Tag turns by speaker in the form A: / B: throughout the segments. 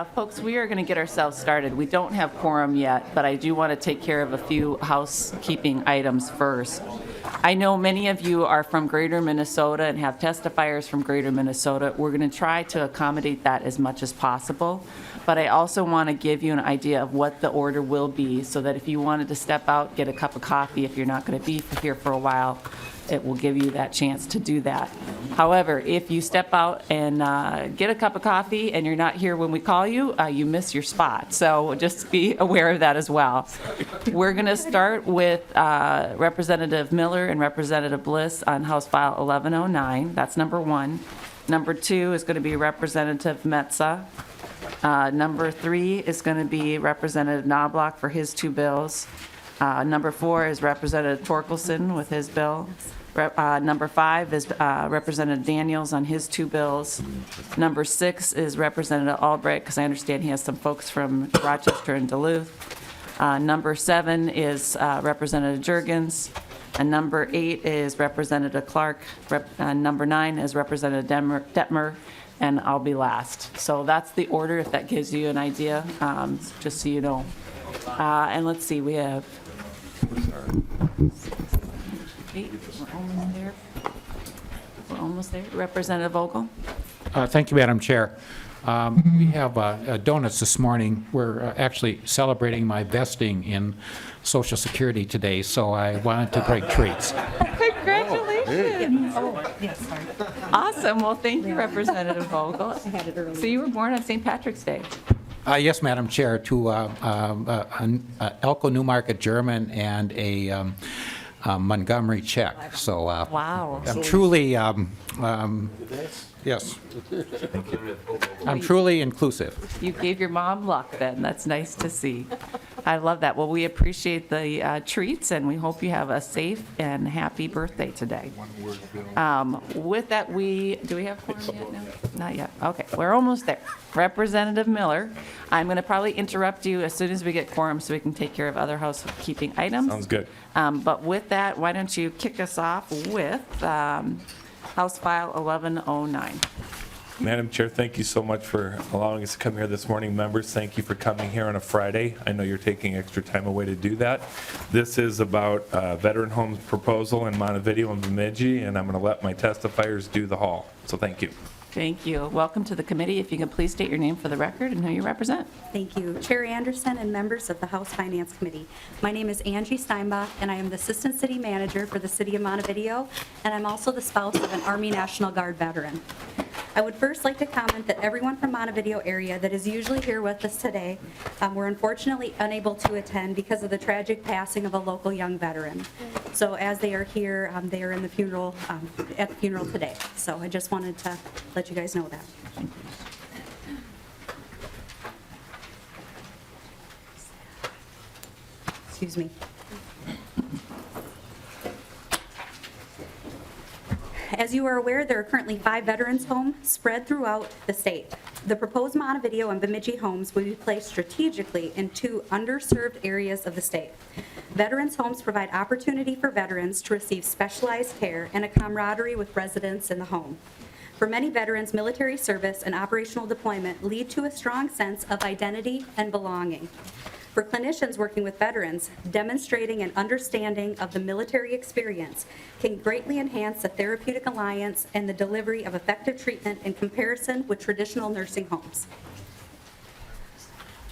A: Folks, we are going to get ourselves started. We don't have quorum yet, but I do want to take care of a few housekeeping items first. I know many of you are from Greater Minnesota and have testifiers from Greater Minnesota. We're going to try to accommodate that as much as possible, but I also want to give you an idea of what the order will be so that if you wanted to step out, get a cup of coffee, if you're not going to be here for a while, it will give you that chance to do that. However, if you step out and get a cup of coffee and you're not here when we call you, you miss your spot. So just be aware of that as well. We're going to start with Representative Miller and Representative Bliss on House File 1109. That's number 1. Number 2 is going to be Representative Metsa. Number 3 is going to be Representative Knoblach for his 2 bills. Number 4 is Representative Torkelson with his bill. Number 5 is Representative Daniels on his 2 bills. Number 6 is Representative Albright, because I understand he has some folks from Rochester and Duluth. Number 7 is Representative Jurgens. And number 8 is Representative Clark. Number 9 is Representative Dettmer. And I'll be last. So that's the order, if that gives you an idea, just so you know. And let's see, we have 8. We're almost there. We're almost there. Representative Vogel.
B: Thank you, Madam Chair. We have donuts this morning. We're actually celebrating my vesting in Social Security today, so I wanted to break treats.
A: Congratulations. Oh, yes, sorry. Awesome. Well, thank you, Representative Vogel. I had it earlier. So you were born on St. Patrick's Day.
B: Yes, Madam Chair, to Elko Newmarket German and a Montgomery Czech. So
A: Wow.
B: I'm truly, yes, I'm truly inclusive.
A: You gave your mom luck then. That's nice to see. I love that. Well, we appreciate the treats, and we hope you have a safe and happy birthday today. With that, do we have quorum yet? No? Not yet. Okay, we're almost there. Representative Miller, I'm going to probably interrupt you as soon as we get quorum so we can take care of other housekeeping items.
C: Sounds good.
A: But with that, why don't you kick us off with House File 1109.
C: Madam Chair, thank you so much for allowing us to come here this morning. Members, thank you for coming here on a Friday. I know you're taking extra time away to do that. This is about veteran homes proposal in Montevideo and Bemidji, and I'm going to let my testifiers do the hall. So thank you.
A: Thank you. Welcome to the committee. If you can please state your name for the record and who you represent.
D: Thank you. Chair Anderson and members of the House Finance Committee. My name is Angie Steinbach, and I am the Assistant City Manager for the City of Montevideo, and I'm also the spouse of an Army National Guard veteran. I would first like to comment that everyone from Montevideo area that is usually here with us today were unfortunately unable to attend because of the tragic passing of a local young veteran. So as they are here, they are in the funeral, at the funeral today. So I just wanted to let you guys know that. Excuse me. As you are aware, there are currently 5 veterans' homes spread throughout the state. The proposed Montevideo and Bemidji homes will be placed strategically in 2 underserved areas of the state. Veterans' homes provide opportunity for veterans to receive specialized care and a camaraderie with residents in the home. For many veterans, military service and operational deployment lead to a strong sense of identity and belonging. For clinicians working with veterans, demonstrating an understanding of the military experience can greatly enhance the therapeutic alliance and the delivery of effective treatment in comparison with traditional nursing homes.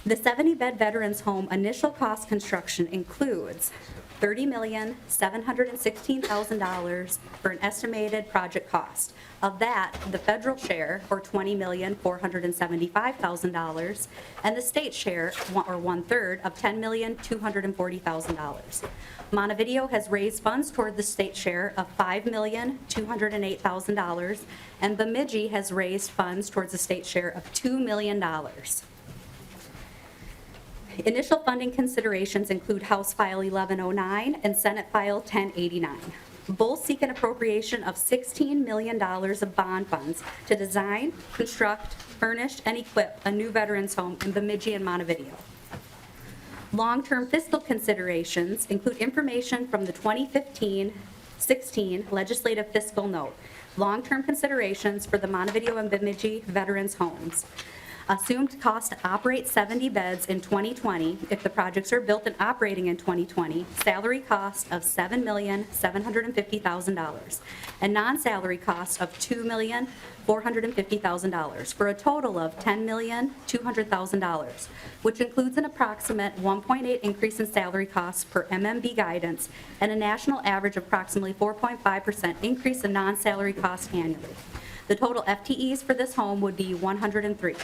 D: The 70-bed veterans home initial cost construction includes $30,716,000 for an estimated project cost. Of that, the federal share, or $20,475,000, and the state share, or 1/3, of $10,240,000. Montevideo has raised funds toward the state share of $5,208,000, and Bemidji has raised funds towards the state share of $2 million. Initial funding considerations include House File 1109 and Senate File 1089. Both seek an appropriation of $16 million of bond funds to design, construct, furnish, and equip a new veterans home in Bemidji and Montevideo. Long-term fiscal considerations include information from the 2015-16 legislative fiscal note, long-term considerations for the Montevideo and Bemidji veterans homes. Assumed cost to operate 70 beds in 2020, if the projects are built and operating in 2020, salary cost of $7,750,000 and non-salary cost of $2,450,000 for a total of $10,200,000, which includes an approximate 1.8 increase in salary costs per MMB guidance and a national average of approximately 4.5% increase in non-salary costs annually. The total FTEs for this home would be 103.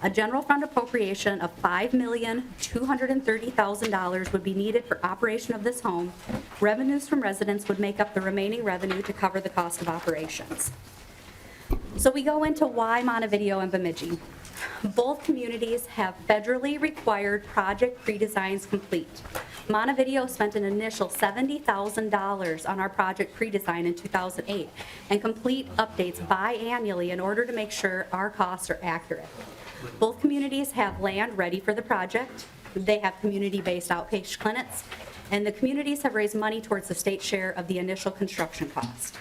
D: A general fund appropriation of $5,230,000 would be needed for operation of this home. Revenues from residents would make up the remaining revenue to cover the cost of operations. So we go into why Montevideo and Bemidji. Both communities have federally required project pre-designs complete. Montevideo spent an initial $70,000 on our project pre-design in 2008 and complete updates biannually in order to make sure our costs are accurate. Both communities have land ready for the project. They have community-based outpatient clinics, and the communities have raised money towards the state share of the initial construction cost.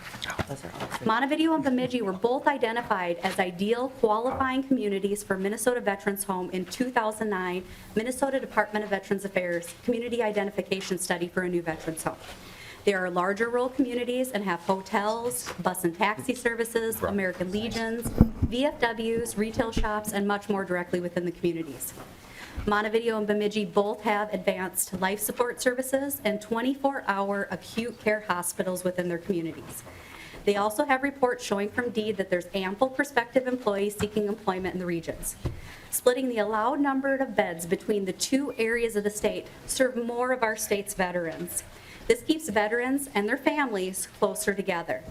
D: Montevideo and Bemidji were both identified as ideal qualifying communities for Minnesota Veterans Home in 2009 Minnesota Department of Veterans Affairs Community Identification Study for a new veterans home. They are larger rural communities and have hotels, bus and taxi services, American Legions, VFWs, retail shops, and much more directly within the communities. Montevideo and Bemidji both have advanced life support services and 24-hour acute care hospitals within their communities. They also have reports showing from DEED that there's ample prospective employees seeking employment in the regions. Splitting the allowed number of beds between the two areas of the state serve more of our state's veterans. This keeps veterans and their families closer together.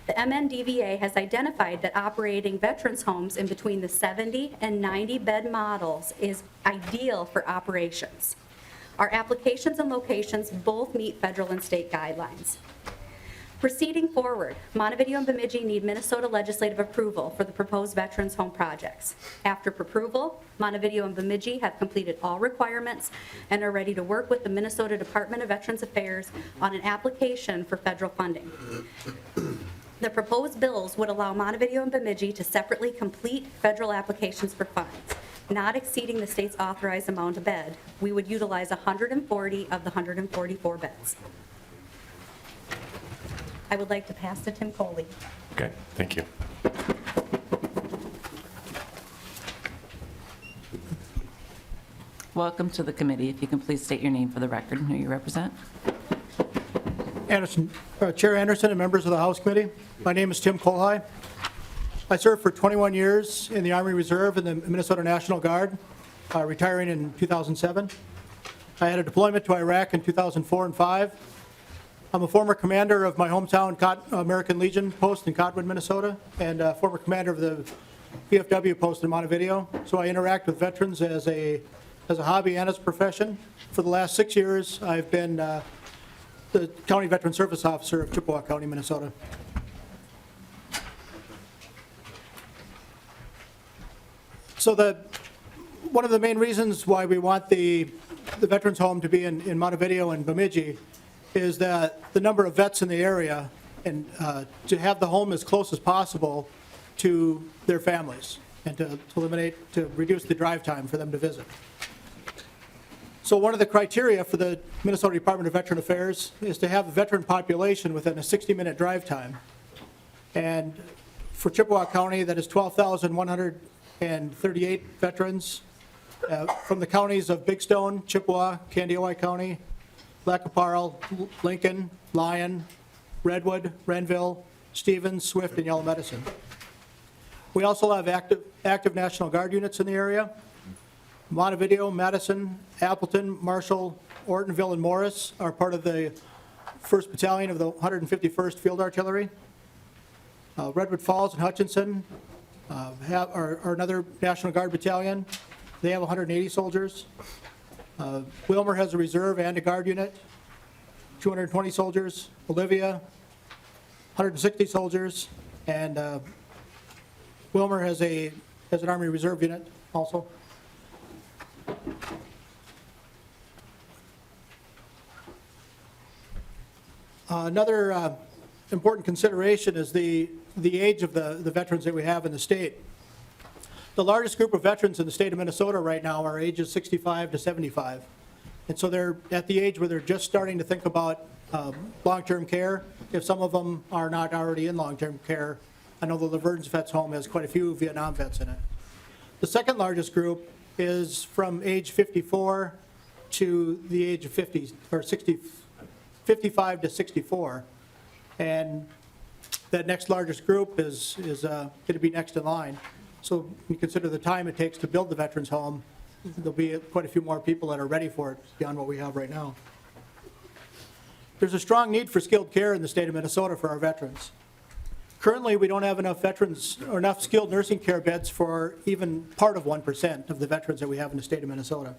D: The MNDVA has identified that operating veterans homes in between the 70 and 90 bed models is ideal for operations. Our applications and locations both meet federal and state guidelines. Proceeding forward, Montevideo and Bemidji need Minnesota legislative approval for the proposed veterans home projects. After approval, Montevideo and Bemidji have completed all requirements and are ready to work with the Minnesota Department of Veterans Affairs on an application for federal funding. The proposed bills would allow Montevideo and Bemidji to separately complete federal applications for funds, not exceeding the state's authorized amount of bed. We would utilize 140 of the 144 beds. I would like to pass to Tim Coley.
C: Okay, thank you.
A: Welcome to the committee. If you can please state your name for the record and who you represent.
E: Chair Anderson and members of the House Committee, my name is Tim Coley. I served for 21 years in the Army Reserve and the Minnesota National Guard, retiring in 2007. I had a deployment to Iraq in 2004 and 5. I'm a former commander of my hometown American Legion post in Cottonwood, Minnesota, and a former commander of the VFW post in Montevideo. So I interact with veterans as a hobby and as a profession. For the last 6 years, I've been the County Veteran Service Officer of Chippewa County, Minnesota. So one of the main reasons why we want the veterans home to be in Montevideo and Bemidji is that the number of vets in the area and to have the home as close as possible to their families and to reduce the drive time for them to visit. So one of the criteria for the Minnesota Department of Veteran Affairs is to have a veteran population within a 60-minute drive time. And for Chippewa County, that is 12,138 veterans from the counties of Big Stone, Chippewa, Candioi County, Lac-Qui-Parle, Lincoln, Lyon, Redwood, Renville, Stevens, Swift, and Yellow Medicine. We also have active National Guard units in the area. Montevideo, Madison, Appleton, Marshall, Ortonville, and Morris are part of the 1st Battalion of the 151st Field Artillery. Redwood Falls and Hutchinson are another National Guard battalion. They have 180 soldiers. Wilmer has a reserve and a guard unit, 220 soldiers. Olivia, 160 soldiers. And Wilmer has an Army Reserve unit also. Another important consideration is the age of the veterans that we have in the state. The largest group of veterans in the state of Minnesota right now are ages 65 to 75. And so they're at the age where they're just starting to think about long-term care, if some of them are not already in long-term care. I know the Laverne Vets Home has quite a few Vietnam vets in it. The second largest group is from age 54 to the age of 50, or 55 to 64. And that next largest group is going to be next in line. So when you consider the time it takes to build the veterans home, there'll be quite a few more people that are ready for it beyond what we have right now. There's a strong need for skilled care in the state of Minnesota for our veterans. Currently, we don't have enough veterans or enough skilled nursing care beds for even part of 1% of the veterans that we have in the state of Minnesota.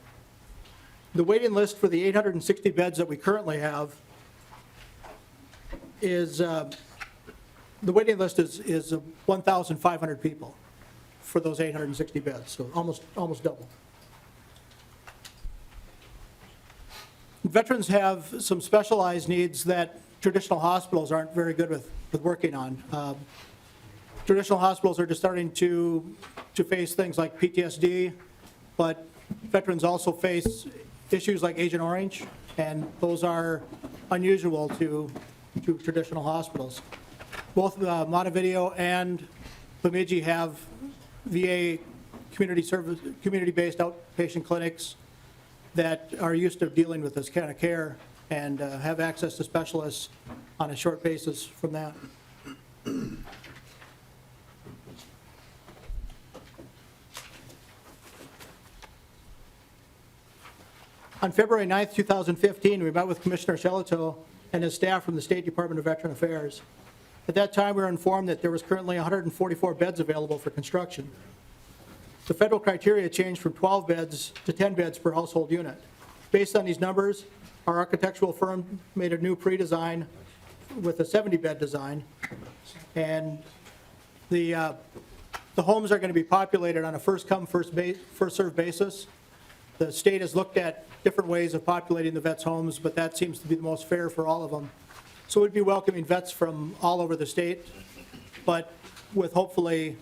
E: The waiting list for the 860 beds that we currently have is, the waiting list is 1,500 people for those 860 beds, so almost double. Veterans have some specialized needs that traditional hospitals aren't very good with working on. Traditional hospitals are just starting to face things like PTSD, but veterans also face issues like Agent Orange, and those are unusual to traditional hospitals. Both Montevideo and Bemidji have VA community-based outpatient clinics that are used to dealing with this kind of care and have access to specialists on a short basis from that. On February 9th, 2015, we met with Commissioner Shelito and his staff from the State Department of Veteran Affairs. At that time, we were informed that there was currently 144 beds available for construction. The federal criteria changed from 12 beds to 10 beds per household unit. Based on these numbers, our architectural firm made a new pre-design with a 70-bed design, and the homes are going to be populated on a first-come, first-served basis. The state has looked at different ways of populating the vets' homes, but that seems to be the most fair for all of them. So we'd be welcoming vets from all over the state, but with hopefully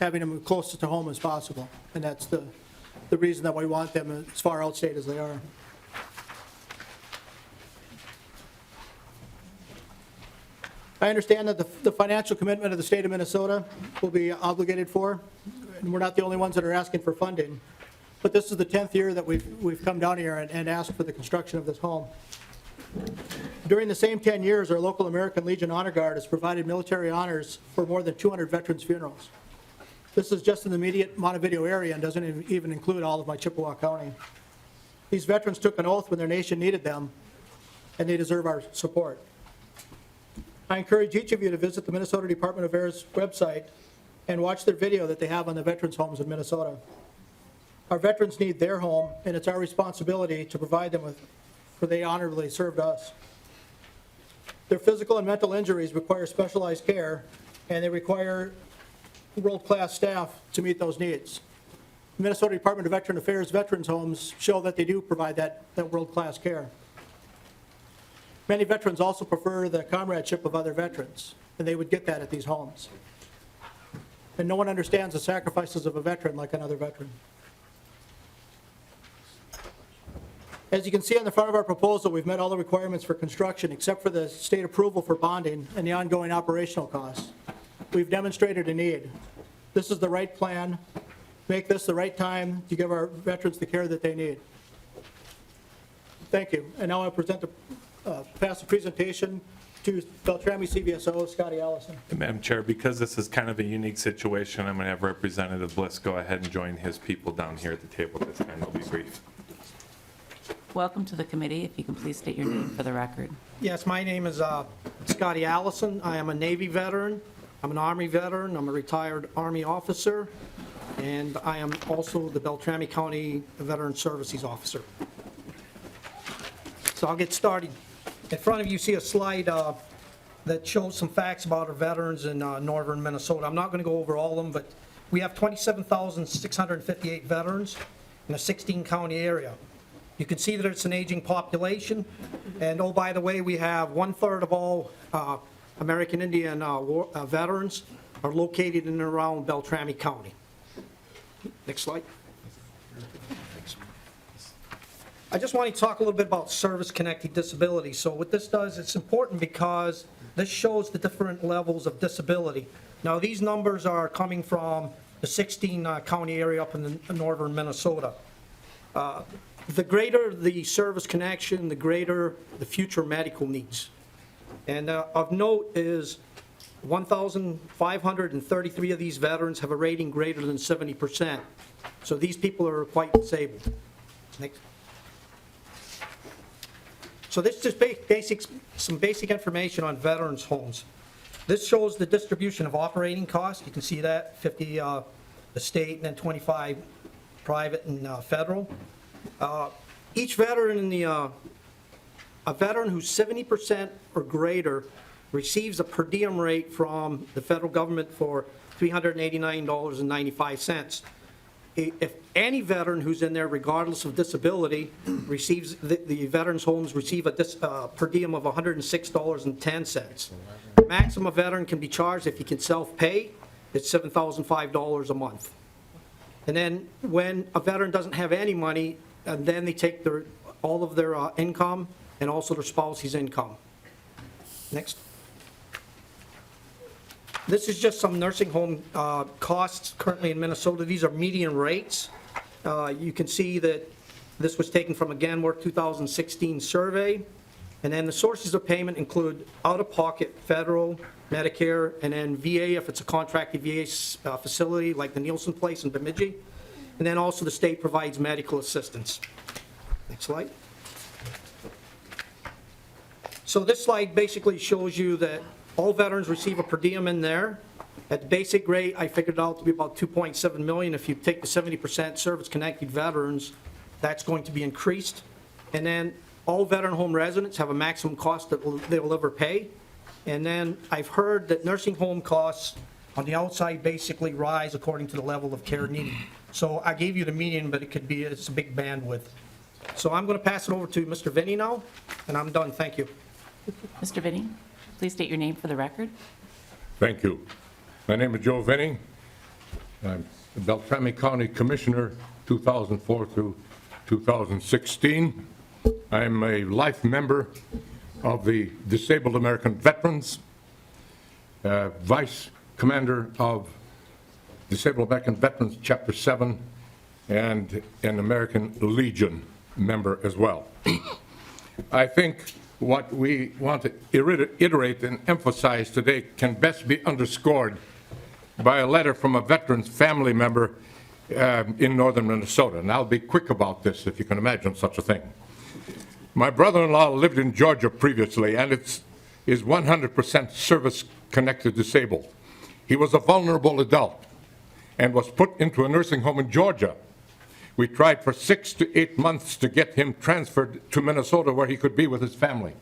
E: having them close to home as possible. And that's the reason that we want them as far outstate as they are. I understand that the financial commitment of the state of Minnesota will be obligated for, and we're not the only ones that are asking for funding. But this is the 10th year that we've come down here and asked for the construction of this home. During the same 10 years, our local American Legion Honor Guard has provided military honors for more than 200 veterans' funerals. This is just in the immediate Montevideo area and doesn't even include all of my Chippewa County. These veterans took an oath when their nation needed them, and they deserve our support. I encourage each of you to visit the Minnesota Department of Affairs website and watch their video that they have on the veterans' homes in Minnesota. Our veterans need their home, and it's our responsibility to provide them with, for they honorably served us. Their physical and mental injuries require specialized care, and they require world-class staff to meet those needs. The Minnesota Department of Veteran Affairs veterans homes show that they do provide that world-class care. Many veterans also prefer the comradeship of other veterans, and they would get that at these homes. And no one understands the sacrifices of a veteran like another veteran. As you can see on the front of our proposal, we've met all the requirements for construction except for the state approval for bonding and the ongoing operational costs. We've demonstrated a need. This is the right plan. Make this the right time to give our veterans the care that they need. Thank you. And now I'll pass the presentation to Beltrami CVSO, Scotty Allison.
C: Madam Chair, because this is kind of a unique situation, I'm going to have Representative Bliss go ahead and join his people down here at the table this time. It'll be brief.
A: Welcome to the committee. If you can please state your name for the record.
F: Yes, my name is Scotty Allison. I am a Navy veteran. I'm an Army veteran. I'm a retired Army officer, and I am also the Beltrami County Veteran Services Officer. So I'll get started. In front of you see a slide that shows some facts about our veterans in northern Minnesota. I'm not going to go over all of them, but we have 27,658 veterans in a 16-county area. You can see that it's an aging population, and oh, by the way, we have 1/3 of all American Indian veterans are located in and around Beltrami County. Next slide. I just want to talk a little bit about service-connected disability. So what this does, it's important because this shows the different levels of disability. Now, these numbers are coming from the 16 county area up in the northern Minnesota. The greater the service connection, the greater the future medical needs. And of note is 1,533 of these veterans have a rating greater than 70%. So these people are quite disabled. Next. So this is just some basic information on veterans' homes. This shows the distribution of operating costs. You can see that 50 the state and then 25 private and federal. Each veteran in the a veteran who's 70% or greater receives a per diem rate from the federal government for $389.95. If any veteran who's in there, regardless of disability, receives, the veterans' homes receive a per diem of $106.10. The maximum a veteran can be charged if he can self-pay, it's $7,005 a month. And then when a veteran doesn't have any money, and then they take all of their income and also their spouse's income. Next. This is just some nursing home costs currently in Minnesota. These are median rates. You can see that this was taken from a Ganworth 2016 survey. And then the sources of payment include out-of-pocket federal, Medicare, and then VA if it's a contracted VA facility like the Nielsen Place in Bemidji. And then also the state provides medical assistance. Next slide. So this slide basically shows you that all veterans receive a per diem in there. At the basic rate, I figured it out to be about $2.7 million. If you take the 70% service-connected veterans, that's going to be increased. And then all veteran home residents have a maximum cost that they will ever pay. And then I've heard that nursing home costs on the outside basically rise according to the level of care needed. So I gave you the median, but it's a big bandwidth. So I'm going to pass it over to Mr. Vinnie now, and I'm done. Thank you.
A: Mr. Vinnie, please state your name for the record.
G: Thank you. My name is Joe Venning. I'm the Beltrami County Commissioner 2004 through 2016. I'm a life member of the Disabled American Veterans, Vice Commander of Disabled American Veterans Chapter 7, and an American Legion member as well. I think what we want to iterate and emphasize today can best be underscored by a letter from a veteran's family member in northern Minnesota. And I'll be quick about this, if you can imagine such a thing. My brother-in-law lived in Georgia previously, and is 100% service-connected disabled. He was a vulnerable adult and was put into a nursing home in Georgia. We tried for 6 to 8 months to get him transferred to Minnesota where he could be with his family.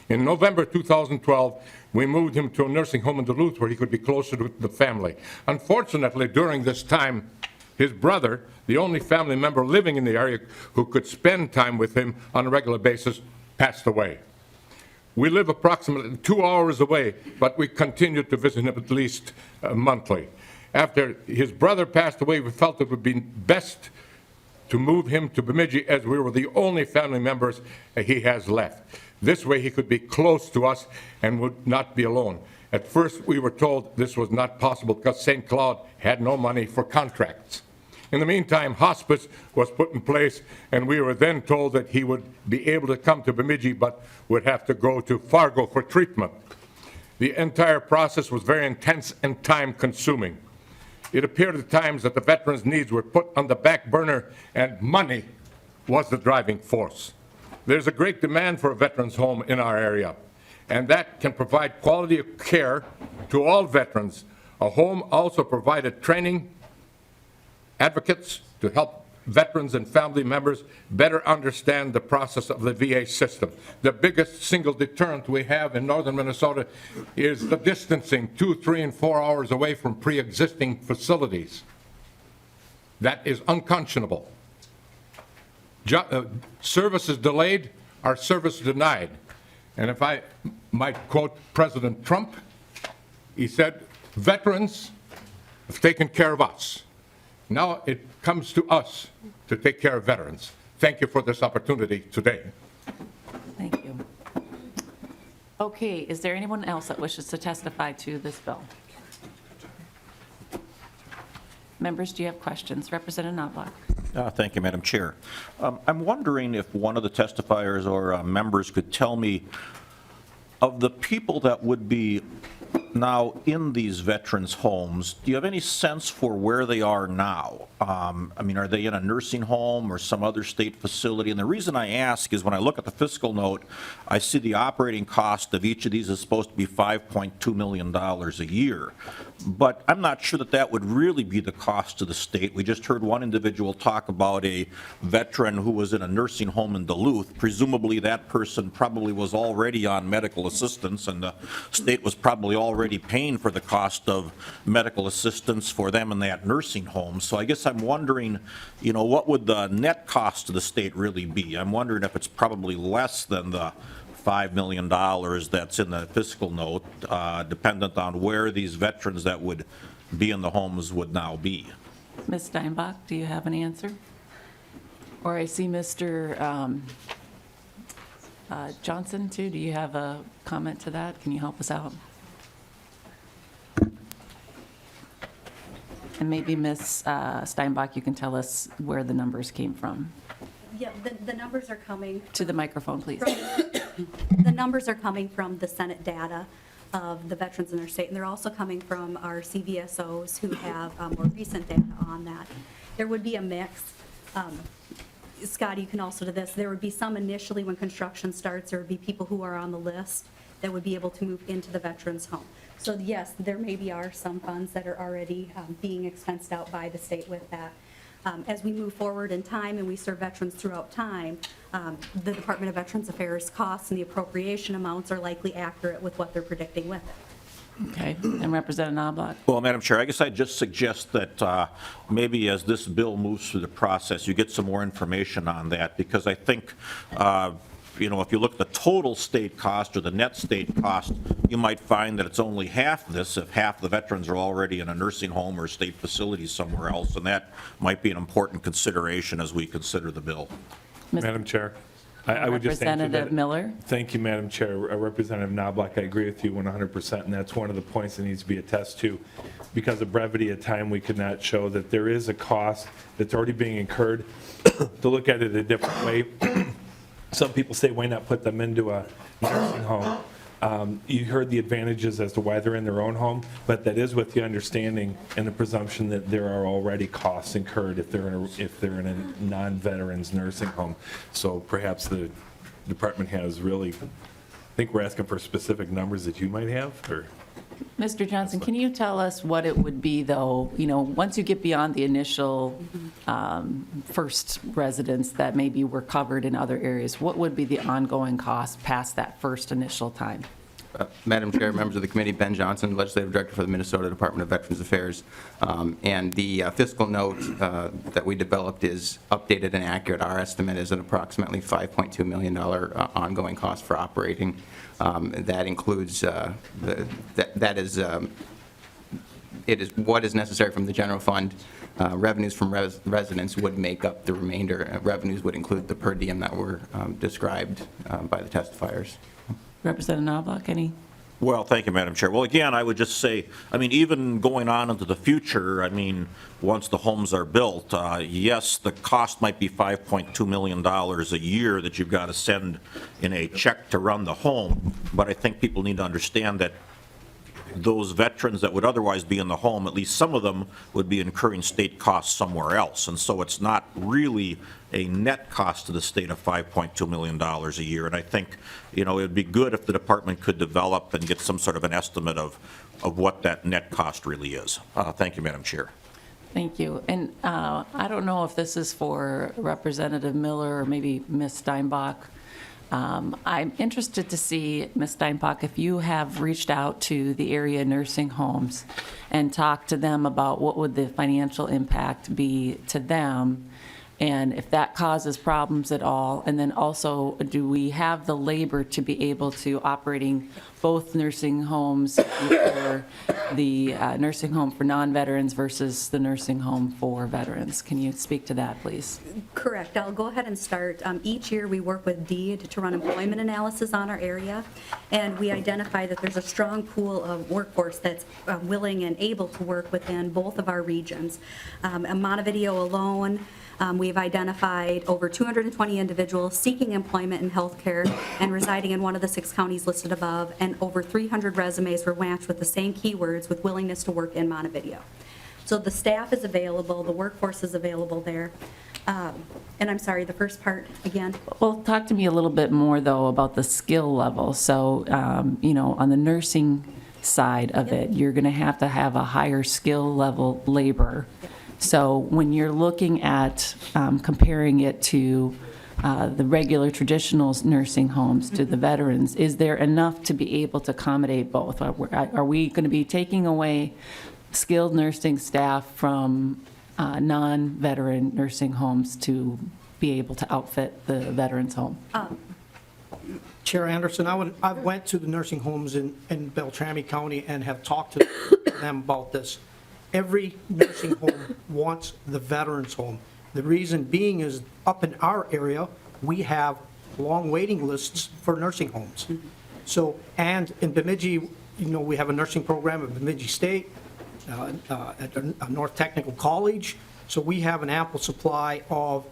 G: In November 2012, we moved him to a nursing home in Duluth where he could be closer to the family. Unfortunately, during this time, his brother, the only family member living in the area who could spend time with him on a regular basis, passed away. We live approximately 2 hours away, but we continued to visit him at least monthly. After his brother passed away, we felt it would be best to move him to Bemidji as we were the only family members he has left. This way he could be close to us and would not be alone. At first we were told this was not possible because St. Cloud had no money for contracts. In the meantime, hospice was put in place, and we were then told that he would be able to come to Bemidji but would have to go to Fargo for treatment. The entire process was very intense and time-consuming. It appeared at times that the veterans' needs were put on the back burner and money was the driving force. There's a great demand for a veterans' home in our area, and that can provide quality of care to all veterans. A home also provided training advocates to help veterans and family members better understand the process of the VA system. The biggest single deterrent we have in northern Minnesota is the distancing 2, 3, and 4 hours away from pre-existing facilities. That is unconscionable. Service is delayed, our service denied. And if I might quote President Trump, he said, veterans have taken care of us. Now it comes to us to take care of veterans. Thank you for this opportunity today.
A: Thank you. Okay, is there anyone else that wishes to testify to this bill? Members, do you have questions? Representative Knoblach.
H: Thank you, Madam Chair. I'm wondering if one of the testifiers or members could tell me, of the people that would be now in these veterans' homes, do you have any sense for where they are now? I mean, are they in a nursing home or some other state facility? And the reason I ask is when I look at the fiscal note, I see the operating cost of each of these is supposed to be $5.2 million a year. But I'm not sure that that would really be the cost to the state. We just heard one individual talk about a veteran who was in a nursing home in Duluth. Presumably that person probably was already on medical assistance, and the state was probably already paying for the cost of medical assistance for them in that nursing home. So I guess I'm wondering, you know, what would the net cost to the state really be? I'm wondering if it's probably less than the $5 million that's in the fiscal note, dependent on where these veterans that would be in the homes would now be.
A: Ms. Steinbach, do you have an answer? Or I see Mr. Johnson, too. Do you have a comment to that? Can you help us out? And maybe Ms. Steinbach, you can tell us where the numbers came from.
D: Yeah, the numbers are coming.
A: To the microphone, please.
D: The numbers are coming from the Senate data of the veterans in their state, and they're also coming from our CVSOs who have more recent data on that. There would be a mix. Scott, you can also do this. There would be some initially when construction starts, there would be people who are on the list that would be able to move into the veterans home. So yes, there maybe are some funds that are already being expensed out by the state with that. As we move forward in time and we serve veterans throughout time, the Department of Veterans Affairs costs and the appropriation amounts are likely accurate with what they're predicting with it.
A: Okay, and Representative Knoblach.
H: Well, Madam Chair, I guess I'd just suggest that maybe as this bill moves through the process, you get some more information on that, because I think, you know, if you look at the total state cost or the net state cost, you might find that it's only half this if half the veterans are already in a nursing home or state facility somewhere else, and that might be an important consideration as we consider the bill.
C: Madam Chair, I would just answer that.
A: Representative Miller.
C: Thank you, Madam Chair. Representative Knoblach, I agree with you 100%, and that's one of the points that needs to be attested to. Because of brevity of time, we could not show that there is a cost that's already being incurred. To look at it a different way, some people say, why not put them into a nursing home? You heard the advantages as to why they're in their own home, but that is with the understanding and the presumption that there are already costs incurred if they're in a non-veterans nursing home. So perhaps the department has really, I think we're asking for specific numbers that you might have, or?
A: Mr. Johnson, can you tell us what it would be, though, you know, once you get beyond the initial first residents that maybe were covered in other areas, what would be the ongoing cost past that first initial time?
I: Madam Chair, members of the committee, Ben Johnson, Legislative Director for the Minnesota Department of Veterans Affairs. And the fiscal note that we developed is updated and accurate. Our estimate is an approximately $5.2 million ongoing cost for operating. That includes, it is what is necessary from the general fund. Revenues from residents would make up the remainder. Revenues would include the per diem that were described by the testifiers.
A: Representative Knoblach, any?
H: Well, thank you, Madam Chair. Well, again, I would just say, I mean, even going on into the future, I mean, once the homes are built, yes, the cost might be $5.2 million a year that you've got to send in a check to run the home, but I think people need to understand that those veterans that would otherwise be in the home, at least some of them would be incurring state costs somewhere else. And so it's not really a net cost to the state of $5.2 million a year. And I think, you know, it would be good if the department could develop and get some sort of an estimate of what that net cost really is. Thank you, Madam Chair.
A: Thank you. And I don't know if this is for Representative Miller or maybe Ms. Steinbach. I'm interested to see, Ms. Steinbach, if you have reached out to the area nursing homes and talked to them about what would the financial impact be to them, and if that causes problems at all. And then also, do we have the labor to be able to operating both nursing homes for the nursing home for non-veterans versus the nursing home for veterans. Can you speak to that, please?
D: Correct. I'll go ahead and start. Each year, we work with DEED to run employment analysis on our area, and we identify that there's a strong pool of workforce that's willing and able to work within both of our regions. In Montevideo alone, we've identified over 220 individuals seeking employment in healthcare and residing in one of the 6 counties listed above, and over 300 resumes were matched with the same keywords with willingness to work in Montevideo. So the staff is available, the workforce is available there. And I'm sorry, the first part again?
A: Well, talk to me a little bit more, though, about the skill level. So, on the nursing side of it, you're going to have a higher skill level labor. So when you're looking at comparing it to the regular traditional nursing homes to the veterans, is there enough to be able to accommodate both? Are we going to be taking away skilled nursing staff from non-veteran nursing homes to be able to outfit the veterans home?
F: Chair Anderson, I went to the nursing homes in Beltrami County and have talked to them about this. Every nursing home wants the veterans home. The reason being is up in our area, we have long waiting lists for nursing homes. So, and in Bemidji, we have a nursing program at Bemidji State, at North Technical College. So we have an ample supply of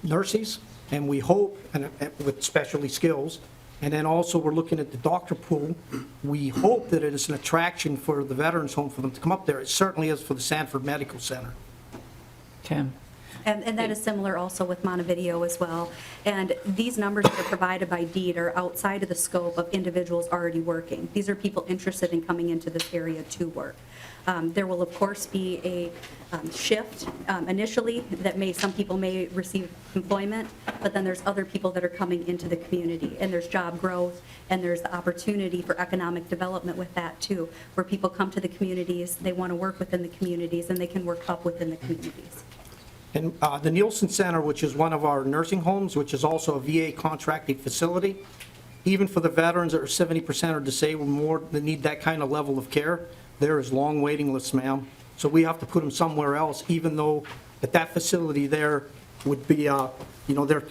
F: nurses, and we hope, and with specialty skills. And then also, we're looking at the doctor pool. We hope that it is an attraction for the veterans home for them to come up there. It certainly is for the Sanford Medical Center.
A: Okay.
D: And that is similar also with Montevideo as well. And these numbers that are provided by DEED are outside of the scope of individuals already working. These are people interested in coming into this area to work. There will, of course, be a shift initially that some people may receive employment, but then there's other people that are coming into the community, and there's job growth, and there's the opportunity for economic development with that too, where people come to the communities, they want to work within the communities, and they can work up within the communities.
F: And the Nielsen Center, which is one of our nursing homes, which is also a VA contracted facility, even for the veterans that are 70% or disabled more that need that kind of level of care, there is long waiting lists, ma'am. So we have to put them somewhere else, even though at that facility there would be,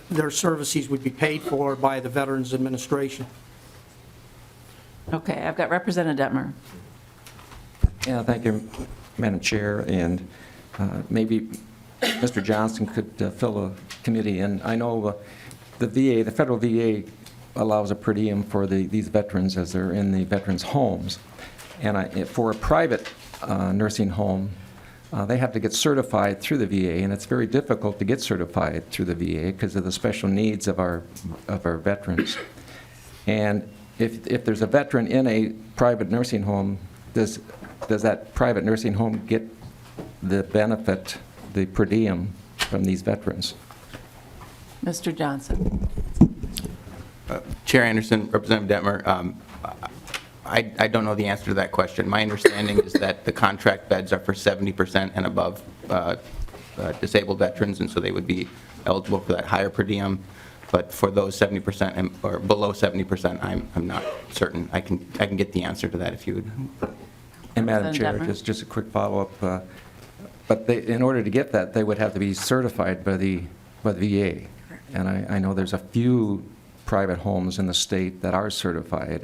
F: their services would be paid for by the Veterans Administration.
A: Okay, I've got Representative Dettmer.
J: Yeah, thank you, Madam Chair, and maybe Mr. Johnson could fill a committee in. I know the VA, the federal VA, allows a per diem for these veterans as they're in the veterans' homes. And for a private nursing home, they have to get certified through the VA, and it's very difficult to get certified through the VA because of the special needs of our veterans. And if there's a veteran in a private nursing home, does that private nursing home get the benefit, the per diem, from these veterans?
A: Mr. Johnson.
I: Chair Anderson, Representative Dettmer, I don't know the answer to that question. My understanding is that the contract beds are for 70% and above disabled veterans, and so they would be eligible for that higher per diem. But for those 70% or below 70%, I'm not certain. I can get the answer to that if you would.
J: And Madam Chair,
A: Dettmer.
J: just a quick follow-up. But in order to get that, they would have to be certified by the VA. And I know there's a few private homes in the state that are certified,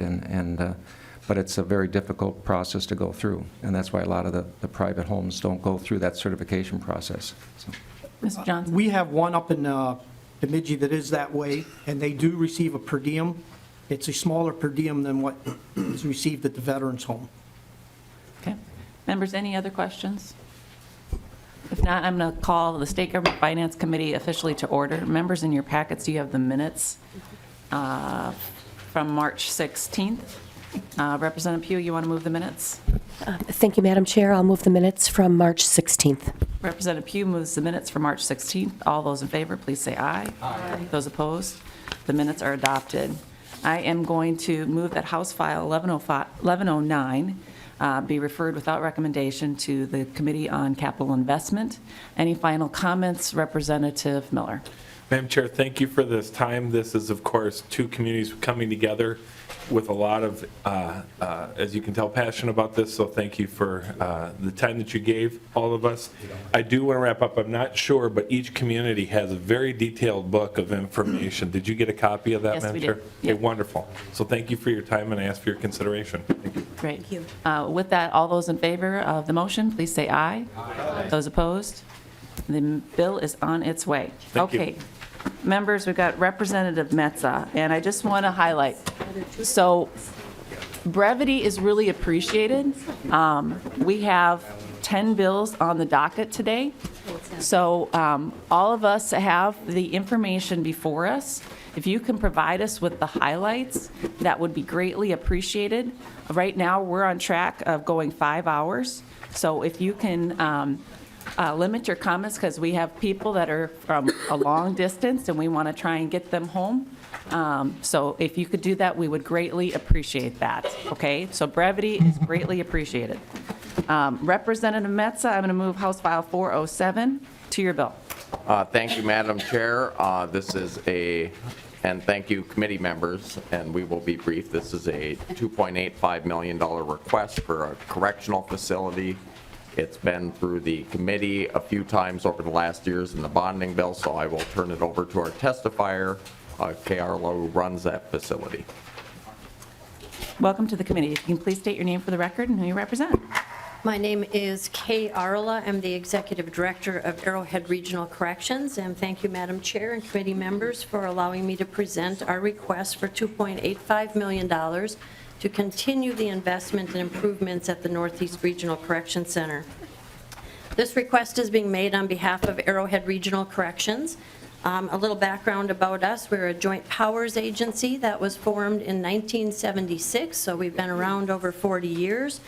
J: but it's a very difficult process to go through, and that's why a lot of the private homes don't go through that certification process. So.
A: Mr. Johnson.
F: We have one up in Bemidji that is that way, and they do receive a per diem. It's a smaller per diem than what is received at the veterans home.
A: Okay. Members, any other questions? If not, I'm going to call the State Government Finance Committee officially to order. Members, in your packets, you have the minutes from March 16th. Representative Pugh, you want to move the minutes?
K: Thank you, Madam Chair. I'll move the minutes from March 16th.
A: Representative Pugh moves the minutes for March 16th. All those in favor, please say aye. Aye. Those opposed? The minutes are adopted. I am going to move that House File 1109 be referred without recommendation to the Committee on Capital Investment. Any final comments, Representative Miller?
C: Madam Chair, thank you for this time. This is, of course, two communities coming together with a lot of, as you can tell, passion about this, so thank you for the time that you gave all of us. I do want to wrap up. I'm not sure, but each community has a very detailed book of information. Did you get a copy of that,
A: Yes,
C: Madam
A: we
C: Chair?
A: did.
C: Okay,
A: Yep.
C: wonderful. So thank you for your time, and I ask for your consideration. Thank you.
A: Great.
D: Thank you.
A: With that, all those in favor of the motion, please say aye. Aye. Those opposed? The bill is on its way.
C: Thank you.
A: Okay. Members, we've got Representative Metsa, and I just want to highlight, so brevity is really appreciated. We have 10 bills on the docket today, so all of us have the information before us. If you can provide us with the highlights, that would be greatly appreciated. Right now, we're on track of going 5 hours, so if you can limit your comments, because we have people that are from a long distance and we want to try and get them home. So if you could do that, we would greatly appreciate that, okay? So brevity is greatly appreciated. Representative Metsa, I'm going to move House File 407 to your bill.
L: Thank you, Madam Chair. This is and thank you, committee members, and we will be brief. This is a $2.85 million request for a correctional facility. It's been through the committee a few times over the last years in the bonding bill, so I will turn it over to our testifier, Kay Arla, who runs that facility.
A: Welcome to the committee. If you can please state your name for the record and who you represent.
M: My name is Kay Arla. I'm the Executive Director of Arrowhead Regional Corrections, and thank you, Madam Chair and committee members, for allowing me to present our request for $2.85 million to continue the investment and improvements at the Northeast Regional Correction Center. This request is being made on behalf of Arrowhead Regional Corrections. A little background about us: we're a joint powers agency that was formed in 1976, so we've been around over 40 years.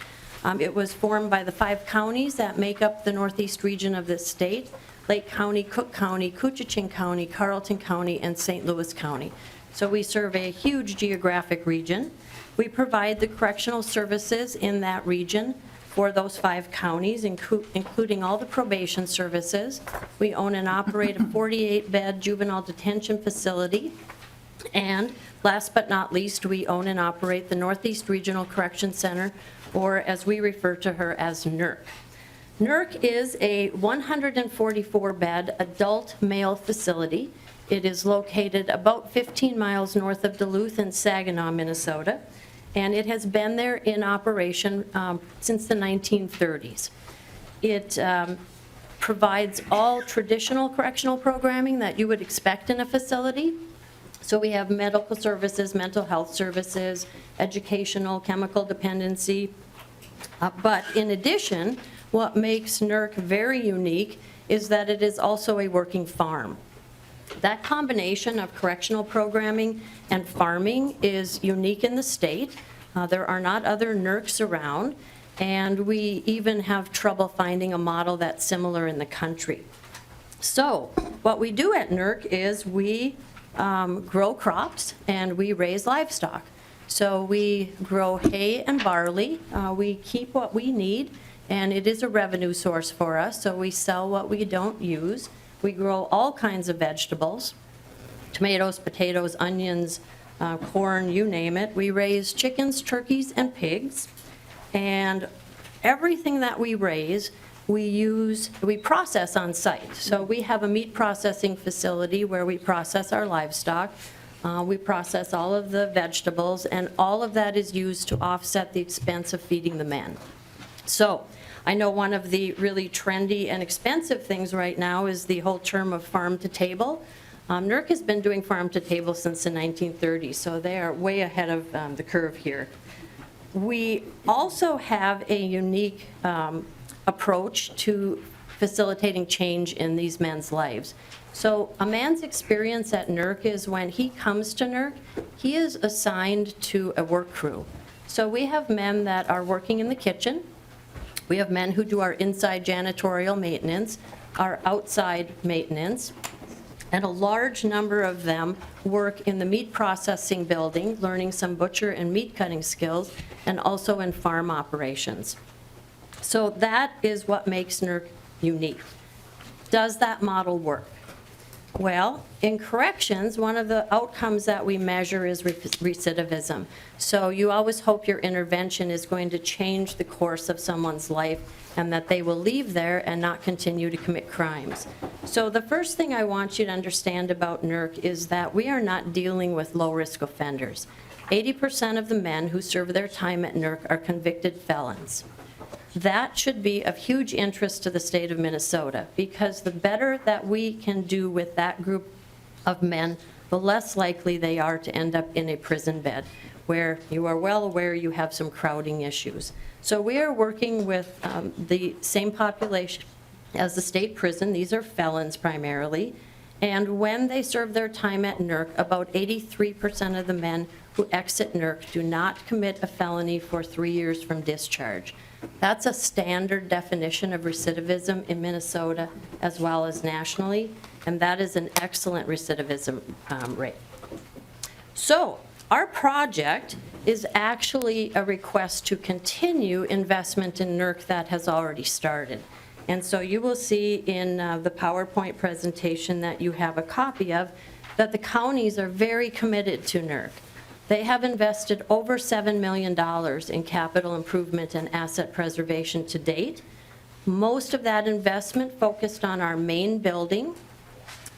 M: It was formed by the 5 counties that make up the Northeast region of this state: Lake County, Cook County, Coochin County, Carleton County, and St. Louis County. So we serve a huge geographic region. We provide the correctional services in that region for those 5 counties, including all the probation services. We own and operate a 48-bed juvenile detention facility. And last but not least, we own and operate the Northeast Regional Correction Center, or as we refer to her as NERC. NERC is a 144-bed adult male facility. It is located about 15 miles north of Duluth in Saginaw, Minnesota, and it has been there in operation since the 1930s. It provides all traditional correctional programming that you would expect in a facility. So we have medical services, mental health services, educational, chemical dependency. But in addition, what makes NERC very unique is that it is also a working farm. That combination of correctional programming and farming is unique in the state. There are not other NERCs around, and we even have trouble finding a model that's similar in the country. So what we do at NERC is we grow crops and we raise livestock. So we grow hay and barley. We keep what we need, and it is a revenue source for us, so we sell what we don't use. We grow all kinds of vegetables: tomatoes, potatoes, onions, corn, you name it. We raise chickens, turkeys, and pigs. And everything that we raise, we process on site. So we have a meat processing facility where we process our livestock. We process all of the vegetables, and all of that is used to offset the expense of feeding the men. So I know one of the really trendy and expensive things right now is the whole term of farm to table. NERC has been doing farm to table since the 1930s, so they are way ahead of the curve here. We also have a unique approach to facilitating change in these men's lives. So a man's experience at NERC is when he comes to NERC, he is assigned to a work crew. So we have men that are working in the kitchen. We have men who do our inside janitorial maintenance, our outside maintenance, and a large number of them work in the meat processing building, learning some butcher and meat cutting skills, and also in farm operations. So that is what makes NERC unique. Does that model work? Well, in corrections, one of the outcomes that we measure is recidivism. So you always hope your intervention is going to change the course of someone's life and that they will leave there and not continue to commit crimes. So the first thing I want you to understand about NERC is that we are not dealing with low-risk offenders. 80% of the men who serve their time at NERC are convicted felons. That should be of huge interest to the state of Minnesota, because the better that we can do with that group of men, the less likely they are to end up in a prison bed, where you are well aware you have some crowding issues. So we are working with the same population as the state prison. These are felons primarily. And when they serve their time at NERC, about 83% of the men who exit NERC do not commit a felony for 3 years from discharge. That's a standard definition of recidivism in Minnesota as well as nationally, and that is an excellent recidivism rate. So our project is actually a request to continue investment in NERC that has already started. And so you will see in the PowerPoint presentation that you have a copy of that the counties are very committed to NERC. They have invested over $7 million in capital improvement and asset preservation to date. Most of that investment focused on our main building.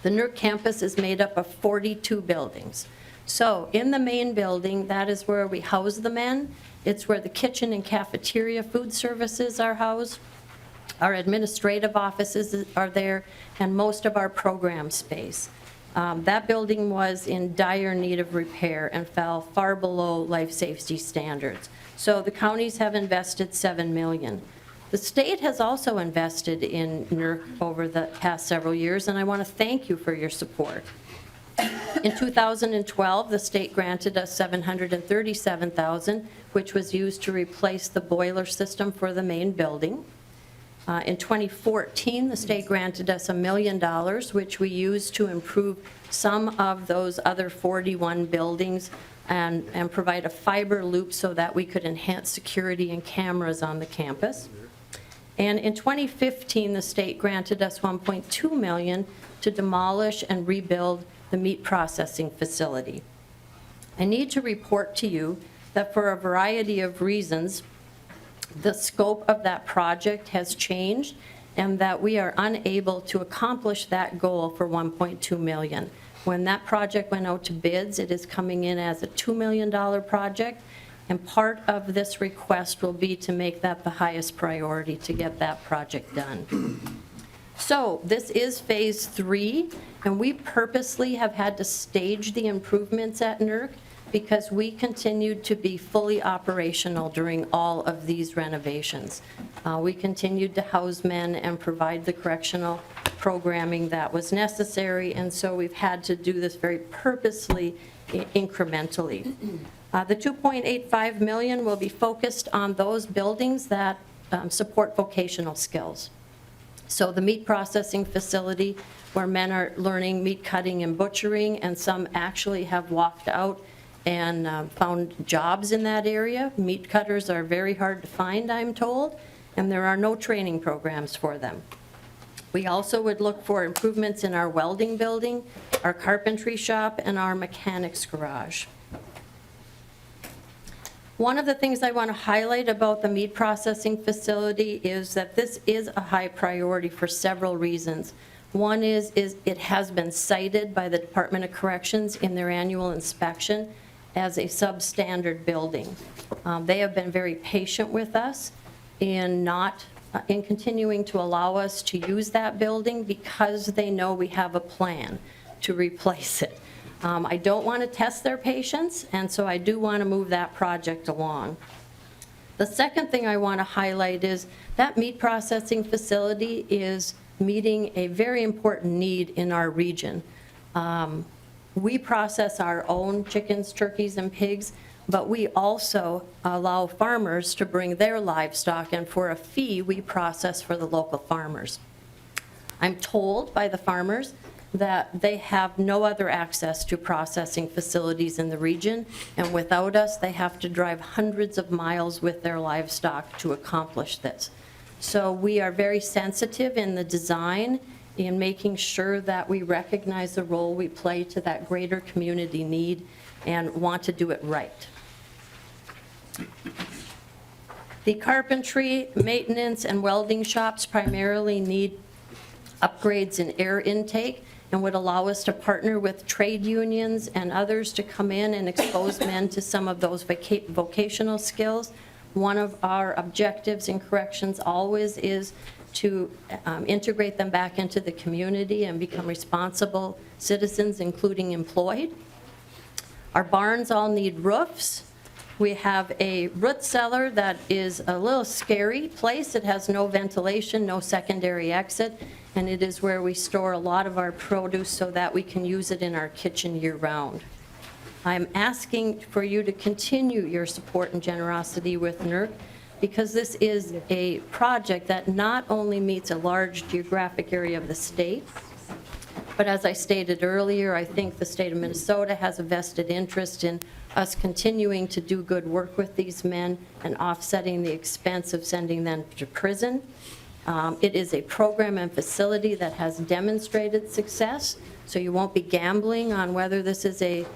M: The NERC campus is made up of 42 buildings. So in the main building, that is where we house the men. It's where the kitchen and cafeteria food services are housed. Our administrative offices are there, and most of our program space. That building was in dire need of repair and fell far below life safety standards. So the counties have invested $7 million. The state has also invested in NERC over the past several years, and I want to thank you for your support. In 2012, the state granted us $737,000, which was used to replace the boiler system for the main building. In 2014, the state granted us $1 million, which we used to improve some of those other 41 buildings and provide a fiber loop so that we could enhance security and cameras on the campus. And in 2015, the state granted us $1.2 million to demolish and rebuild the meat processing facility. I need to report to you that for a variety of reasons, the scope of that project has changed and that we are unable to accomplish that goal for $1.2 million. When that project went out to bids, it is coming in as a $2 million project, and part of this request will be to make that the highest priority to get that project done. So this is phase 3, and we purposely have had to stage the improvements at NERC because we continued to be fully operational during all of these renovations. We continued to house men and provide the correctional programming that was necessary, and so we've had to do this very purposely, incrementally. The $2.85 million will be focused on those buildings that support vocational skills. So the meat processing facility, where men are learning meat cutting and butchering, and some actually have walked out and found jobs in that area. Meat cutters are very hard to find, I'm told, and there are no training programs for them. We also would look for improvements in our welding building, our carpentry shop, and our mechanics garage. One of the things I want to highlight about the meat processing facility is that this is a high priority for several reasons. One is it has been cited by the Department of Corrections in their annual inspection as a substandard building. They have been very patient with us in continuing to allow us to use that building because they know we have a plan to replace it. I don't want to test their patience, and so I do want to move that project along. The second thing I want to highlight is that meat processing facility is meeting a very important need in our region. We process our own chickens, turkeys, and pigs, but we also allow farmers to bring their livestock, and for a fee, we process for the local farmers. I'm told by the farmers that they have no other access to processing facilities in the region, and without us, they have to drive hundreds of miles with their livestock to accomplish this. So we are very sensitive in the design in making sure that we recognize the role we play to that greater community need and want to do it right. The carpentry, maintenance, and welding shops primarily need upgrades in air intake and would allow us to partner with trade unions and others to come in and expose men to some of those vocational skills. One of our objectives in corrections always is to integrate them back into the community and become responsible citizens, including employed. Our barns all need roofs. We have a root cellar that is a little scary place. It has no ventilation, no secondary exit, and it is where we store a lot of our produce so that we can use it in our kitchen year-round. I'm asking for you to continue your support and generosity with NERC, because this is a project that not only meets a large geographic area of the state, but as I stated earlier, I think the state of Minnesota has a vested interest in us continuing to do good work with these men and offsetting the expense of sending them to prison. It is a program and facility that has demonstrated success, so you won't be gambling on whether this is a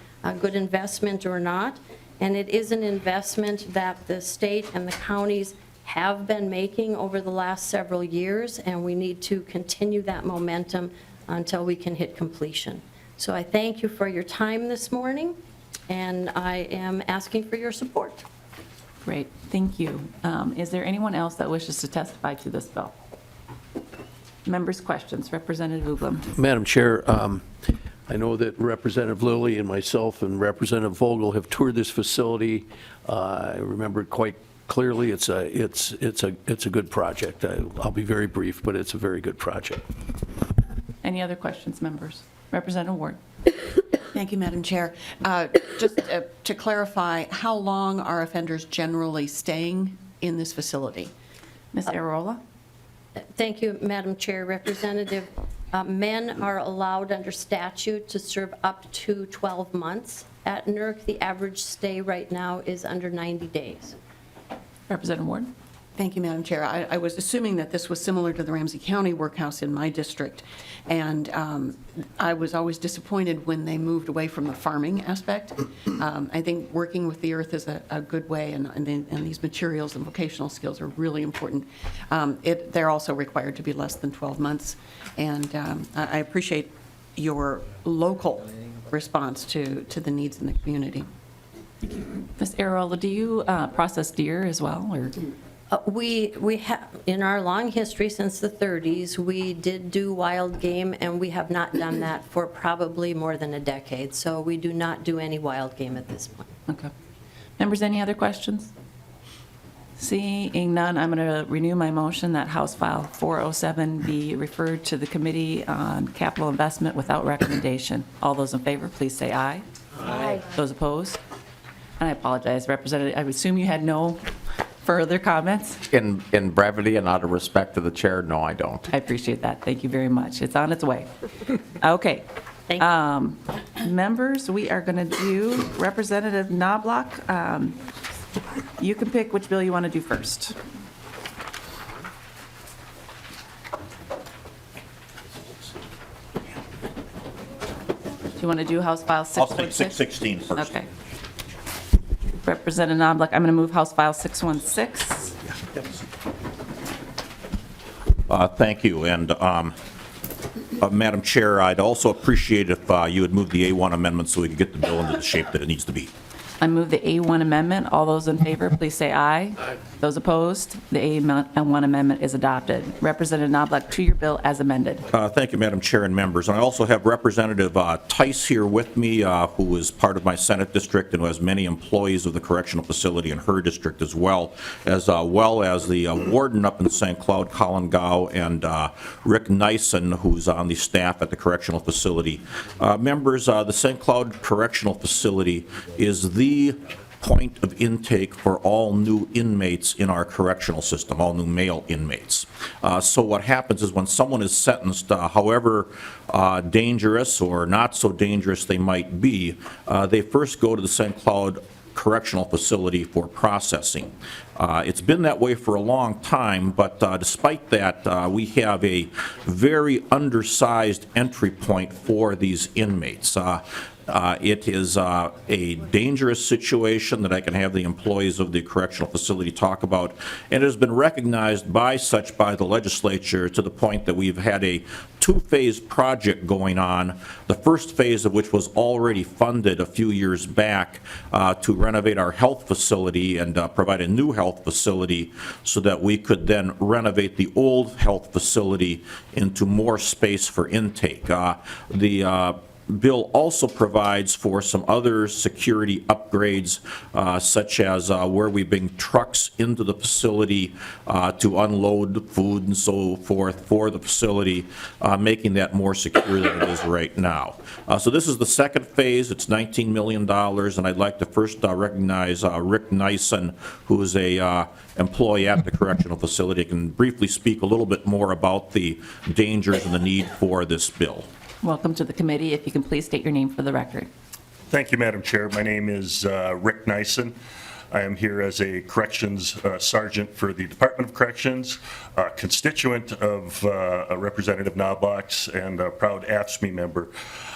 M: good investment or not. And it is an investment that the state and the counties have been making over the last several years, and we need to continue that momentum until we can hit completion. So I thank you for your time this morning, and I am asking for your support.
A: Great, thank you. Is there anyone else that wishes to testify to this bill? Members' questions. Representative Ublem.
N: Madam Chair, I know that Representative Lilly and myself and Representative Vogel have toured this facility. I remember it quite clearly. It's a good project. I'll be very brief, but it's a very good project.
A: Any other questions, members? Representative Ward.
O: Thank you, Madam Chair. Just to clarify, how long are offenders generally staying in this facility?
A: Ms. Areola?
M: Thank you, Madam Chair. Representative, men are allowed under statute to serve up to 12 months. At NERC, the average stay right now is under 90 days.
A: Representative Ward?
O: Thank you, Madam Chair. I was assuming that this was similar to the Ramsey County workhouse in my district, and I was always disappointed when they moved away from the farming aspect. I think working with the earth is a good way, and these materials and vocational skills are really important. They're also required to be less than 12 months, and I appreciate your local response to the needs in the community.
A: Ms. Areola, do you process deer as well, or?
M: We have, in our long history since the 30s, we did do wild game, and we have not done that for probably more than a decade. So we do not do any wild game at this point.
A: Okay. Members, any other questions? Seeing none, I'm going to renew my motion that House File 407 be referred to the Committee on Capital Investment without recommendation. All those in favor, please say aye.
M: Aye.
A: Those opposed? And I apologize, Representative, I assume you had no further comments?
L: In brevity and out of respect to the chair, no, I don't.
A: I appreciate that. Thank you very much. It's on its way. Okay.
M: Thank you.
A: Members, we are going to do Representative Knoblach. You can pick which bill you want to do first. Do you want to do House File 616?
H: I'll take 616 first.
A: Okay. Representative Knoblach, I'm going to move House File 616.
H: Thank you. And Madam Chair, I'd also appreciate if you would move the A1 amendment so we could get the bill into the shape that it needs to be.
A: I move the A1 amendment. All those in favor, please say aye. Aye. Those opposed, the A1 amendment is adopted. Representative Knoblach, to your bill as amended.
H: Thank you, Madam Chair and members. And I also have Representative Tice here with me, who is part of my Senate district and who has many employees of the correctional facility in her district as well as the warden up in St. Cloud, Colin Gow, and Rick Nyson, who's on the staff at the correctional facility. Members, the St. Cloud Correctional Facility is the point of intake for all new inmates in our correctional system, all new male inmates. So what happens is when someone is sentenced, however dangerous or not so dangerous they might be, they first go to the St. Cloud correctional facility for processing. It's been that way for a long time, but despite that, we have a very undersized entry point for these inmates. It is a dangerous situation that I can have the employees of the correctional facility talk about, and it has been recognized by the legislature to the point that we've had a two-phase project going on, the first phase of which was already funded a few years back to renovate our health facility and provide a new health facility so that we could then renovate the old health facility into more space for intake. The bill also provides for some other security upgrades, such as where we bring trucks into the facility to unload food and so forth for the facility, making that more secure than it is right now. So this is the second phase. It's $19 million, and I'd like to first recognize Rick Nyson, who is a employee at the correctional facility, can briefly speak a little bit more about the dangers and the need for this bill.
A: Welcome to the committee. If you can please state your name for the record.
P: Thank you, Madam Chair. My name is Rick Nyson. I am here as a corrections sergeant for the Department of Corrections, constituent of Representative Knoblach's, and a proud AFSCME member.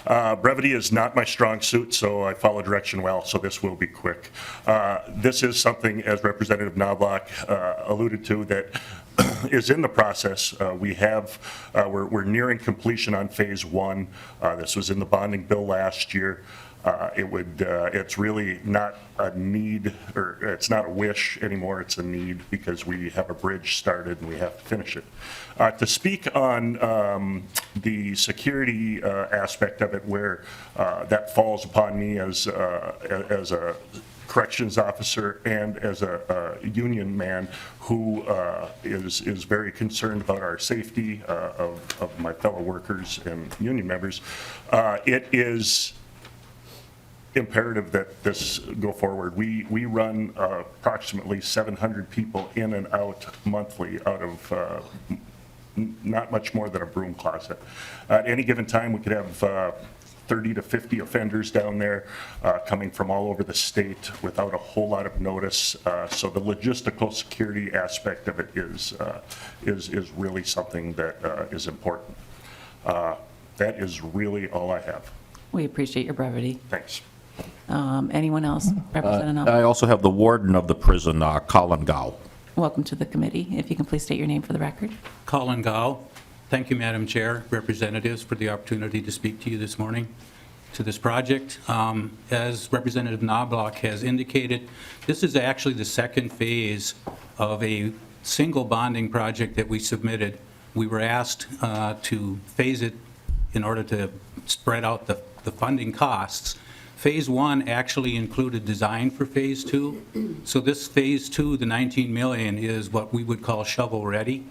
P: Brevity is not my strong suit, so I follow direction well, so this will be quick. This is something, as Representative Knoblach alluded to, that is in the process. We're nearing completion on phase one. This was in the bonding bill last year. It's really not a need, or it's not a wish anymore, it's a need, because we have a bridge started and we have to finish it. To speak on the security aspect of it, where that falls upon me as a corrections officer and as a union man who is very concerned about our safety of my fellow workers and union members, it is imperative that this go forward. We run approximately 700 people in and out monthly out of not much more than a broom closet. At any given time, we could have 30 to 50 offenders down there coming from all over the state without a whole lot of notice. So the logistical security aspect of it is really something that is important. That is really all I have.
A: We appreciate your brevity.
P: Thanks.
A: Anyone else? Representative?
H: I also have the warden of the prison, Colin Gow.
A: Welcome to the committee. If you can please state your name for the record.
B: Colin Gow. Thank you, Madam Chair, representatives, for the opportunity to speak to you this morning to this project. As Representative Knoblach has indicated, this is actually the second phase of a single bonding project that we submitted. We were asked to phase it in order to spread out the funding costs. Phase one actually included design for phase two. So this phase two, the 19 million, is what we would call shovel ready.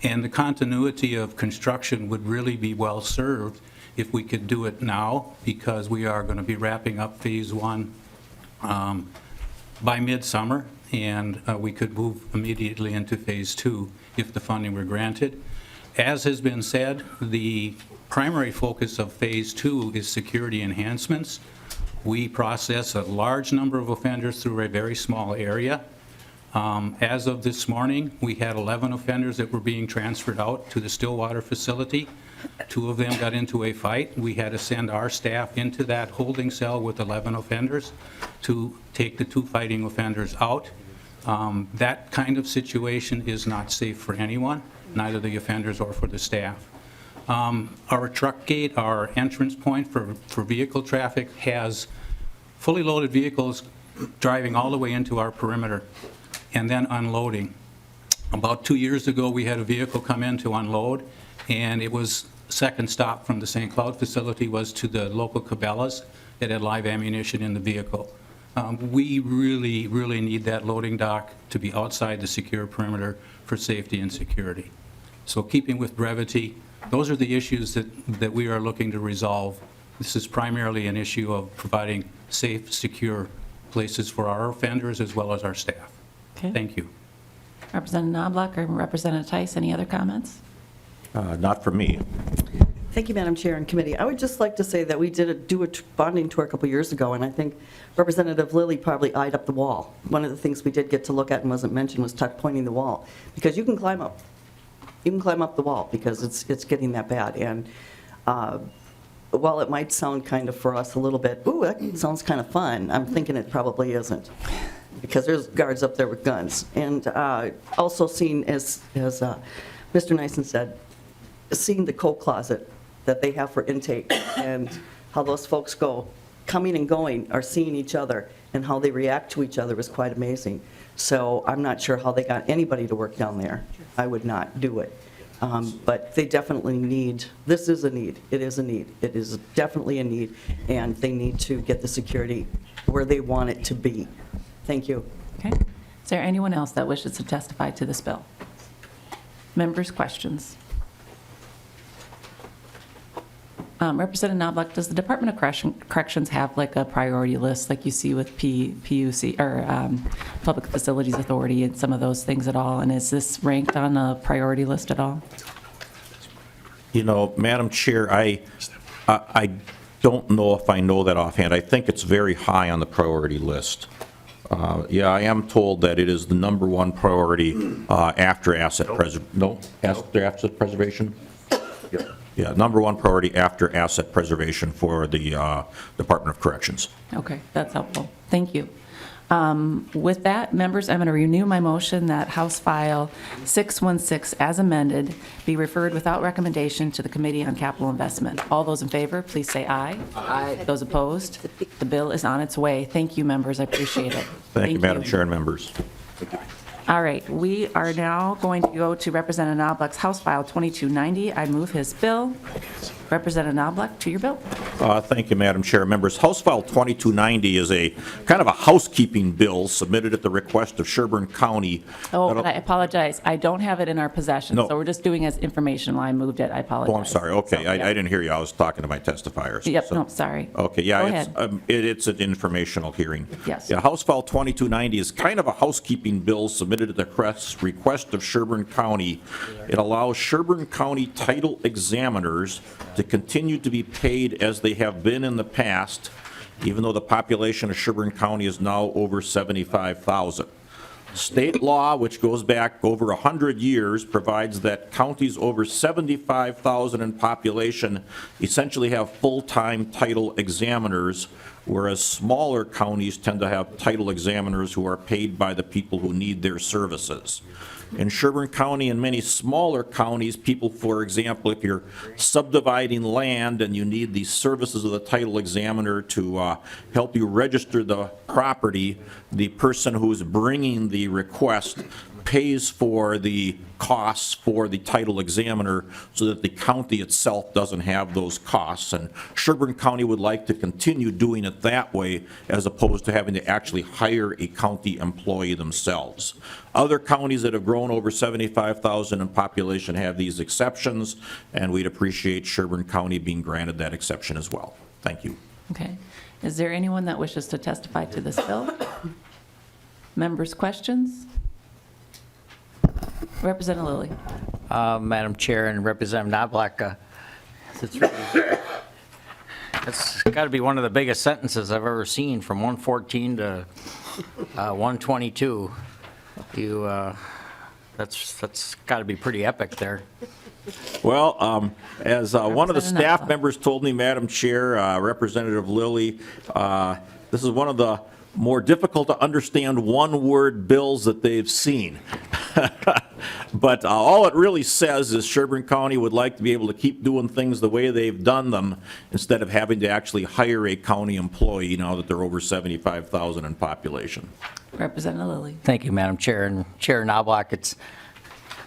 B: And the continuity of construction would really be well served if we could do it now, because we are going to be wrapping up phase one by midsummer, and we could move immediately into phase two if the funding were granted. As has been said, the primary focus of phase two is security enhancements. We process a large number of offenders through a very small area. As of this morning, we had 11 offenders that were being transferred out to the Stillwater facility. 2 of them got into a fight. We had to send our staff into that holding cell with 11 offenders to take the 2 fighting offenders out. That kind of situation is not safe for anyone, neither the offenders or for the staff. Our truck gate, our entrance point for vehicle traffic, has fully loaded vehicles driving all the way into our perimeter and then unloading. About 2 years ago, we had a vehicle come in to unload, and it was second stop from the St. Cloud facility was to the local Cabela's that had live ammunition in the vehicle. We really need that loading dock to be outside the secure perimeter for safety and security. So keeping with brevity, those are the issues that we are looking to resolve. This is primarily an issue of providing safe, secure places for our offenders as well as our staff.
A: Okay.
B: Thank you.
A: Representative Knoblach or Representative Tice, any other comments?
H: Not for me.
Q: Thank you, Madam Chair and committee. I would just like to say that we did do a bonding tour a couple years ago, and I think Representative Lilly probably eyed up the wall. One of the things we did get to look at and wasn't mentioned was tuck pointing the wall, because you can climb up. You can climb up the wall because it's getting that bad. And while it might sound kind of for us a little bit, ooh, that sounds kind of fun, I'm thinking it probably isn't, because there's guards up there with guns. And also seen, as Mr. Nyson said, seeing the coat closet that they have for intake and how those folks go, coming and going, are seeing each other, and how they react to each other is quite amazing. So I'm not sure how they got anybody to work down there. I would not do it. But they definitely need, this is a need. It is a need. It is definitely a need, and they need to get the security where they want it to be. Thank you.
A: Okay. Is there anyone else that wishes to testify to this bill? Members' questions? Representative Knoblach, does the Department of Corrections have like a priority list like you see with PUC or Public Facilities Authority and some of those things at all? And is this ranked on a priority list at all?
H: You know, Madam Chair, I don't know if I know that offhand. I think it's very high on the priority list. Yeah, I am told that it is the #1 priority after asset preservation. Yeah, #1 priority after asset preservation for the Department of Corrections.
A: Okay, that's helpful. Thank you. With that, members, I'm going to renew my motion that House File 616 as amended be referred without recommendation to the Committee on Capital Investment. All those in favor, please say aye. Aye. Those opposed, the bill is on its way. Thank you, members. I appreciate it.
H: Thank you, Madam Chair and members.
A: All right, we are now going to go to Representative Knoblach's House File 2290. I move his bill. Representative Knoblach, to your bill.
H: Thank you, Madam Chair. Members, House File 2290 is a kind of a housekeeping bill submitted at the request of Sherburne County.
A: Oh, and I apologize. I don't have it in our possession,
H: No.
A: so we're just doing as informational. I moved it. I apologize.
H: Oh, I'm sorry. Okay,
A: So,
H: I didn't hear you. I was talking to my testifiers.
A: Yep,
H: So-
A: no, sorry.
H: Okay,
A: Go
H: yeah,
A: ahead.
H: it's an informational hearing.
A: Yes.
H: Yeah, House File 2290 is kind of a housekeeping bill submitted at the request of Sherburne County. It allows Sherburne County title examiners to continue to be paid as they have been in the past, even though the population of Sherburne County is now over 75,000. State law, which goes back over 100 years, provides that counties over 75,000 in population essentially have full-time title examiners, whereas smaller counties tend to have title examiners who are paid by the people who need their services. In Sherburne County and many smaller counties, people, for example, if you're subdividing land and you need the services of the title examiner to help you register the property, the person who's bringing the request pays for the costs for the title examiner so that the county itself doesn't have those costs. And Sherburne County would like to continue doing it that way as opposed to having to actually hire a county employee themselves. Other counties that have grown over 75,000 in population have these exceptions, and we'd appreciate Sherburne County being granted that exception as well. Thank you.
A: Okay. Is there anyone that wishes to testify to this bill? Members' questions? Representative Lilly.
R: Madam Chair and Representative Knoblach, it's got to be one of the biggest sentences I've ever seen, from 114 to 122. That's got to be pretty epic there.
H: Well, as one of the staff members told me, Madam Chair, Representative Lilly, this is one of the more difficult to understand one-word bills that they've seen. But all it really says is Sherburne County would like to be able to keep doing things the way they've done them instead of having to actually hire a county employee now that they're over 75,000 in population.
A: Representative Lilly.
R: Thank you, Madam Chair. And Chair Knoblach,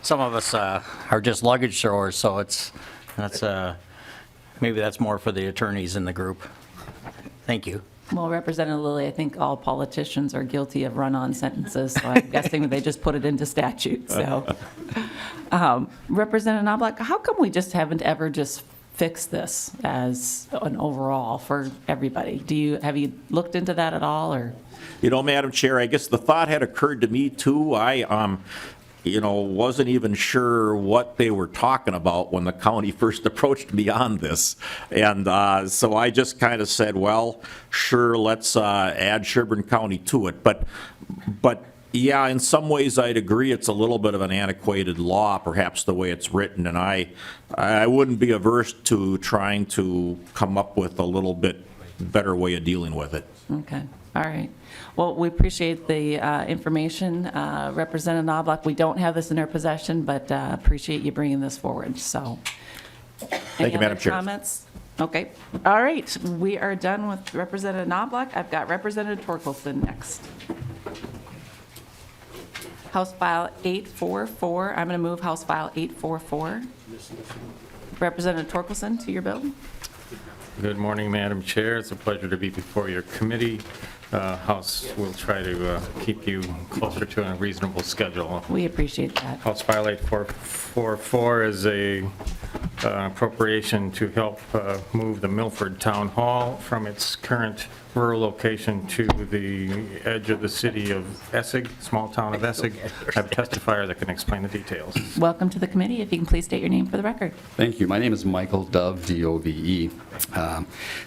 R: some of us are just luggage throwers, so maybe that's more for the attorneys in the group. Thank you.
A: Well, Representative Lilly, I think all politicians are guilty of run-on sentences, so I'm guessing they just put it into statute, so. Representative Knoblach, how come we just haven't ever just fixed this as an overall for everybody? Have you looked into that at all, or?
H: You know, Madam Chair, I guess the thought had occurred to me too. wasn't even sure what they were talking about when the county first approached me on this. And so I just kind of said, well, sure, let's add Sherburne County to it. But yeah, in some ways I'd agree it's a little bit of an antiquated law, perhaps the way it's written, and I wouldn't be averse to trying to come up with a little bit better way of dealing with it.
A: Okay, all right. Well, we appreciate the information. Representative Knoblach, we don't have this in our possession, but appreciate you bringing this forward, so.
H: Thank you, Madam Chair.
A: Any other comments? Okay, all right, we are done with Representative Knoblach. I've got Representative Torkelson next. House File 844, I'm going to move House File 844. Representative Torkelson, to your bill.
S: Good morning, Madam Chair. It's a pleasure to be before your committee. House will try to keep you closer to a reasonable schedule.
A: We appreciate that.
S: House File 8444 is a appropriation to help move the Milford Town Hall from its current rural location to the edge of the city of Essig, small town of Essig. I have a testifier that can explain the details.
A: Welcome to the committee. If you can please state your name for the record.
T: Thank you. My name is Michael Dove, D-O-V-E.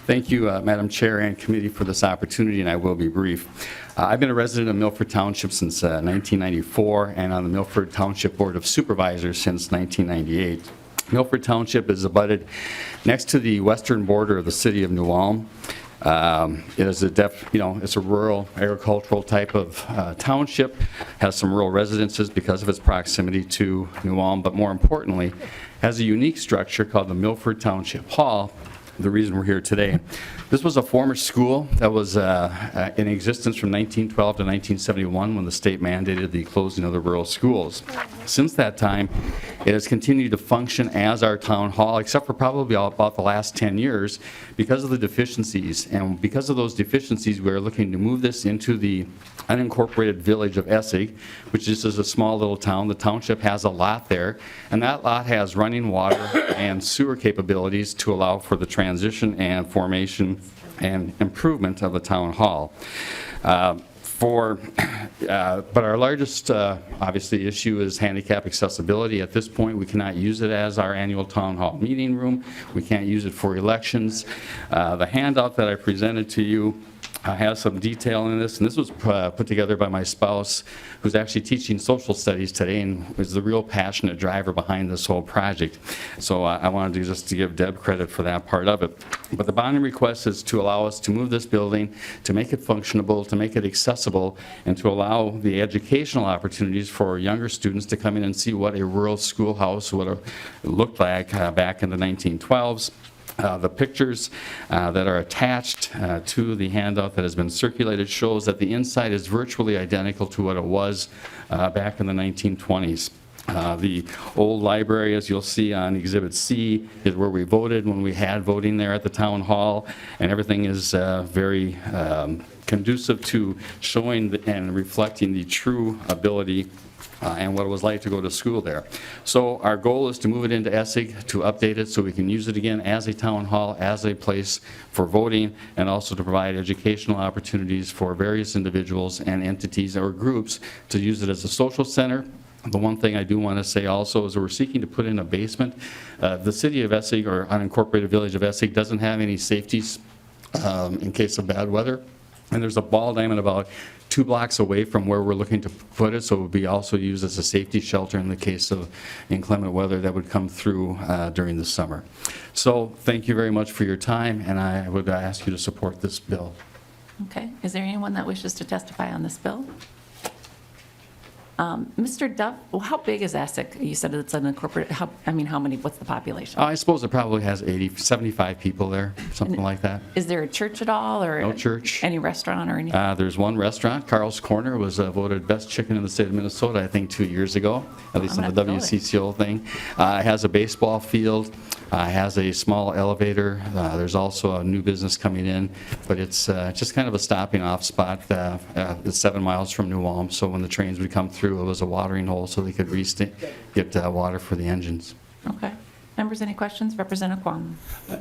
T: Thank you, Madam Chair and committee, for this opportunity, and I will be brief. I've been a resident of Milford Township since 1994 and on the Milford Township Board of Supervisors since 1998. Milford Township is abutted next to the western border of the city of New Ulm. It is it's a rural agricultural type of township, has some rural residences because of its proximity to New Ulm, but more importantly, has a unique structure called the Milford Township Hall, the reason we're here today. This was a former school that was in existence from 1912 to 1971 when the state mandated the closing of the rural schools. Since that time, it has continued to function as our town hall, except for probably about the last 10 years because of the deficiencies. And because of those deficiencies, we're looking to move this into the unincorporated village of Essig, which is just a small little town. The township has a lot there, and that lot has running water and sewer capabilities to allow for the transition and formation and improvement of the town hall. But our largest, obviously, issue is handicap accessibility. At this point, we cannot use it as our annual town hall meeting room. We can't use it for elections. The handout that I presented to you has some detail in this, and this was put together by my spouse, who's actually teaching social studies today and was the real passionate driver behind this whole project. So I wanted to just to give Deb credit for that part of it. But the bonding request is to allow us to move this building, to make it functionable, to make it accessible, and to allow the educational opportunities for younger students to come in and see what a rural schoolhouse would have looked like back in the 1912s. The pictures that are attached to the handout that has been circulated shows that the inside is virtually identical to what it was back in the 1920s. The old library, as you'll see on Exhibit C, is where we voted when we had voting there at the town hall, and everything is very conducive to showing and reflecting the true ability and what it was like to go to school there. So our goal is to move it into Essig, to update it so we can use it again as a town hall, as a place for voting, and also to provide educational opportunities for various individuals and entities or groups to use it as a social center. The one thing I do want to say also is that we're seeking to put in a basement. The city of Essig, or unincorporated village of Essig, doesn't have any safeties in case of bad weather. And there's a ball diamond about 2 blocks away from where we're looking to put it, so it would be also used as a safety shelter in the case of inclement weather that would come through during the summer. So thank you very much for your time, and I would ask you to support this bill.
A: Okay, is there anyone that wishes to testify on this bill? Mr. Dove, well, how big is Essig? You said it's an incorporated, how many, what's the population?
T: I suppose it probably has 75 people there, something like that.
A: Is there a church at all, or?
T: No church.
A: Any restaurant or anything?
T: There's one restaurant, Carl's Corner, was voted best chicken in the state of Minnesota, I think 2 years ago, at least on the WCCO thing. It has a baseball field, has a small elevator. There's also a new business coming in, but it's just kind of a stopping off spot. It's 7 miles from New Ulm, so when the trains would come through, it was a watering hole so they could get water for the engines.
A: Okay. Members, any questions? Representative Kwong.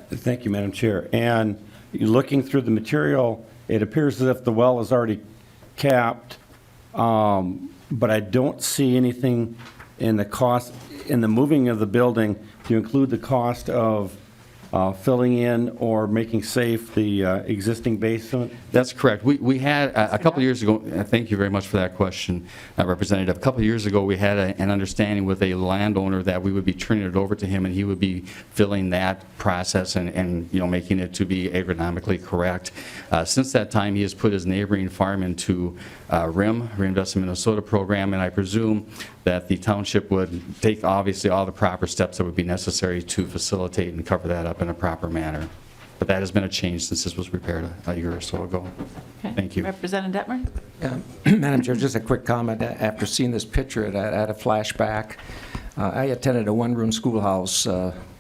U: Thank you, Madam Chair. And looking through the material, it appears as if the well is already capped. but I don't see anything in the cost, in the moving of the building to include the cost of filling in or making safe the existing basement?
T: That's correct. We had, a couple of years ago, thank you very much for that question, Representative. A couple of years ago, we had an understanding with a landowner that we would be turning it over to him, and he would be filling that process and making it to be agronomically correct. Since that time, he has put his neighboring farm into RIM, Reinvest in Minnesota program, and I presume that the township would take, obviously, all the proper steps that would be necessary to facilitate and cover that up in a proper manner. But that has been a change since this was prepared a year or so ago.
A: Okay.
T: Thank you.
A: Representative Dettmer?
J: Madam Chair, just a quick comment. After seeing this picture, I had a flashback. I attended a one-room schoolhouse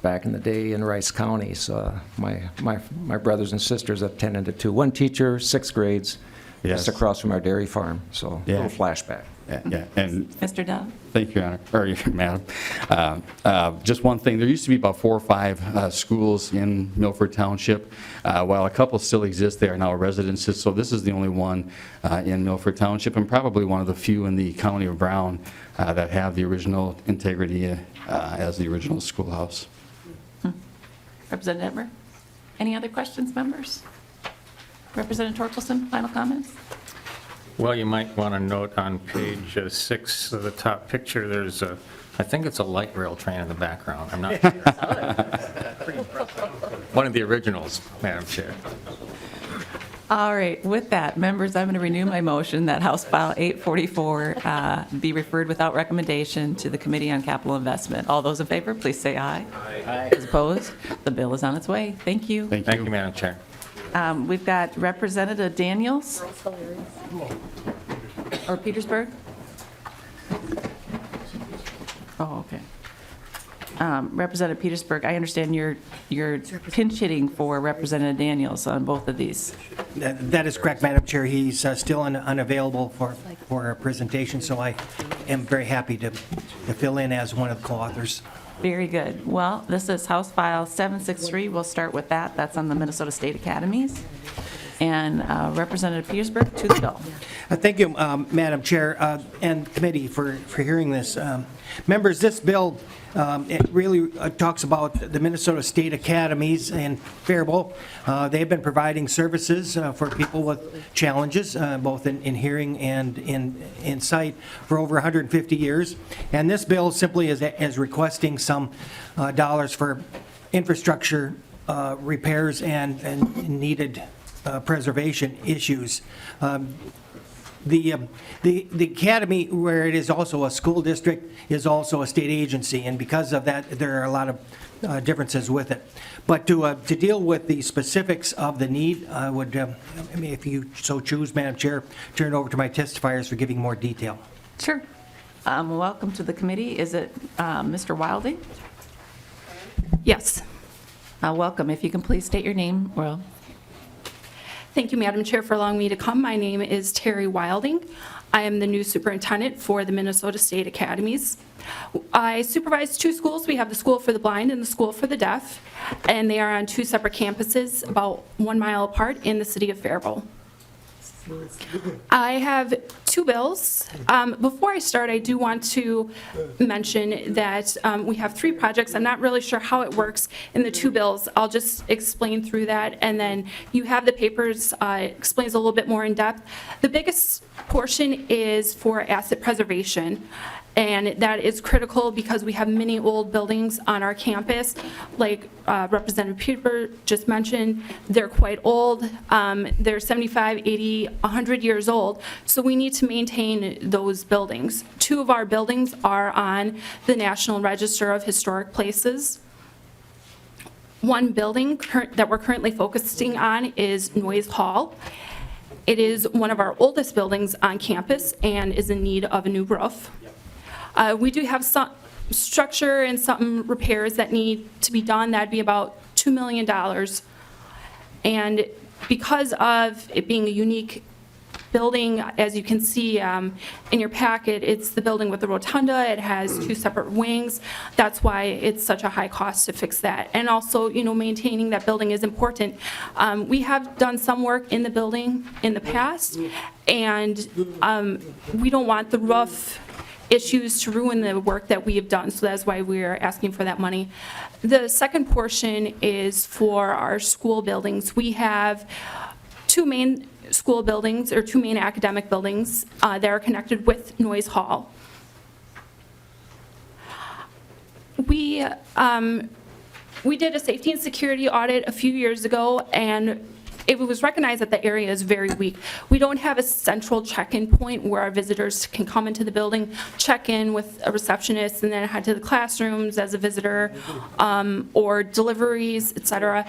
J: back in the day in Rice County. So my brothers and sisters attended it too. One teacher, 6 grades, just across from our dairy farm. So a little flashback.
T: Yeah. And
A: Mr. Dow?
T: thank you, Honor, or Madam. Just one thing, there used to be about 4 or 5 schools in Milford Township. While a couple still exist, they are now residences, so this is the only one in Milford Township, and probably one of the few in the county of Brown that have the original integrity as the original schoolhouse.
A: Representative Dettmer? Any other questions, members? Representative Torkelson, final comments?
S: Well, you might want to note on page 6 of the top picture, there's a, I think it's a light rail train in the background. I'm not sure. One of the originals, Madam Chair.
A: All right, with that, members, I'm going to renew my motion that House File 844 be referred without recommendation to the Committee on Capital Investment. All those in favor, please say aye. Aye. Those opposed? The bill is on its way. Thank you.
S: Thank you, Madam Chair.
A: We've got Representative Daniels. Or Petersburg? Oh, okay. Representative Petersburg, I understand you're pinch hitting for Representative Daniels on both of these.
E: That is correct, Madam Chair. He's still unavailable for a presentation, so I am very happy to fill in as one of the co-authors.
A: Very good. Well, this is House File 763. We'll start with that. That's on the Minnesota State Academies. And Representative Petersburg, to the bill.
E: Thank you, Madam Chair, and committee for hearing this. Members, this bill, it really talks about the Minnesota State Academies in Faribault. They've been providing services for people with challenges, both in hearing and in sight, for over 150 years. And this bill simply is requesting some dollars for infrastructure repairs and needed preservation issues. The academy, where it is also a school district, is also a state agency, and because of that, there are a lot of differences with it. But to deal with the specifics of the need, I would, if you so choose, Madam Chair, turn it over to my testifiers for giving more detail.
A: Sure. Welcome to the committee. Is it Mr. Wilding?
V: Yes.
A: Welcome. If you can please state your name. Well.
V: Thank you, Madam Chair, for allowing me to come. My name is Terry Wilding. I am the new superintendent for the Minnesota State Academies. I supervise 2 schools. We have the School for the Blind and the School for the Deaf, and they are on 2 separate campuses about 1 mile apart in the city of Faribault. I have 2 bills. Before I start, I do want to mention that we have 3 projects. I'm not really sure how it works in the 2 bills. I'll just explain through that, and then you have the papers, explains a little bit more in depth. The biggest portion is for asset preservation, and that is critical because we have many old buildings on our campus, like Representative Peter just mentioned. They're quite old. They're 75, 80, 100 years old, so we need to maintain those buildings. 2 of our buildings are on the National Register of Historic Places. One building that we're currently focusing on is Noyes Hall. It is one of our oldest buildings on campus and is in need of a new roof. We do have some structure and some repairs that need to be done. That'd be about $2 million. And because of it being a unique building, as you can see in your packet, it's the building with the rotunda. It has 2 separate wings. That's why it's such a high cost to fix that. And also, maintaining that building is important. We have done some work in the building in the past, and we don't want the roof issues to ruin the work that we have done, so that's why we're asking for that money. The second portion is for our school buildings. We have two main school buildings, or two main academic buildings that are connected with Noyes Hall. We did a safety and security audit a few years ago, and it was recognized that the area is very weak. We don't have a central check-in point where our visitors can come into the building, check in with a receptionist, and then head to the classrooms as a visitor, or deliveries, et cetera.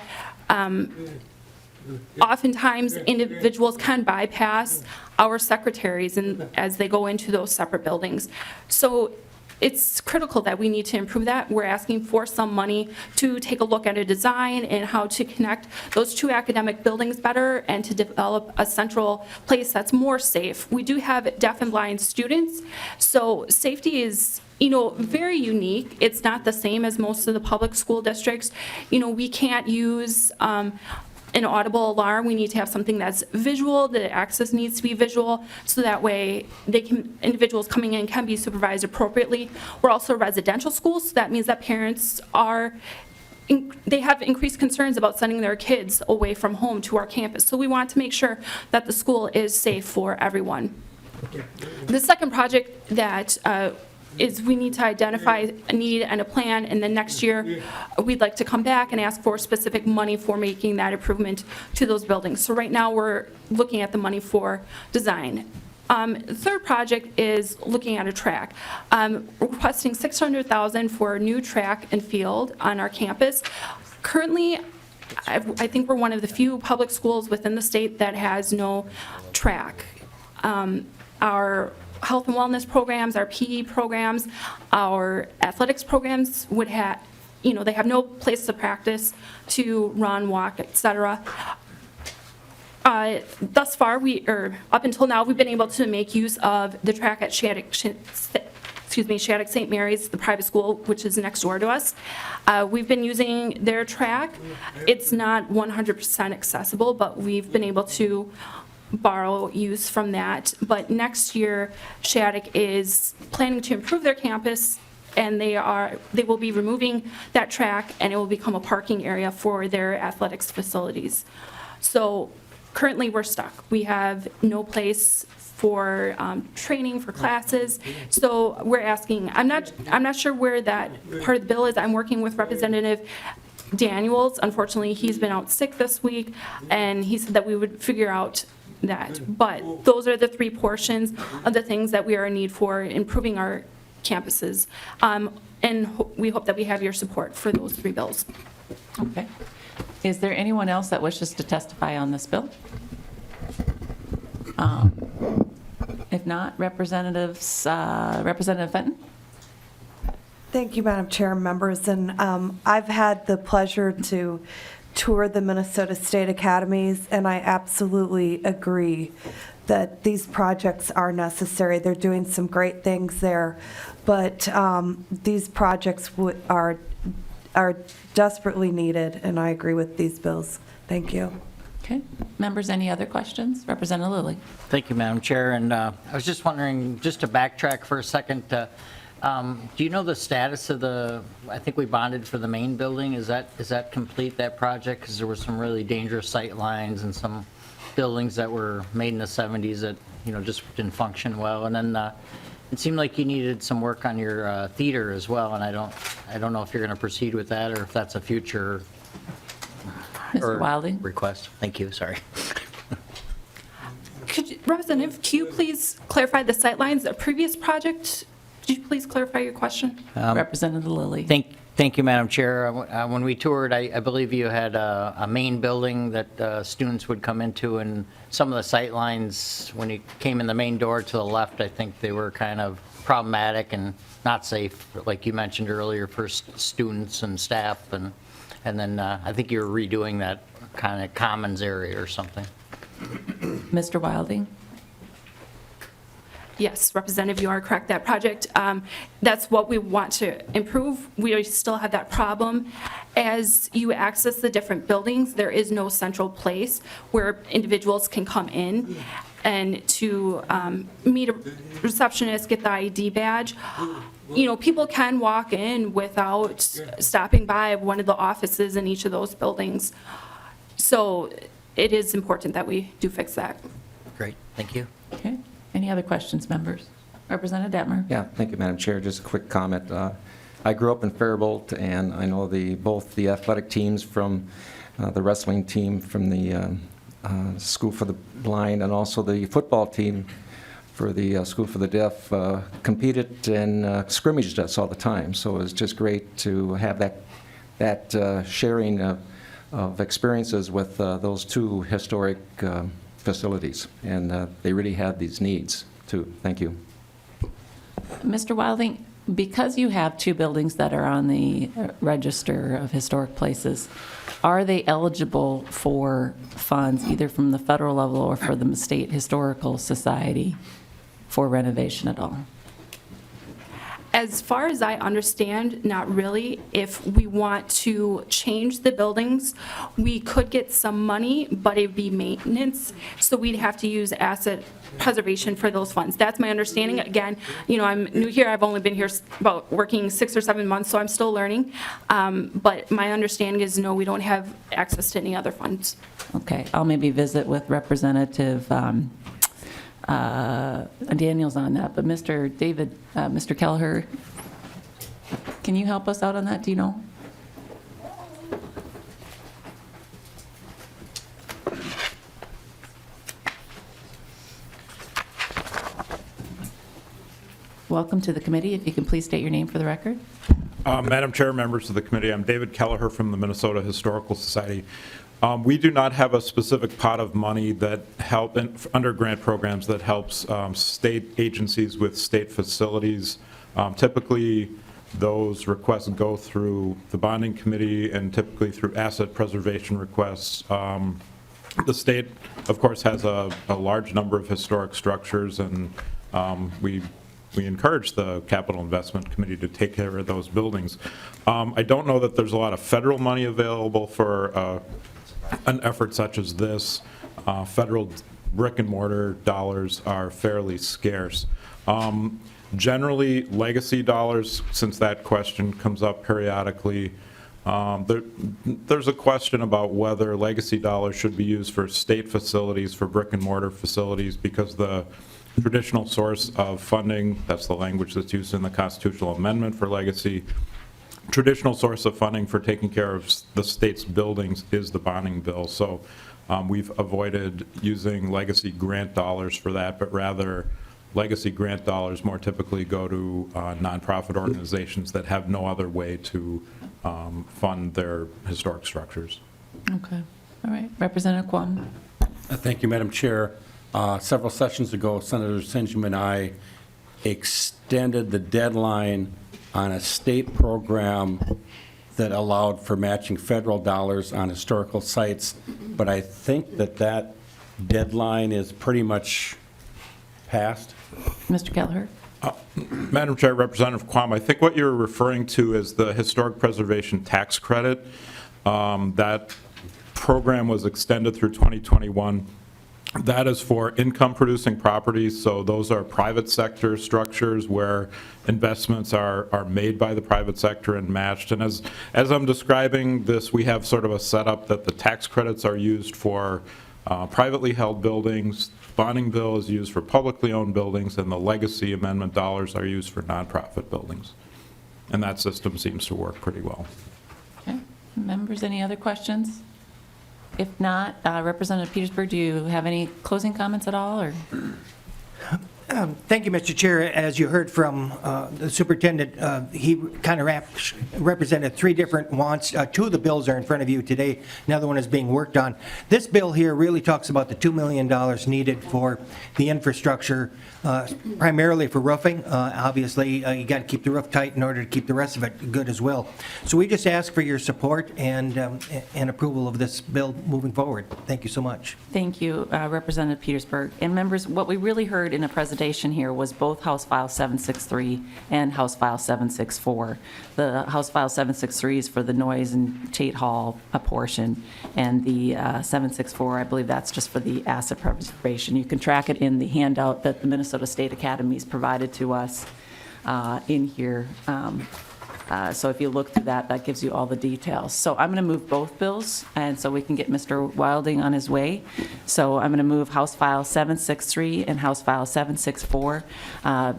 V: Oftentimes, individuals can bypass our secretaries as they go into those separate buildings. So it's critical that we need to improve that. We're asking for some money to take a look at a design and how to connect those two academic buildings better and to develop a central place that's more safe. We do have deaf and blind students, so safety is very unique. It's not the same as most of the public school districts. We can't use an audible alarm. We need to have something that's visual. The access needs to be visual, so that way individuals coming in can be supervised appropriately. We're also a residential school, so that means that parents they have increased concerns about sending their kids away from home to our campus. So we want to make sure that the school is safe for everyone. The second project that is we need to identify a need and a plan, and then next year we'd like to come back and ask for specific money for making that improvement to those buildings. So right now we're looking at the money for design. The third project is looking at a track. Requesting $600,000 for a new track and field on our campus. Currently, I think we're one of the few public schools within the state that has no track. Our health and wellness programs, our PE programs, our athletics programs would have, they have no place to practice, to run, walk, et cetera. Thus far, up until now, we've been able to make use of the track at Shattuck St. Mary's, the private school, which is next door to us. We've been using their track. It's not 100% accessible, but we've been able to borrow use from that. But next year, Shattuck is planning to improve their campus, and they will be removing that track, and it will become a parking area for their athletics facilities. So currently, we're stuck. We have no place for training, for classes. So we're asking, I'm not sure where that part of the bill is. I'm working with Representative Daniels. Unfortunately, he's been out sick this week, and he said that we would figure out that. But those are the three portions of the things that we are in need for improving our campuses. And we hope that we have your support for those three bills.
A: Okay. Is there anyone else that wishes to testify on this bill? If not, Representative Fenton?
G: Thank you, Madam Chair and members. And I've had the pleasure to tour the Minnesota State Academies, and I absolutely agree that these projects are necessary. They're doing some great things there, but these projects are desperately needed, and I agree with these bills. Thank you.
A: Okay. Members, any other questions? Representative Lilly.
R: Thank you, Madam Chair. And I was just wondering, just to backtrack for a second, do you know the status of I think we bonded for the main building. Is that complete, that project? Because there were some really dangerous sight lines and some buildings that were made in the 70s that, just didn't function well. And then it seemed like you needed some work on your theater as well, and I don't know if you're going to proceed with that or if that's a future
A: Mr. Wilding?
R: request. Thank you, sorry.
V: Representative, can you please clarify the sightlines? A previous project, could you please clarify your question?
A: Representative Lilly.
R: Thank you, Madam Chair. When we toured, I believe you had a main building that students would come into, and some of the sight lines, when you came in the main door to the left, I think they were kind of problematic and not safe, like you mentioned earlier, for students and staff. And then I think you were redoing that kind of commons area or something.
A: Mr. Wilding?
V: Yes, Representative, you are correct. That project, that's what we want to improve. We still have that problem. As you access the different buildings, there is no central place where individuals can come in. and to meet a receptionist, get the ID badge. You know, people can walk in without stopping by one of the offices in each of those buildings. So it is important that we do fix that.
R: Great, thank you.
A: Okay. Any other questions, members? Representative Dettmer?
J: Yeah, thank you, Madam Chair. Just a quick comment. I grew up in Faribault, and I know both the athletic teams from the wrestling team from the School for the Blind and also the football team for the School for the Deaf competed and scrimmaged us all the time. So it was just great to have that sharing of experiences with those two historic facilities. And they really had these needs, too. Thank you.
A: Mr. Wilding, because you have two buildings that are on the Register of Historic Places, are they eligible for funds either from the federal level or for the State Historical Society for renovation at all?
V: As far as I understand, not really. If we want to change the buildings, we could get some money, but it'd be maintenance, so we'd have to use asset preservation for those funds. That's my understanding. Again, you know, I'm new here. I've only been here about working 6 or 7 months, so I'm still learning. But my understanding is, no, we don't have access to any other funds.
A: Okay, I'll maybe visit with Representative Daniels on that, but Mr. Kelleher, can you help us out on that? Do you know? Welcome to the committee. If you can please state your name for the record.
F: Madam Chair, members of the committee, I'm David Kelleher from the Minnesota Historical Society. We do not have a specific pot of money that help under grant programs that helps state agencies with state facilities. Typically, those requests go through the bonding committee and typically through asset preservation requests. The state, of course, has a large number of historic structures, and we encourage the Capital Investment Committee to take care of those buildings. I don't know that there's a lot of federal money available for an effort such as this. Federal brick and mortar dollars are fairly scarce. Generally, legacy dollars, since that question comes up periodically, there's a question about whether legacy dollars should be used for state facilities, for brick and mortar facilities, because the traditional source of funding, that's the language that's used in the constitutional amendment for legacy, traditional source of funding for taking care of the state's buildings is the bonding bill. So we've avoided using legacy grant dollars for that, but rather legacy grant dollars more typically go to nonprofit organizations that have no other way to fund their historic structures.
A: Okay. All right. Representative Quam.
U: Thank you, Madam Chair. Several sessions ago, Senator Sinjum and I extended the deadline on a state program that allowed for matching federal dollars on historical sites, but I think that deadline is pretty much passed.
A: Mr. Kelleher.
F: Madam Chair, Representative Quam, I think what you're referring to is the Historic Preservation Tax Credit. That program was extended through 2021. That is for income-producing properties, so those are private sector structures where investments are made by the private sector and matched. And as I'm describing this, we have sort of a setup that the tax credits are used for privately held buildings, bonding bill is used for publicly owned buildings, and the legacy amendment dollars are used for nonprofit buildings. And that system seems to work pretty well.
A: Okay. Members, any other questions? If not, Representative Petersburg, do you have any closing comments at all? Or?
E: Thank you, Mr. Chair. As you heard from the superintendent, he kind of represented 3 different wants. 2 of the bills are in front of you today. Another one is being worked on. This bill here really talks about the $2 million needed for the infrastructure, primarily for roofing. Obviously, you got to keep the roof tight in order to keep the rest of it good as well. So we just ask for your support and approval of this bill moving forward. Thank you so much.
A: Thank you, Representative Petersburg. And members, what we really heard in the presentation presentation here was both House File 763 and House File 764. The House File 763 is for the noise and Tate Hall a portion, and the 764, I believe that's just for the asset preservation. You can track it in the handout that the Minnesota State Academies provided to us in here. So if you look through that, that gives you all the details. So I'm going to move both bills, and so we can get Mr. Wilding on his way. So I'm going to move House File 763 and House File 764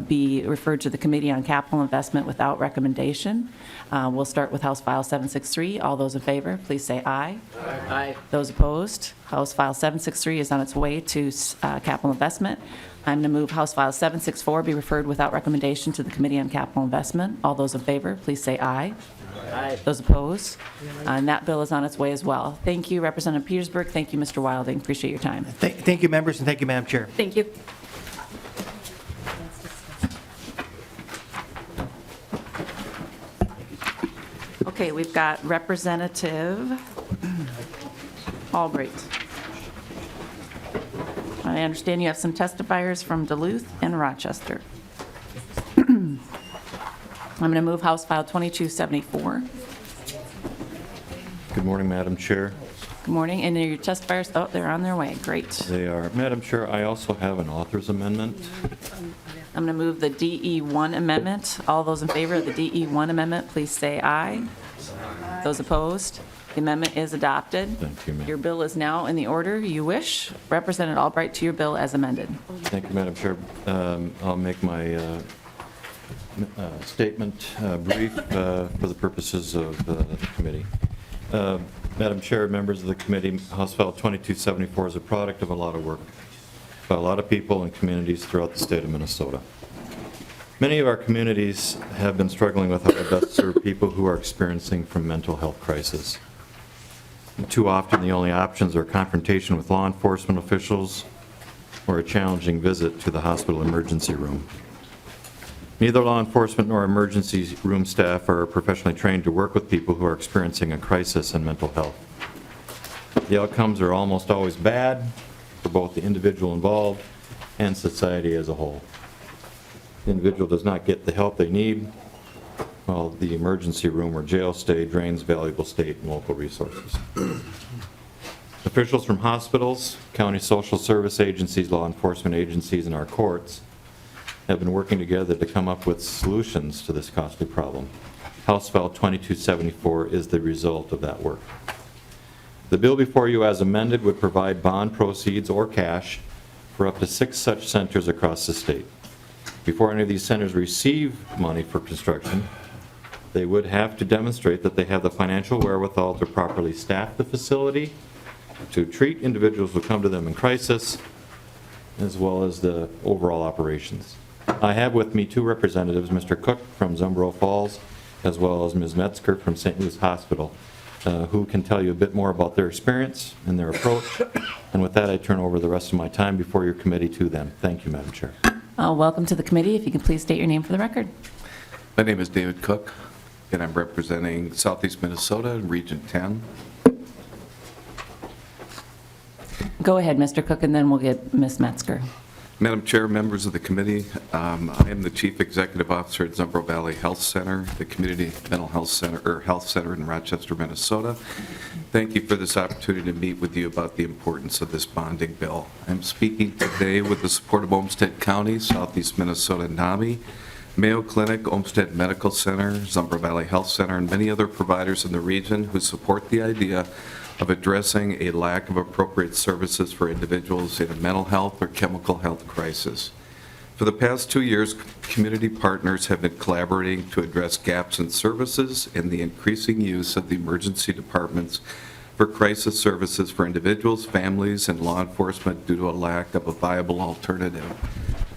A: be referred to the Committee on Capital Investment without recommendation. We'll start with House File 763. All those in favor, please say aye.
R: Aye.
A: Those opposed, House File 763 is on its way to capital investment. I'm going to move House File 764 be referred without recommendation to the Committee on Capital Investment. All those in favor, please say aye.
R: Aye.
A: Those opposed? And that bill is on its way as well. Thank you, Representative Petersburg. Thank you, Mr. Wilding. Appreciate your time.
E: Thank you, members, and thank you, Madam Chair.
V: Thank you.
A: Okay, we've got Representative Albright. I understand you have some testifiers from Duluth and Rochester. I'm going to move House File 2274.
I: Good morning, Madam Chair.
A: Good morning. And your testifiers, oh, they're on their way. Great.
I: They are. Madam Chair, I also have an author's amendment.
A: I'm going to move the DE1 amendment. All those in favor of the DE1 amendment, please say aye. Those opposed? The amendment is adopted.
I: Thank you, ma'am.
A: Your bill is now in the order you wish. Representative Albright, to your bill as amended.
I: Thank you, Madam Chair. I'll make my statement brief for the purposes of the committee. Madam Chair, members of the committee, House File 2274 is a product of a lot of work by a lot of people and communities throughout the state of Minnesota. Many of our communities have been struggling with how to best serve people who are experiencing from mental health crisis. Too often, the only options are confrontation with law enforcement officials or a challenging visit to the hospital emergency room. Neither law enforcement nor emergency room staff are professionally trained to work with people who are experiencing a crisis in mental health. The outcomes are almost always bad for both the individual involved and society as a whole. The individual does not get the help they need, while the emergency room or jail stay drains valuable state and local resources. Officials from hospitals, county social service agencies, law enforcement agencies, and our courts have been working together to come up with solutions to this costly problem. House File 2274 is the result of that work. The bill before you as amended would provide bond proceeds or cash for up to 6 such centers across the state. Before any of these centers receive money for construction, they would have to demonstrate that they have the financial wherewithal to properly staff the facility, to treat individuals who come to them in crisis, as well as the overall operations. I have with me 2 representatives, Mr. Cook from Zumbro Falls, as well as Ms. Metzger from St. Louis Hospital, who can tell you a bit more about their experience and their approach. And with that, I turn over the rest of my time before your committee to them. Thank you, Madam Chair.
A: Welcome to the committee. If you can please state your name for the record.
K: My name is David Cook, and I'm representing Southeast Minnesota in Region 10.
A: Go ahead, Mr. Cook, and then we'll get Ms. Metzger.
K: Madam Chair, members of the committee, I am the Chief Executive Officer at Zumbro Valley Health Center, the Community Mental Health Center, or Health Center in Rochester, Minnesota. Thank you for this opportunity to meet with you about the importance of this bonding bill. I'm speaking today with the support of Olmsted County, Southeast Minnesota NAMI, Mayo Clinic, Olmsted Medical Center, Zumbro Valley Health Center, and many other providers in the region who support the idea of addressing a lack of appropriate services for individuals in a mental health or chemical health crisis. For the past 2 years, community partners have been collaborating to address gaps in services and the increasing use of the emergency departments for crisis services for individuals, families, and law enforcement due to a lack of a viable alternative.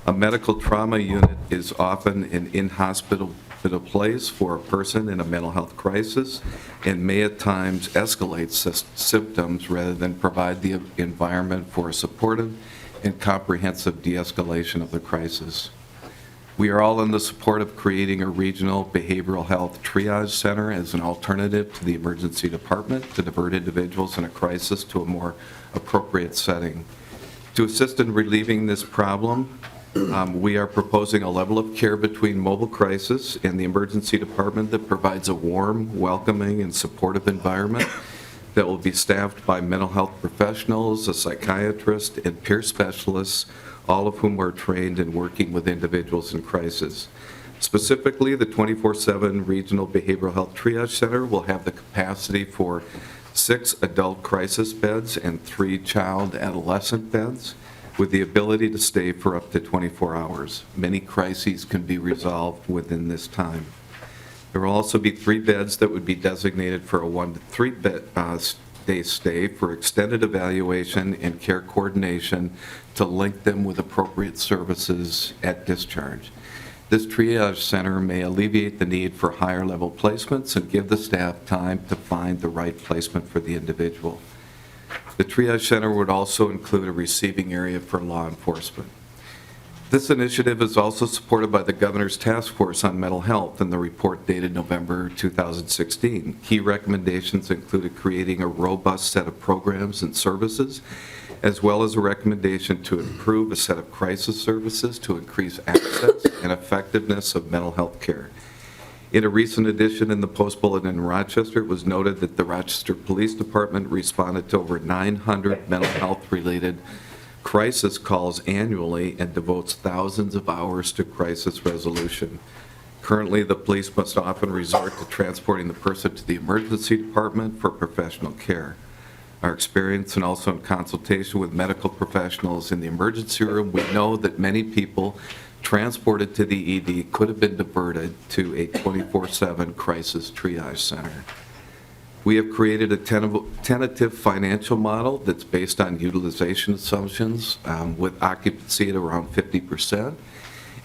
K: A medical trauma unit is often an in-hospital place for a person in a mental health crisis and may at times escalate symptoms rather than provide the environment for a supportive and comprehensive de-escalation of the crisis. We are all in the support of creating a regional behavioral health triage center as an alternative to the emergency department to divert individuals in a crisis to a more appropriate setting. To assist in relieving this problem, We are proposing a level of care between mobile crisis and the emergency department that provides a warm, welcoming, and supportive environment that will be staffed by mental health professionals, a psychiatrist, and peer specialists, all of whom are trained in working with individuals in crisis. Specifically, the 24/7 Regional Behavioral Health Triage Center will have the capacity for 6 adult crisis beds and 3 child adolescent beds, with the ability to stay for up to 24 hours. Many crises can be resolved within this time. There will also be 3 beds that would be designated for a 1 to 3 day stay for extended evaluation and care coordination to link them with appropriate services at discharge. This triage center may alleviate the need for higher level placements and give the staff time to find the right placement for the individual. The triage center would also include a receiving area for law enforcement. This initiative is also supported by the Governor's Task Force on Mental Health in the report dated November 2016. Key recommendations included creating a robust set of programs and services, as well as a recommendation to improve a set of crisis services to increase access and effectiveness of mental health care. In a recent edition in the Post Bulletin in Rochester, it was noted that the Rochester Police Department responded to over 900 mental health-related crisis calls annually and devotes thousands of hours to crisis resolution. Currently, the police must often resort to transporting the person to the emergency department for professional care. Our experience, and also in consultation with medical professionals in the emergency room, we know that many people transported to the ED could have been diverted to a 24/7 crisis triage center. We have created a tentative financial model that's based on utilization assumptions with occupancy at around 50%,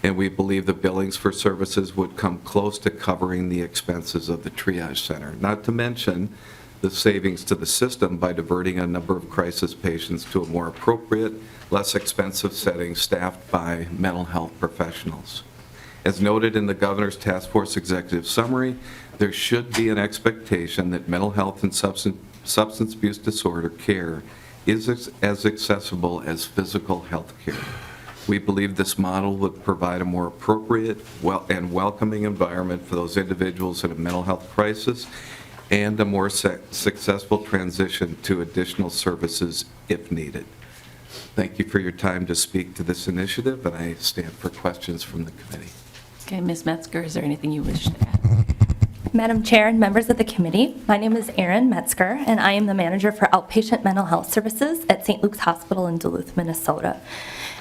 K: and we believe the billings for services would come close to covering the expenses of the triage center, not to mention the savings to the system by diverting a number of crisis patients to a more appropriate, less expensive setting staffed by mental health professionals. As noted in the Governor's Task Force Executive Summary, there should be an expectation that mental health and substance abuse disorder care is as accessible as physical health care. We believe this model would provide a more appropriate and welcoming environment for those individuals in a mental health crisis and a more successful transition to additional services if needed. Thank you for your time to speak to this initiative, and I stand for questions from the committee.
A: Okay, Ms. Metzger, is there anything you wish to add?
C: Madam Chair and members of the committee, my name is Erin Metzger, and I am the manager for outpatient mental health services at St. Luke's Hospital in Duluth, Minnesota.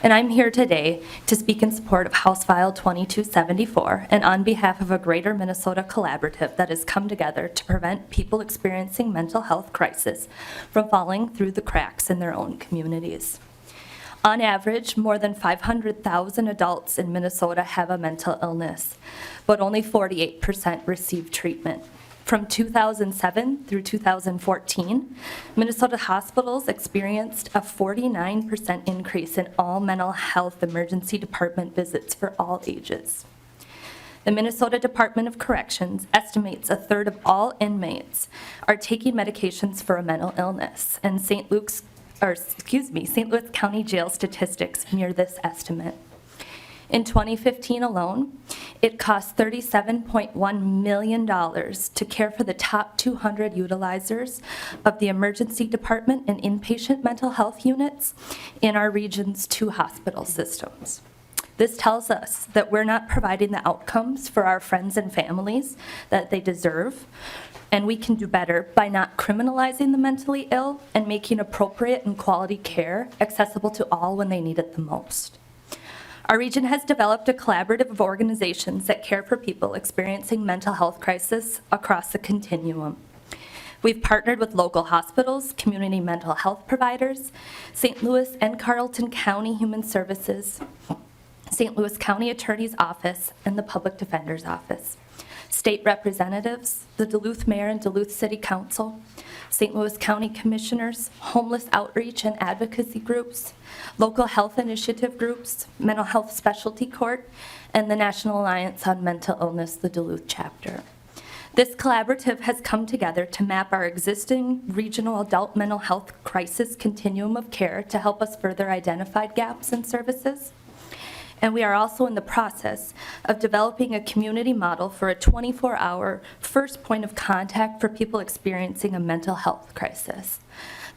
C: And I'm here today to speak in support of House File 2274 and on behalf of a Greater Minnesota collaborative that has come together to prevent people experiencing mental health crisis from falling through the cracks in their own communities. On average, more than 500,000 adults in Minnesota have a mental illness, but only 48% receive treatment. From 2007 through 2014, Minnesota hospitals experienced a 49% increase in all mental health emergency department visits for all ages. The Minnesota Department of Corrections estimates a third of all inmates are taking medications for a mental illness, and St. Louis County jail statistics mirror this estimate. In 2015 alone, it cost $37.1 million to care for the top 200 utilizers of the emergency department and inpatient mental health units in our region's 2 hospital systems. This tells us that we're not providing the outcomes for our friends and families that they deserve, and we can do better by not criminalizing the mentally ill and making appropriate and quality care accessible to all when they need it the most. Our region has developed a collaborative of organizations that care for people experiencing mental health crisis across the continuum. We've partnered with local hospitals, community mental health providers, St. Louis and Carleton County Human Services, St. Louis County Attorney's Office, and the Public Defender's Office, state representatives, the Duluth Mayor and Duluth City Council, St. Louis County Commissioners, homeless outreach and advocacy groups, local health initiative groups, mental health specialty court, and the National Alliance on Mental Illness, the Duluth chapter. This collaborative has come together to map our existing regional adult mental health crisis continuum of care to help us further identify gaps in services And we are also in the process of developing a community model for a 24-hour first point of contact for people experiencing a mental health crisis.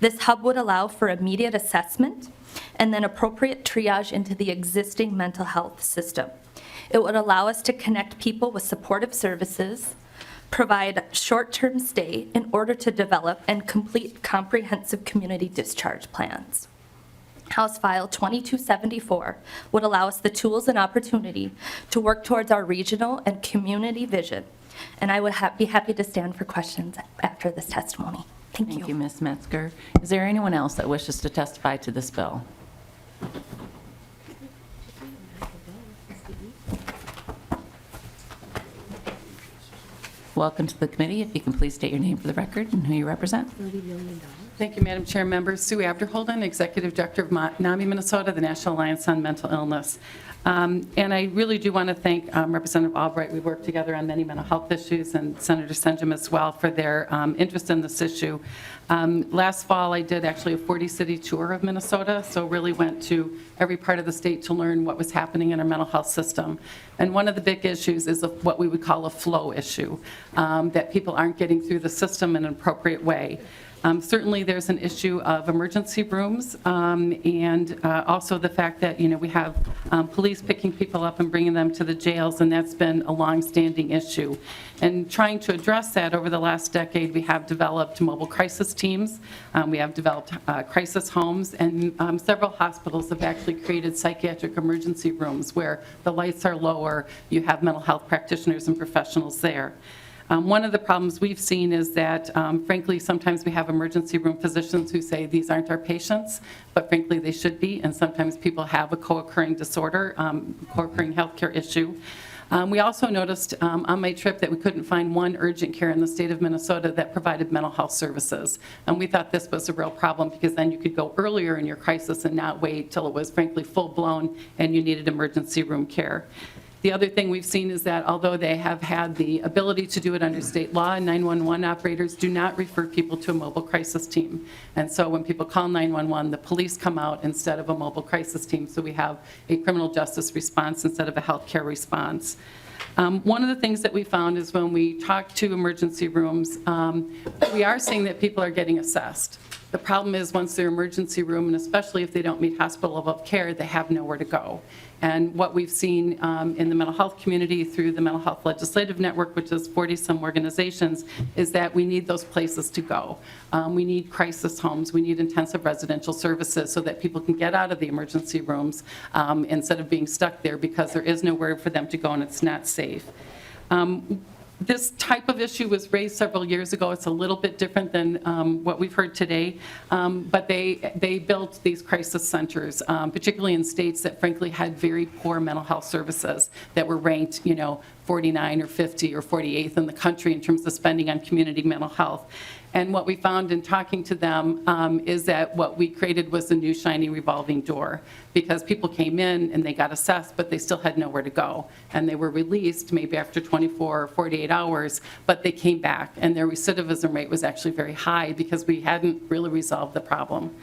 C: This hub would allow for immediate assessment and then appropriate triage into the existing mental health system. It would allow us to connect people with supportive services, provide short-term stay in order to develop and complete comprehensive community discharge plans. House File 2274 would allow us the tools and opportunity to work towards our regional and community vision. And I would be happy to stand for questions after this testimony. Thank you.
A: Thank you, Ms. Metzger. Is there anyone else that wishes to testify to this bill? Welcome to the committee. If you can please state your name for the record and who you represent.
D: Thank you, Madam Chair. Members, Sue Abderholden, Executive Director of NAMI Minnesota, the National Alliance on Mental Illness. And I really do want to thank Representative Albright. We worked together on many mental health issues, and Senator Senjum as well for their interest in this issue. Last fall, I did actually a 40-city tour of Minnesota, so really went to every part of the state to learn what was happening in our mental health system. And one of the big issues is what we would call a flow issue, that people aren't getting through the system in an appropriate way. Certainly, there's an issue of emergency rooms, and also the fact that, we have police picking people up and bringing them to the jails, and that's been a long-standing issue. And trying to address that over the last decade, we have developed mobile crisis teams, we have developed crisis homes, and several hospitals have actually created psychiatric emergency rooms where the lights are lower, you have mental health practitioners and professionals there. One of the problems we've seen is that, frankly, sometimes we have emergency room physicians who say these aren't our patients, but frankly they should be, and sometimes people have a co-occurring disorder, co-occurring healthcare issue. We also noticed on my trip that we couldn't find one urgent care in the state of Minnesota that provided mental health services. And we thought this was a real problem because then you could go earlier in your crisis and not wait till it was frankly full-blown and you needed emergency room care. The other thing we've seen is that although they have had the ability to do it under state law, 911 operators do not refer people to a mobile crisis team. And so when people call 911, the police come out instead of a mobile crisis team. So we have a criminal justice response instead of a healthcare response. One of the things that we found is when we talk to emergency rooms, we are seeing that people are getting assessed. The problem is once they're emergency room, and especially if they don't meet hospital level of care, they have nowhere to go. And what we've seen in the mental health community through the Mental Health Legislative Network, which is 40-some organizations, is that we need those places to go. We need crisis homes. We need intensive residential services so that people can get out of the emergency rooms instead of being stuck there because there is nowhere for them to go and it's not safe. This type of issue was raised several years ago. It's a little bit different than what we've heard today, but they built these crisis centers, particularly in states that frankly had very poor mental health services that were ranked, 49 or 50 or 48th in the country in terms of spending on community mental health. And what we found in talking to them is that what we created was a new shiny revolving door because people came in and they got assessed, but they still had nowhere to go. And they were released maybe after 24 or 48 hours, but they came back and their recidivism rate was actually very high because we hadn't really resolved the problem.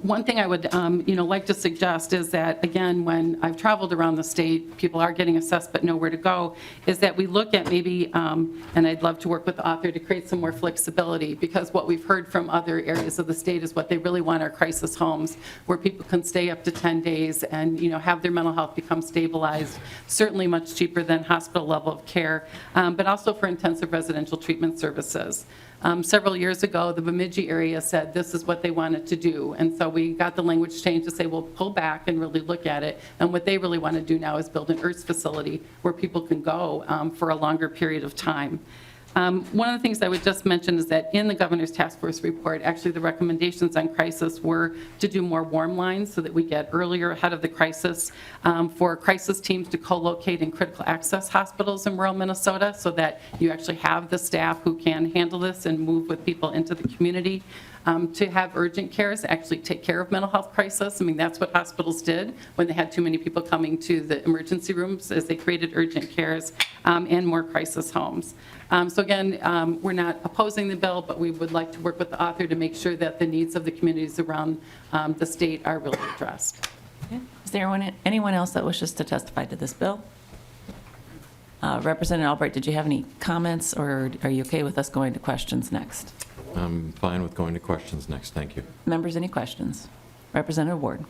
D: One thing I would like to suggest is that, again, when I've traveled around the state, people are getting assessed but nowhere to go, is that we look at maybe, and I'd love to work with the author to create some more flexibility, because what we've heard from other areas of the state is what they really want are crisis homes where people can stay up to 10 days and have their mental health become stabilized, certainly much cheaper than hospital level of care, but also for intensive residential treatment services. Several years ago, the Bemidji area said this is what they wanted to do. And so we got the language changed to say, we'll pull back and really look at it. And what they really want to do now is build an IRFs facility where people can go for a longer period of time. One of the things I would just mention is that in the Governor's Task Force report, actually the recommendations on crisis were to do more warm lines so that we get earlier ahead of the crisis, for crisis teams to co-locate in critical access hospitals in rural Minnesota so that you actually have the staff who can handle this and move with people into the community. To have urgent cares actually take care of mental health crisis. I mean, that's what hospitals did when they had too many people coming to the emergency rooms, is they created urgent cares and more crisis homes. So again, we're not opposing the bill, but we would like to work with the author to make sure that the needs of the communities around the state are really addressed.
A: Okay. Is there anyone else that wishes to testify to this bill? Representative Albright, did you have any comments, or are you okay with us going to questions next?
I: I'm fine with going to questions next. Thank you.
A: Members, any questions? Representative Ward.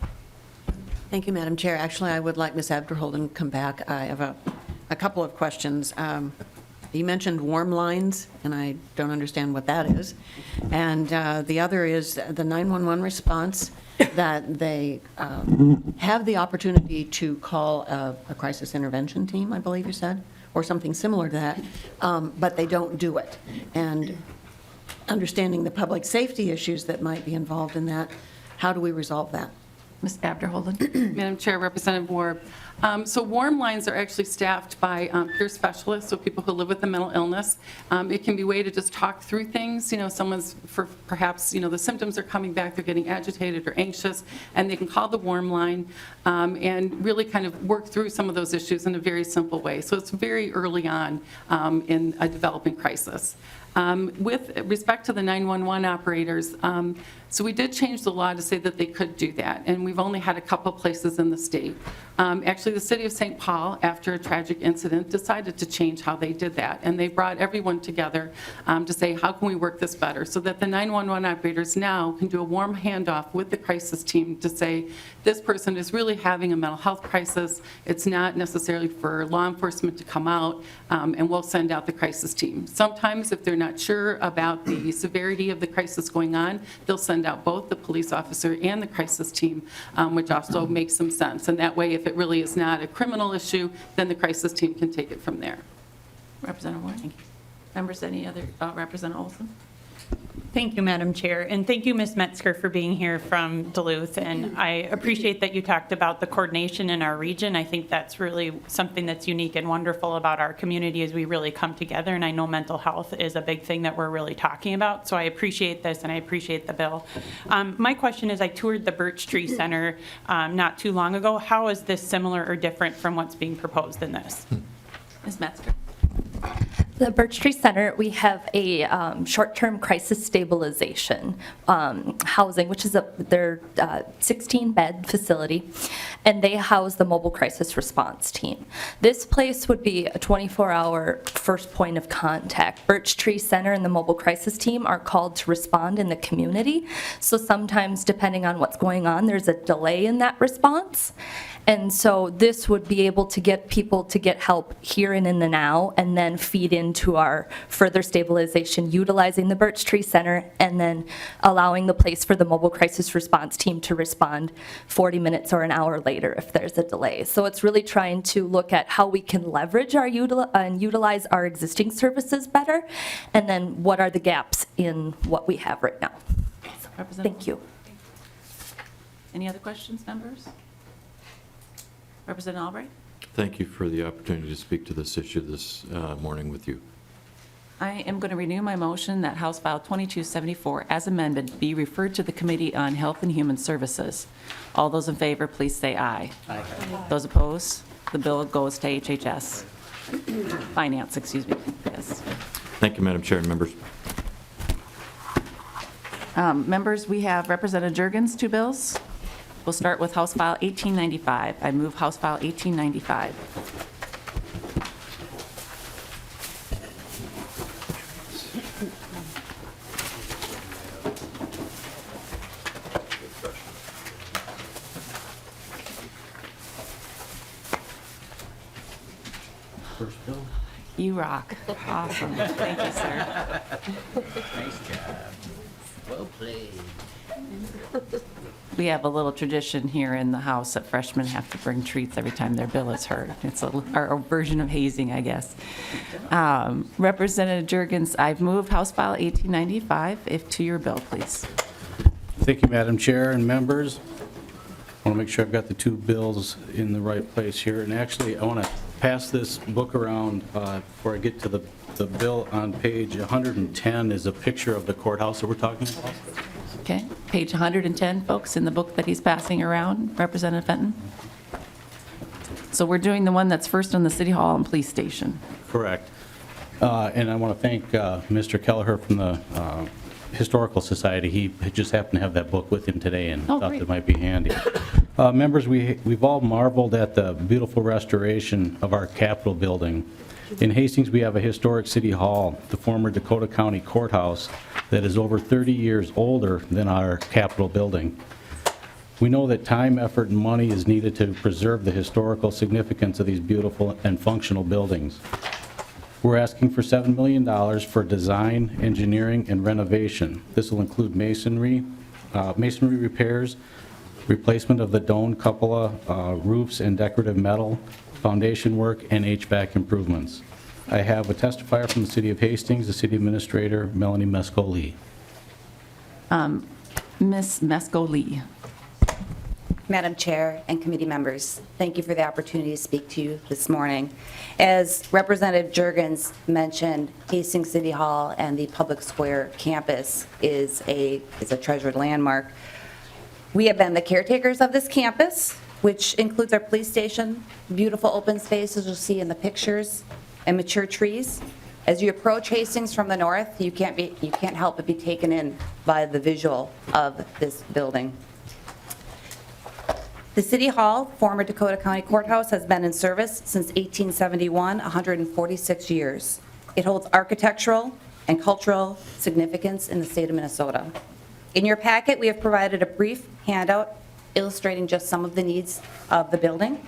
N: Thank you, Madam Chair. Actually, I would like Ms. Abderholden to come back. I have a couple of questions. You mentioned warm lines, and I don't understand what that is. And the other is the 911 response, that they have the opportunity to call a crisis intervention team, I believe you said, or something similar to that, but they don't do it. And understanding the public safety issues that might be involved in that, how do we resolve that?
A: Ms. Abderholden.
D: Madam Chair, Representative Ward. So warm lines are actually staffed by peer specialists, so people who live with a mental illness. It can be a way to just talk through things. Someone's, perhaps, the symptoms are coming back, they're getting agitated or anxious, and they can call the warm line and really kind of work through some of those issues in a very simple way. So it's very early on in a developing crisis. With respect to the 911 operators, so we did change the law to say that they could do that, and we've only had a couple places in the state. Actually, the city of St. Paul, after a tragic incident, decided to change how they did that, and they brought everyone together to say, how can we work this better, so that the 911 operators now can do a warm handoff with the crisis team to say, this person is really having a mental health crisis. It's not necessarily for law enforcement to come out, and we'll send out the crisis team. Sometimes, if they're not sure about the severity of the crisis going on, they'll send out both the police officer and the crisis team, which also makes some sense. And that way, if it really is not a criminal issue, then the crisis team can take it from there.
A: Representative Warren. Members, any other? Representative Olson.
O: Thank you, Madam Chair, and thank you, Ms. Metzger, for being here from Duluth. And I appreciate that you talked about the coordination in our region. I think that's really something that's unique and wonderful about our community as we really come together. And I know mental health is a big thing that we're really talking about. So I appreciate this, and I appreciate the bill. My question is, I toured the Birch Tree Center not too long ago. How is this similar or different from what's being proposed in this?
A: Ms. Metzger.
C: The Birch Tree Center, we have a short-term crisis stabilization housing, which is their 16-bed facility, and they house the mobile crisis response team. This place would be a 24-hour first point of contact. Birch Tree Center and the mobile crisis team are called to respond in the community, so sometimes, depending on what's going on, there's a delay in that response. And so this would be able to get people to get help here and in the now, and then feed into our further stabilization, utilizing the Birch Tree Center, and then allowing the place for the mobile crisis response team to respond 40 minutes or an hour later if there's a delay. So it's really trying to look at how we can leverage our and utilize our existing services better, and then what are the gaps in what we have right now. So, thank you.
A: Any other questions, members? Representative Albright.
I: Thank you for the opportunity to speak to this issue this morning with you.
A: I am going to renew my motion that House File 2274, as amended, be referred to the Committee on Health and Human Services. All those in favor, please say aye. Aye. Those opposed, the bill goes to HHS. Finance, excuse me. Yes.
I: Thank you, Madam Chair and members.
A: Members, we have Representative Jurgens, two bills. We'll start with House File 1895. I move House File 1895.
U: First bill.
A: You rock. Awesome. Thank you, sir.
R: Nice job. Well played.
A: We have a little tradition here in the House that freshmen have to bring treats every time their bill is heard. It's our version of hazing, I guess. Representative Jurgens, I've moved House File 1895. If to your bill, please.
U: Thank you, Madam Chair and members. I want to make sure I've got the two bills in the right place here. And actually, I want to pass this book around before I get to the bill. On page 110 is a picture of the courthouse that we're talking about.
A: Okay, page 110, folks, in the book that he's passing around, Representative Fenton. So we're doing the one that's first on the City Hall and Police Station.
U: Correct. And I want to thank Mr. Kelleher from the
L: Historical Society. He just happened to have that book with him today and
A: Oh,
L: thought
A: great.
L: that might be handy. Members, we've all marveled at the beautiful restoration of our Capitol building. In Hastings, we have a historic city hall, the former Dakota County Courthouse, that is over 30 years older than our Capitol building. We know that time, effort, and money is needed to preserve the historical significance of these beautiful and functional buildings. We're asking for $7 million for design, engineering, and renovation. This will include masonry repairs, replacement of the dome cupola, roofs and decorative metal, foundation work, and HVAC improvements. I have a testifier from the City of Hastings, the City Administrator, Melanie Mesco-Lee.
A: Ms. Mesco-Lee.
M: Madam Chair and committee members, thank you for the opportunity to speak to you this morning. As Representative Jurgens mentioned, Hastings City Hall and the Public Square campus is a treasured landmark. We have been the caretakers of this campus, which includes our police station, beautiful open spaces you'll see in the pictures, and mature trees. As you approach Hastings from the north, you can't help but be taken in by the visual of this building. The City Hall, former Dakota County Courthouse, has been in service since 1871, 146 years. It holds architectural and cultural significance in the state of Minnesota. In your packet, we have provided a brief handout illustrating just some of the needs of the building.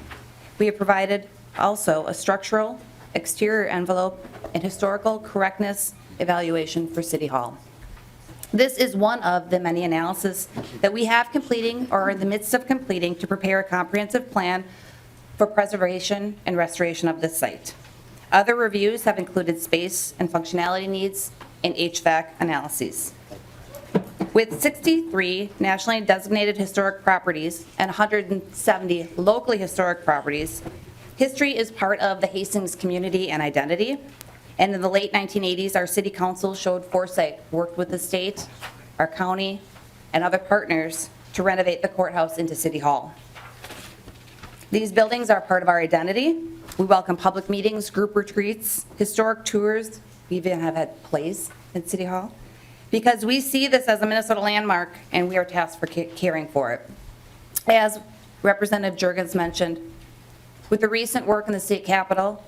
M: We have provided also a structural, exterior envelope, and historical correctness evaluation for City Hall. This is one of the many analyses that we have completing or are in the midst of completing to prepare a comprehensive plan for preservation and restoration of this site. Other reviews have included space and functionality needs and HVAC analyses. With 63 nationally designated historic properties and 170 locally historic properties, history is part of the Hastings community and identity. And in the late 1980s, our city council showed foresight, worked with the state, our county, and other partners to renovate the courthouse into City Hall. These buildings are part of our identity. We welcome public meetings, group retreats, historic tours. We even have had plays at City Hall because we see this as a Minnesota landmark and we are tasked for caring for it. As Representative Jurgens mentioned, with the recent work in the state capitol,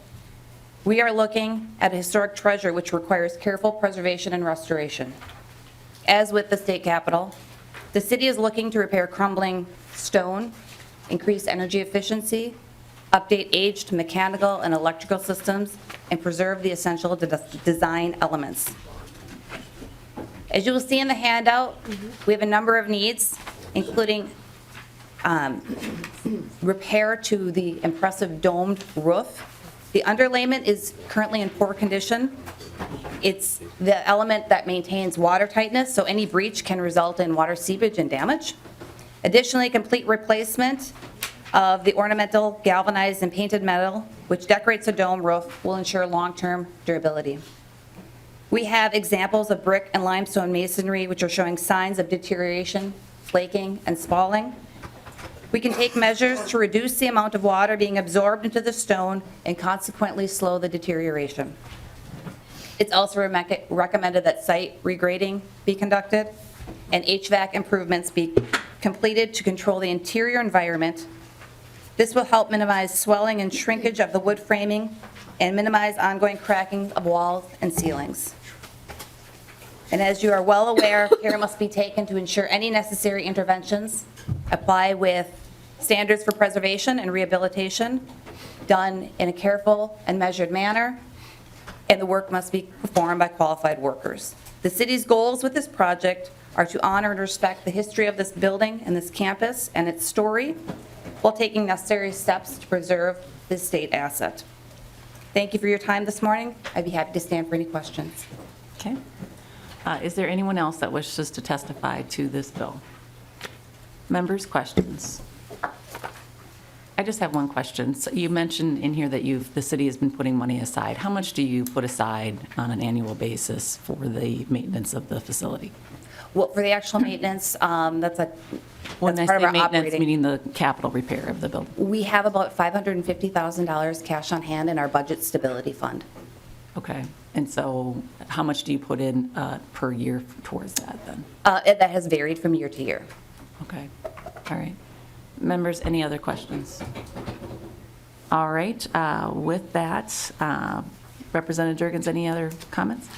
M: we are looking at a historic treasure which requires careful preservation and restoration. As with the state capitol, the city is looking to repair crumbling stone, increase energy efficiency, update aged mechanical and electrical systems, and preserve the essential design elements. As you will see in the handout, we have a number of needs, including repair to the impressive domed roof. The underlayment is currently in poor condition. It's the element that maintains water tightness, so any breach can result in water seepage and damage. Additionally, complete replacement of the ornamental galvanized and painted metal, which decorates the dome roof, will ensure long-term durability. We have examples of brick and limestone masonry, which are showing signs of deterioration, flaking, and spalling. We can take measures to reduce the amount of water being absorbed into the stone and consequently slow the deterioration. It's also recommended that site regrading be conducted and HVAC improvements be completed to control the interior environment. This will help minimize swelling and shrinkage of the wood framing and minimize ongoing cracking of walls and ceilings. And as you are well aware, care must be taken to ensure any necessary interventions apply with standards for preservation and rehabilitation done in a careful and measured manner, and the work must be performed by qualified workers. The city's goals with this project are to honor and respect the history of this building and this campus and its story while taking necessary steps to preserve this state asset. Thank you for your time this morning. I'd be happy to stand for any questions.
A: Okay. Is there anyone else that wishes to testify to this bill? Members, questions? I just have one question. So you mentioned in here that the city has been putting money aside. How much do you put aside on an annual basis for the maintenance of the facility?
M: Well, for the actual maintenance, that's
A: When I
M: part of
A: say
M: our
A: maintenance,
M: operating.
A: meaning the capital repair of the building.
M: We have about $550,000 cash on hand in our budget stability fund.
A: Okay. And so how much do you put in per year towards that then?
M: That has varied from year to year.
A: Okay, all right. Members, any other questions? All right, with that, Representative Jurgens, any other comments?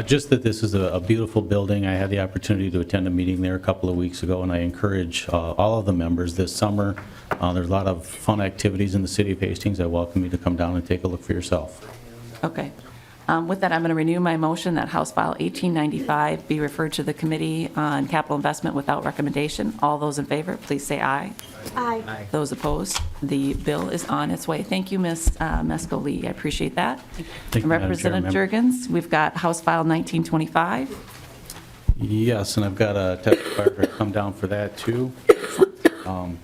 L: Just that this is a beautiful building. I had the opportunity to attend a meeting there a couple of weeks ago, and I encourage all of the members this summer. There's a lot of fun activities in the city of Hastings. I welcome you to come down and take a look for yourself.
A: Okay. With that, I'm going to renew my motion that House File 1895 be referred to the Committee on Capital Investment without recommendation. All those in favor, please say aye.
V: Aye.
A: Those opposed, the bill is on its way. Thank you, Ms. Mesco-Lee. I appreciate that.
L: Thank you, Madam
A: Representative
L: Chair,
A: Jurgens, we've got House File 1925.
L: Yes, and I've got a testifier to come down for that, too.
A: I'm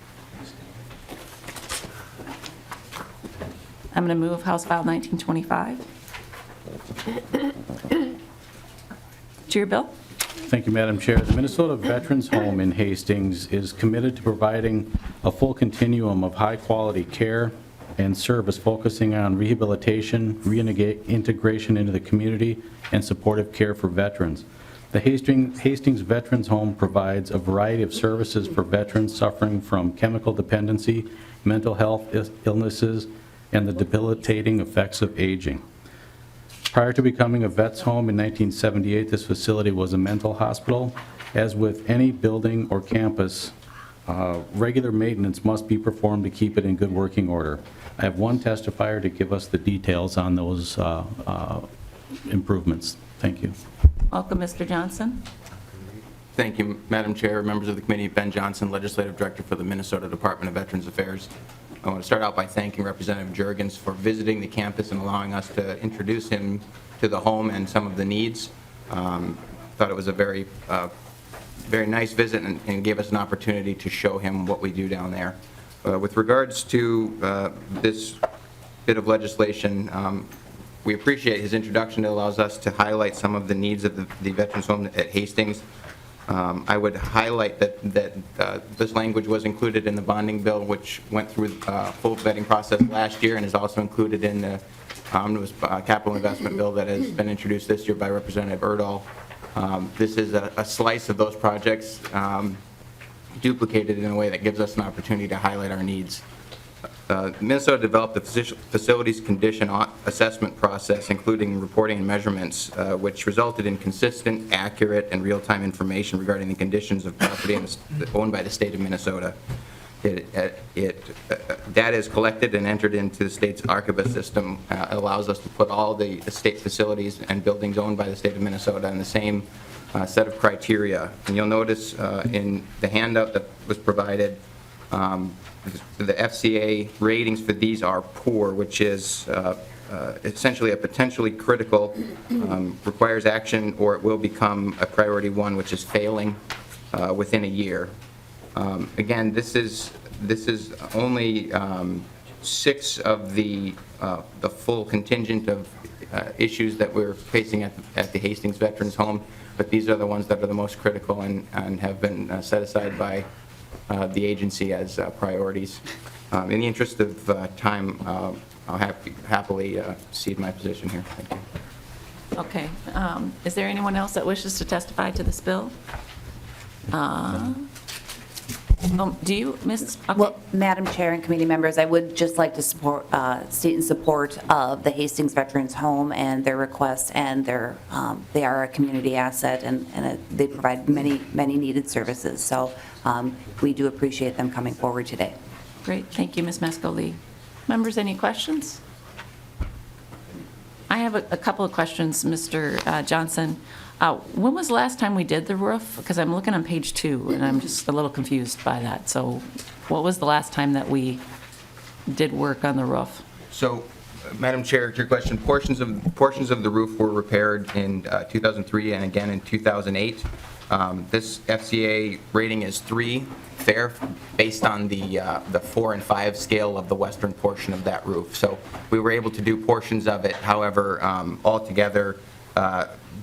A: going to move House File 1925. To your bill.
L: Thank you, Madam Chair. The Minnesota Veterans Home in Hastings is committed to providing a full continuum of high-quality care and service focusing on rehabilitation, reintegration into the community, and supportive care for veterans. The Hastings Veterans Home provides a variety of services for veterans suffering from chemical dependency, mental health illnesses, and the debilitating effects of aging. Prior to becoming a vet's home in 1978, this facility was a mental hospital. As with any building or campus, regular maintenance must be performed to keep it in good working order. I have one testifier to give us the details on those improvements. Thank you.
A: Welcome, Mr. Johnson.
B: Thank you, Madam Chair, members of the committee. Ben Johnson, Legislative Director for the Minnesota Department of Veterans Affairs. I want to start out by thanking Representative Jurgens for visiting the campus and allowing us to introduce him to the home and some of the needs. Thought it was a very nice visit and gave us an opportunity to show him what we do down there. With regards to this bit of legislation, we appreciate his introduction. It allows us to highlight some of the needs of the Veterans Home at Hastings. I would highlight that this language was included in the bonding bill, which went through the full vetting process last year and is also included in the omnibus capital investment bill that has been introduced this year by Representative Erdahl. This is a slice of those projects duplicated in a way that gives us an opportunity to highlight our needs. Minnesota developed the facilities condition assessment process, including reporting and measurements, which resulted in consistent, accurate, and real-time information regarding the conditions of property owned by the state of Minnesota. Data is collected and entered into the state's archivist system. It allows us to put all the state facilities and buildings owned by the state of Minnesota in the same set of criteria. And you'll notice in the handout that was provided, the FCA ratings for these are poor, which is essentially a potentially critical, requires action, or it will become a priority 1, which is failing within a year. Again, this is only 6 of the full contingent of issues that we're facing at the Hastings Veterans Home, but these are the ones that are the most critical and have been set aside by the agency as priorities. In the interest of time, I'll happily cede my position here. Thank you.
A: Okay. Is there anyone else that wishes to testify to this bill? Do you, Ms.? Okay.
M: Well, Madam Chair and committee members, I would just like to state in support of the Hastings Veterans Home and their request, and they are a community asset, and they provide many needed services. So we do appreciate them coming forward today.
A: Great. Thank you, Ms. Mesco-Lee. Members, any questions? I have a couple of questions, Mr. Johnson. When was the last time we did the roof? Because I'm looking on page 2, and I'm just a little confused by that. So what was the last time that we did work on the roof?
B: So, Madam Chair, to your question, portions of the roof were repaired in 2003 and again in 2008. This FCA rating is 3 fair, based on the 4 and 5 scale of the western portion of that roof. So we were able to do portions of it. However, altogether,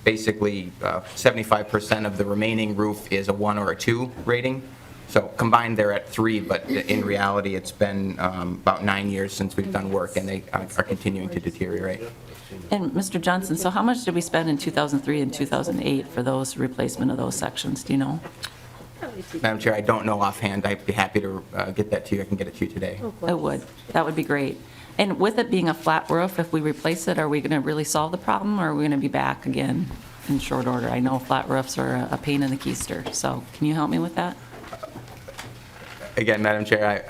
B: basically 75% of the remaining roof is a 1 or a 2 rating. So combined, they're at 3, but in reality, it's been about 9 years since we've done work, and they are continuing to deteriorate.
A: And Mr. Johnson, so how much did we spend in 2003 and 2008 for those replacement of those sections? Do you know?
B: Madam Chair, I don't know offhand. I'd be happy to get that to you. I can get it to you today.
A: I would. That would be great. And with it being a flat roof, if we replace it, are we going to really solve the problem, or are we going to be back again in short order? I know flat roofs are a pain in the keister, so can you help me with that?
B: Again, Madam Chair,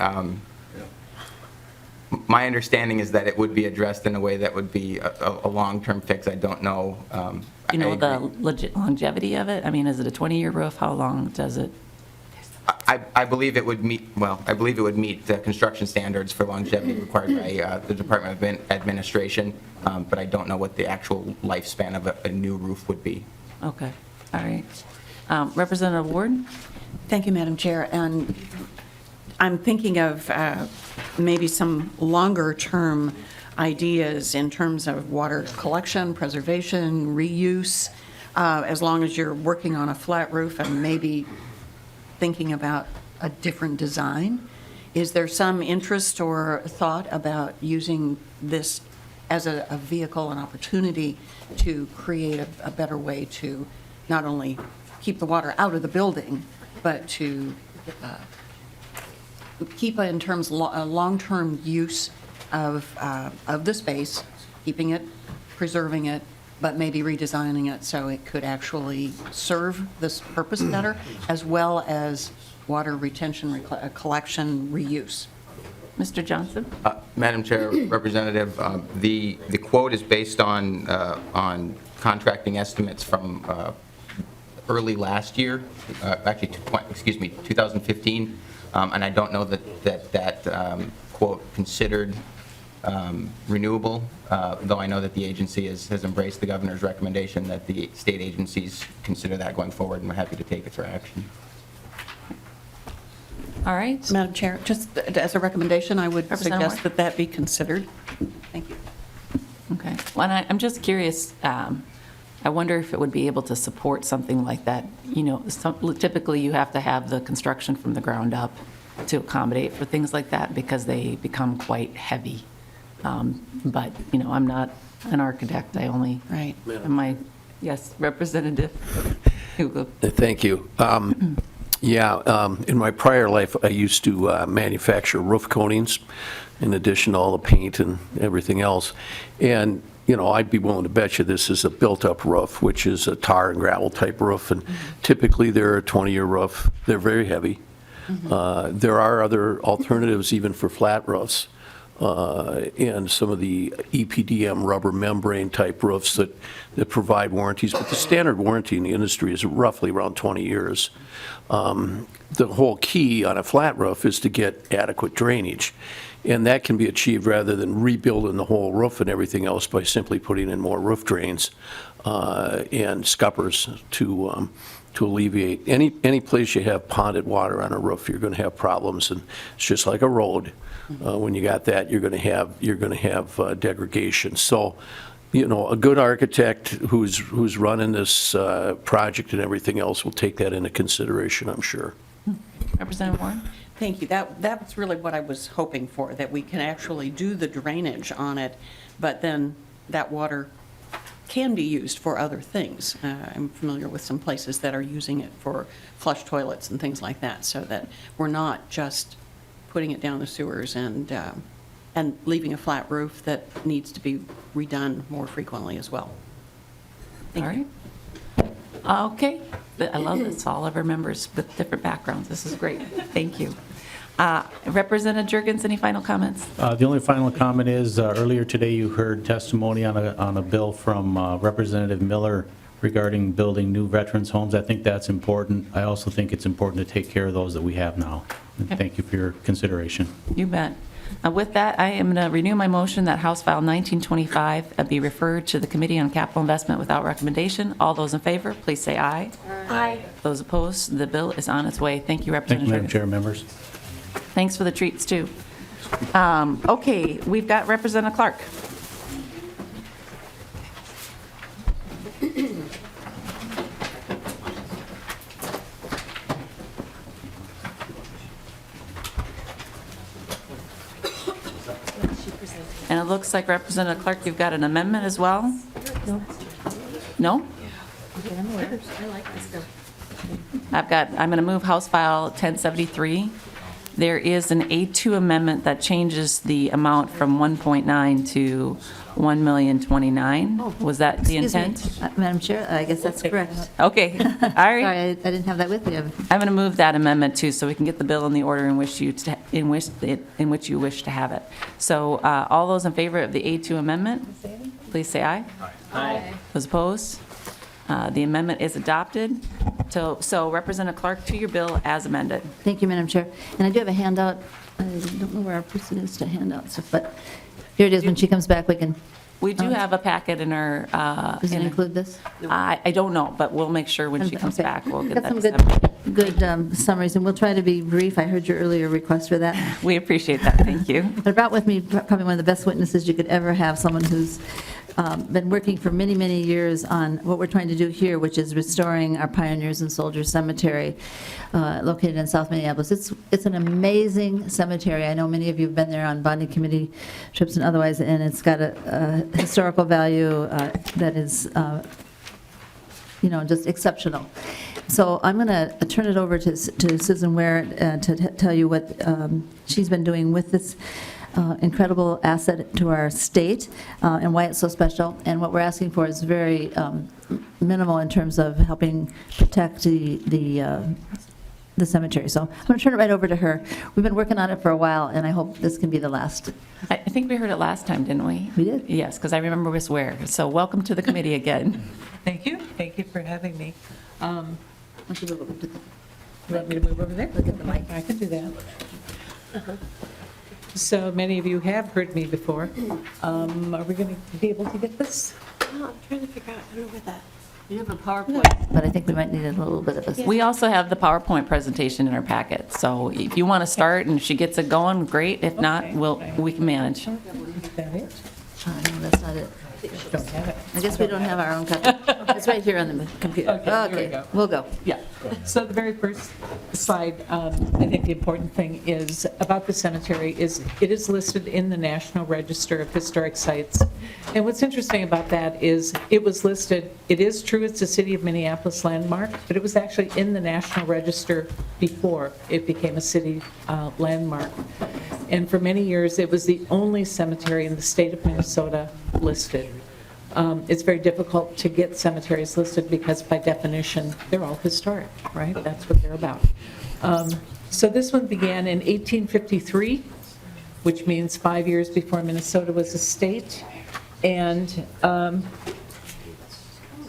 B: my understanding is that it would be addressed in a way that would be a long-term fix. I don't know.
A: You know the longevity of it? I mean, is it a 20-year roof? How long does it?
B: I believe it would meet, well, I believe it would meet the construction standards for longevity required by the Department of Administration, but I don't know what the actual lifespan of a new roof would be.
A: Okay, all right. Representative Ward?
N: Thank you, Madam Chair. And I'm thinking of maybe some longer-term ideas in terms of water collection, preservation, reuse, as long as you're working on a flat roof and maybe thinking about a different design. Is there some interest or thought about using this as a vehicle, an opportunity to create a better way to not only keep the water out of the building, but to keep in terms long-term use of the space, keeping it, preserving it, but maybe redesigning it so it could actually serve this purpose better, as well as water retention, collection, reuse.
A: Mr. Johnson?
B: Madam Chair, Representative, the quote is based on contracting estimates from early last year, actually, 2015, and I don't know that quote considered renewable, though I know that the agency has embraced the governor's recommendation that the state agencies consider that going forward, and we're happy to take it for action.
A: All right.
N: Madam Chair, just as a recommendation, I would suggest that that be considered. Thank you.
A: Okay. Well, and I'm just curious, I wonder if it would be able to support something like that. You know, typically you have to have the construction from the ground up to accommodate for things like that because they become quite heavy. But, you know, I'm not an architect. I only, am I, yes, Representative Hugo.
P: Thank you. In my prior life, I used to manufacture roof coatings in addition to all the paint and everything else. And, you know, I'd be willing to bet you this is a built-up roof, which is a tar and gravel type roof. And typically they're a 20-year roof. They're very heavy. There are other alternatives even for flat roofs. And some of the EPDM rubber membrane type roofs that provide warranties. But the standard warranty in the industry is roughly around 20 years. The whole key on a flat roof is to get adequate drainage. And that can be achieved rather than rebuilding the whole roof and everything else by simply putting in more roof drains and scuppers to alleviate. Any place you have ponded water on a roof, you're going to have problems. And it's just like a road. When you got that, you're going to have degradation. So, you know, a good architect who's running this project and everything else will take that into consideration, I'm sure.
A: Representative Warren?
N: Thank you. That's really what I was hoping for, that we can actually do the drainage on it, but then that water can be used for other things. I'm familiar with some places that are using it for flush toilets and things like that, so that we're not just putting it down the sewers and leaving a flat roof that needs to be redone more frequently as well.
A: All right. Okay. I love this. All of our members with different backgrounds. This is great. Thank you. Representative Jurgens, any final comments?
L: The only final comment is earlier today you heard testimony on a bill from Representative Miller regarding building new veterans homes. I think that's important. I also think it's important to take care of those that we have now. And thank you for your consideration.
A: You bet. With that, I am going to renew my motion that House File 1925 be referred to the Committee on Capital Investment without recommendation. All those in favor, please say aye. Aye. Those opposed, the bill is on its way. Thank you, Representative.
L: Thank you, Madam Chair, members.
A: Thanks for the treats, too. Okay, we've got Representative Clark. And it looks like Representative Clark, you've got an amendment as well? No? I'm going to move House File 1073. There is an A2 amendment that changes the amount from 1.9 to 1,029,000. Was that the
H: Excuse me,
A: intent?
H: Madam Chair, I guess that's correct.
A: Okay, all right.
H: Sorry, I didn't have that with me.
A: I'm going to move that amendment too, so we can get the bill in the order in which you wish to have it. So all those in favor of the A2 amendment, please say aye. Aye. Those opposed? The amendment is adopted. So Representative Clark, to your bill as amended.
H: Thank you, Madam Chair. And I do have a handout. I don't know where our person is to hand out stuff, but here it is. When she comes back, we can.
A: We do have a packet in our.
H: Does it include this?
A: I don't know, but we'll make sure when she comes back, we'll get
H: Got
A: that.
H: some good summaries, and we'll try to be brief. I heard your earlier request for that.
A: We appreciate that. Thank you.
H: I brought with me probably one of the best witnesses you could ever have, someone who's been working for many, many years on what we're trying to do here, which is restoring our Pioneers and Soldiers Cemetery located in South Minneapolis. It's an amazing cemetery. I know many of you have been there on bonding committee trips and otherwise, and it's got a historical value that is, just exceptional. So I'm going to turn it over to Susan Ware to tell you what she's been doing with this incredible asset to our state and why it's so special. And what we're asking for is very minimal in terms of helping protect the cemetery. So I'm going to turn it right over to her. We've been working on it for a while, and I hope this can be the last.
A: I think we heard it last time, didn't we?
H: We did.
A: Yes, because I remember Ms. Ware. So welcome to the committee again.
Q: Thank you. Thank you for having me.
H: Why don't you move over to the-
Q: You want me to move over there?
H: Look at the mic.
Q: I can do that. So many of you have heard me before. Are we going to be able to get this?
G: Oh, I'm trying to figure out, I don't know where that.
H: You have a PowerPoint, but I think we might need a little bit of a.
A: We also have the PowerPoint presentation in our packet. So if you want to start and she gets it going, great. If not, we can manage.
Q: Is that it?
H: No, that's not it.
Q: Don't have it.
H: I guess we don't have our own copy. It's right here on the computer.
Q: Okay, here we go.
H: We'll go.
Q: Yeah. So the very first slide, I think the important thing is about the cemetery is it is listed in the National Register of Historic Sites. And what's interesting about that is it was listed, it is true it's a City of Minneapolis landmark, but it was actually in the National Register before it became a city landmark. And for many years, it was the only cemetery in the state of Minnesota listed. It's very difficult to get cemeteries listed because by definition, they're all historic, right? That's what they're about. So this one began in 1853, which means 5 years before Minnesota was a state. And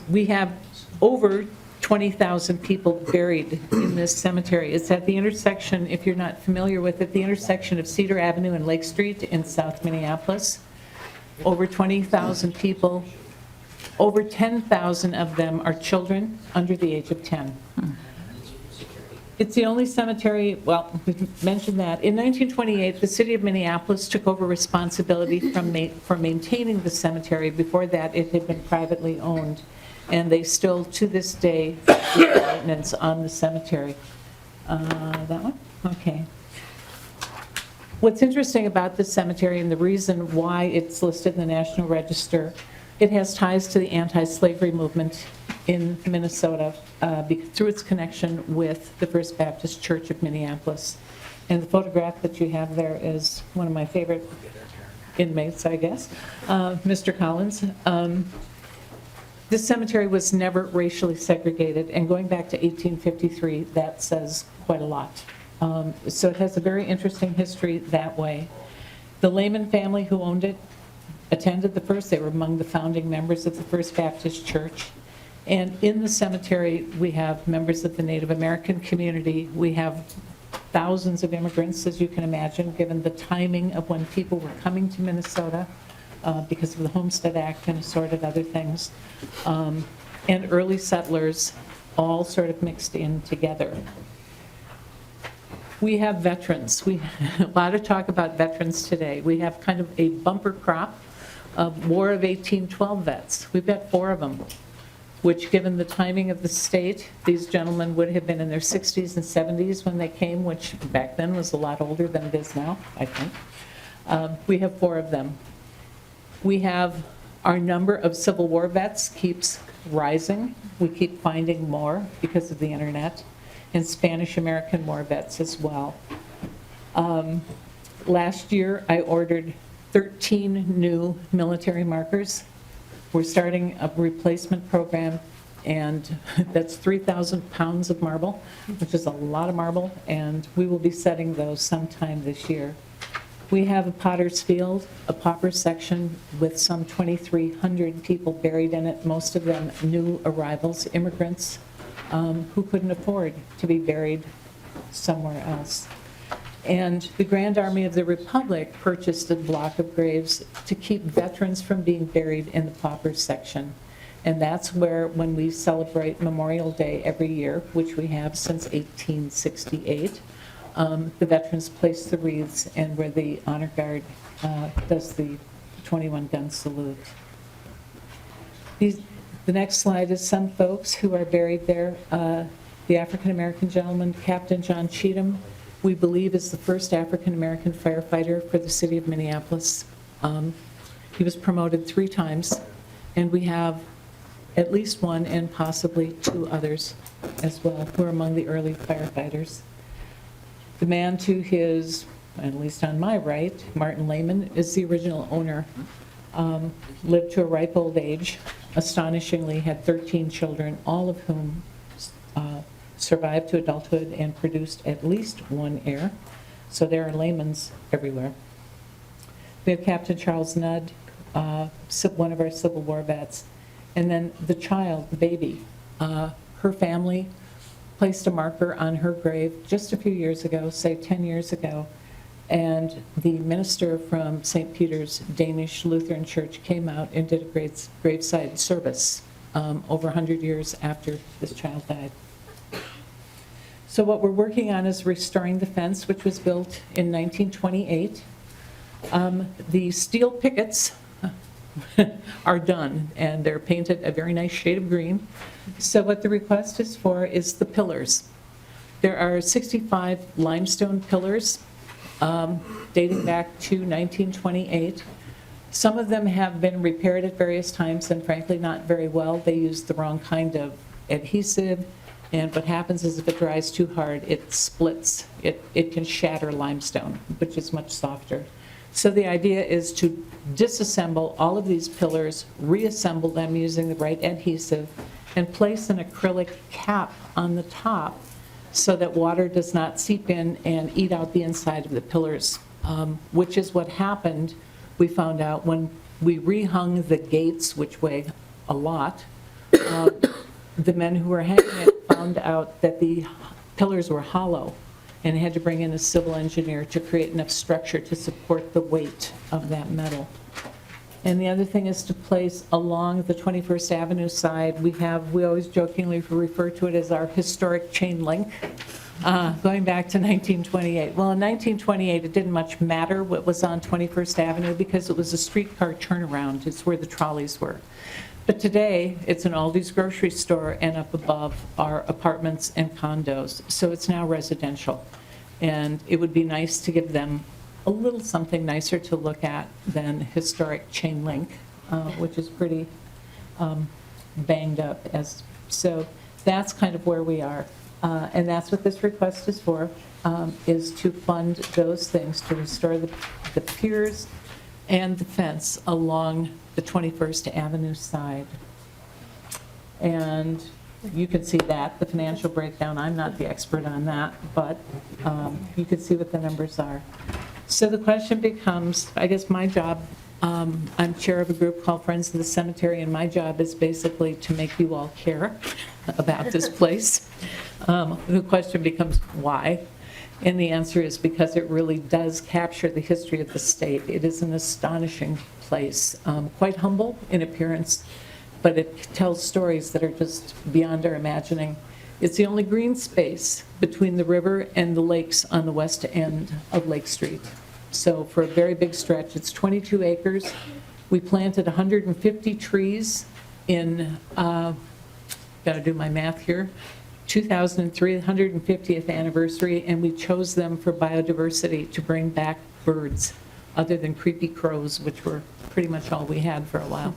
Q: we have over 20,000 people buried in this cemetery. It's at the intersection, if you're not familiar with it, the intersection of Cedar Avenue and Lake Street in South Minneapolis. Over 20,000 people, over 10,000 of them are children under the age of 10. It's the only cemetery, well, we mentioned that. In 1928, the city of Minneapolis took over responsibility for maintaining the cemetery. Before that, it had been privately owned. And they still, to this day, do maintenance on the cemetery. That one? Okay. What's interesting about this cemetery and the reason why it's listed in the National Register, it has ties to the anti-slavery movement in Minnesota through its connection with the First Baptist Church of Minneapolis. And the photograph that you have there is one of my favorite inmates, I guess, Mr. Collins. This cemetery was never racially segregated, and going back to 1853, that says quite a lot. So it has a very interesting history that way. The Lehman family who owned it attended the first, they were among the founding members of the First Baptist Church. And in the cemetery, we have members of the Native American community. We have thousands of immigrants, as you can imagine, given the timing of when people were coming to Minnesota because of the Homestead Act and assorted other things. And early settlers all sort of mixed in together. We have veterans. A lot of talk about veterans today. We have kind of a bumper crop of War of 1812 vets. We've got 4 of them, which given the timing of the state, these gentlemen would have been in their 60s and 70s when they came, which back then was a lot older than it is now, I think. We have 4 of them. We have our number of Civil War vets keeps rising. We keep finding more because of the internet, and Spanish American War vets as well. Last year, I ordered 13 new military markers. We're starting a replacement program, and that's 3,000 pounds of marble, which is a lot of marble, and we will be setting those sometime this year. We have a Potter's Field, a pauper section with some 2,300 people buried in it, most of them new arrivals, immigrants who couldn't afford to be buried somewhere else. And the Grand Army of the Republic purchased a block of graves to keep veterans from being buried in the pauper section. And that's where, when we celebrate Memorial Day every year, which we have since 1868, the veterans place the wreaths, and where the honor guard does the 21-gun salute. The next slide is some folks who are buried there. The African-American gentleman, Captain John Cheatham, we believe is the first African-American firefighter for the city of Minneapolis. He was promoted 3 times, and we have at least 1 and possibly 2 others as well who are among the early firefighters. The man to his, at least on my right, Martin Lehman, is the original owner. Lived to a ripe old age, astonishingly had 13 children, all of whom survived to adulthood and produced at least 1 heir. So there are Lehmans everywhere. We have Captain Charles Nudd, one of our Civil War vets. And then the child, the baby, her family placed a marker on her grave just a few years ago, say 10 years ago, and the minister from St. Peter's Danish Lutheran Church came out and did a graveside service over 100 years after this child died. So what we're working on is restoring the fence, which was built in 1928. The steel pickets are done, and they're painted a very nice shade of green. So what the request is for is the pillars. There are 65 limestone pillars dating back to 1928. Some of them have been repaired at various times, and frankly not very well. They used the wrong kind of adhesive, and what happens is if it dries too hard, it splits. It can shatter limestone, which is much softer. So the idea is to disassemble all of these pillars, reassemble them using the right adhesive, and place an acrylic cap on the top so that water does not seep in and eat out the inside of the pillars, which is what happened, we found out, when we rehung the gates, which weigh a lot. The men who were hanging it found out that the pillars were hollow, and had to bring in a civil engineer to create enough structure to support the weight of that metal. And the other thing is to place along the 21st Avenue side, we always jokingly refer to it as our historic chain link, going back to 1928. Well, in 1928, it didn't much matter what was on 21st Avenue because it was a streetcar turnaround. It's where the trolleys were. But today, it's an Aldi's grocery store, and up above are apartments and condos. So it's now residential. And it would be nice to give them a little something nicer to look at than historic chain link, which is pretty banged up. So that's kind of where we are. And that's what this request is for, is to fund those things, to restore the piers and the fence along the 21st Avenue side. And you can see that, the financial breakdown. I'm not the expert on that, but you can see what the numbers are. So the question becomes, I guess my job, I'm chair of a group called Friends of the Cemetery, and my job is basically to make you all care about this place. The question becomes why? And the answer is because it really does capture the history of the state. It is an astonishing place, quite humble in appearance, but it tells stories that are just beyond our imagining. It's the only green space between the river and the lakes on the west end of Lake Street. So for a very big stretch, it's 22 acres. We planted 150 trees in, got to do my math here, 2003, 150th anniversary, and we chose them for biodiversity to bring back birds. other than creepy crows, which were pretty much all we had for a while.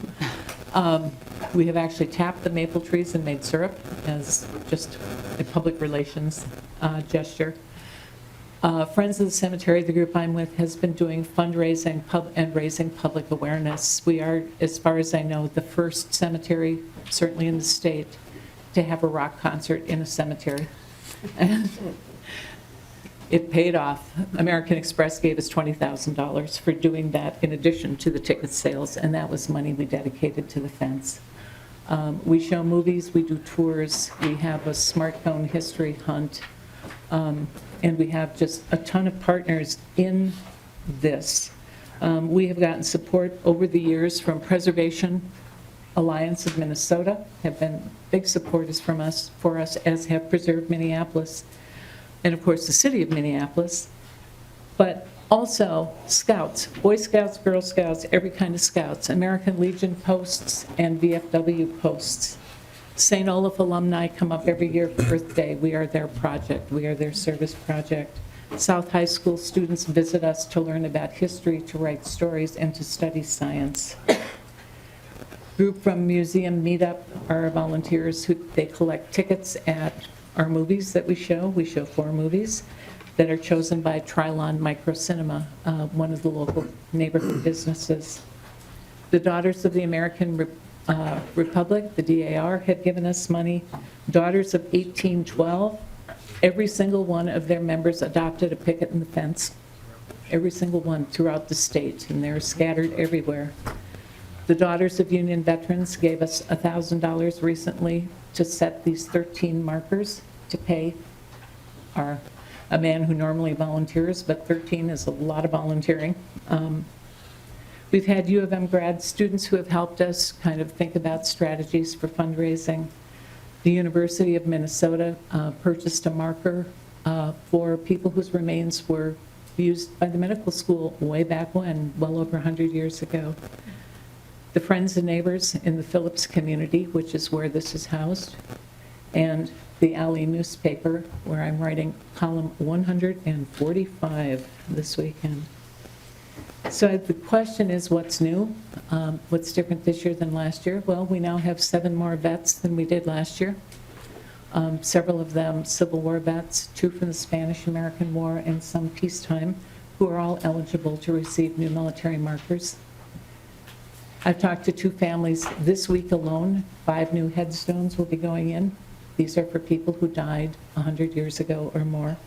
Q: We have actually tapped the maple trees and made syrup as just a public relations gesture. Friends of the Cemetery, the group I'm with, has been doing fundraising and raising public awareness. We are, as far as I know, the first cemetery, certainly in the state, to have a rock concert in a cemetery. And it paid off. American Express gave us $20,000 for doing that in addition to the ticket sales, and that was money we dedicated to the fence. We show movies, we do tours, we have a smartphone history hunt, and we have just a ton of partners in this. We have gotten support over the years from Preservation Alliance of Minnesota, have been big supporters for us, as have Preserve Minneapolis, and of course the City of Minneapolis, but also Scouts, Boy Scouts, Girl Scouts, every kind of Scouts, American Legion posts and VFW posts. St. Olaf alumni come up every year for Earth Day. We are their project. We are their service project. South High School students visit us to learn about history, to write stories, and to study science. Group from Museum Meetup are volunteers who they collect tickets at our movies that we show. We show 4 movies that are chosen by Trilon Micro Cinema, one of the local neighborhood businesses. The Daughters of the American Republic, the DAR, had given us money. Daughters of 1812, every single one of their members adopted a picket in the fence. Every single one throughout the state, and they're scattered everywhere. The Daughters of Union Veterans gave us $1,000 recently to set these 13 markers to pay a man who normally volunteers, but 13 is a lot of volunteering. We've had U of M grad students who have helped us kind of think about strategies for fundraising. The University of Minnesota purchased a marker for people whose remains were used by the medical school way back when, well over 100 years ago. The Friends and Neighbors in the Phillips community, which is where this is housed, and the Alley newspaper, where I'm writing column 145 this weekend. So the question is, what's new? What's different this year than last year? Well, we now have 7 more vets than we did last year. Several of them Civil War vets, 2 from the Spanish-American War, and some peacetime, who are all eligible to receive new military markers. I've talked to 2 families this week alone. 5 new headstones will be going in. These are for people who died 100 years ago or more.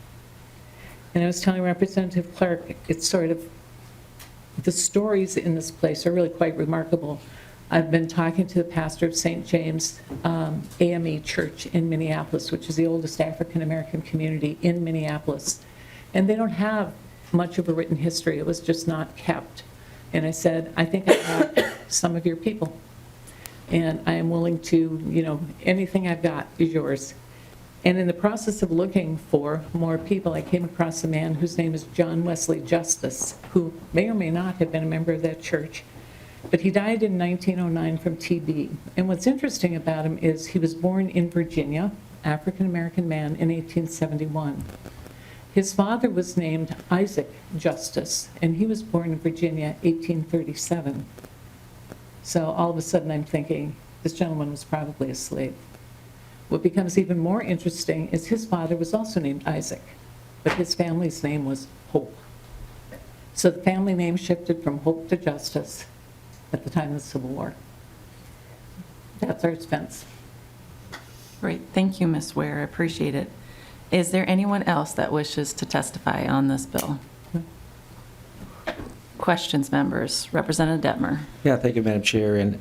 Q: And I was telling Representative Clark, it's sort of, the stories in this place are really quite remarkable. I've been talking to the pastor of St. James AME Church in Minneapolis, which is the oldest African-American community in Minneapolis. And they don't have much of a written history. It was just not kept. And I said, I think I have some of your people. And I am willing to, anything I've got is yours. And in the process of looking for more people, I came across a man whose name is John Wesley Justice, who may or may not have been a member of that church. But he died in 1909 from TB. And what's interesting about him is he was born in Virginia, African-American man, in 1871. His father was named Isaac Justice, and he was born in Virginia, 1837. So all of a sudden I'm thinking, this gentleman was probably a slave. What becomes even more interesting is his father was also named Isaac, but his family's name was Hope. So the family name shifted from Hope to Justice at the time of the Civil War. That's our expense.
A: Great, thank you, Ms. Ware, I appreciate it. Is there anyone else that wishes to testify on this bill? Questions, members? Representative Dettmer.
J: Yeah, thank you, Madam Chair. And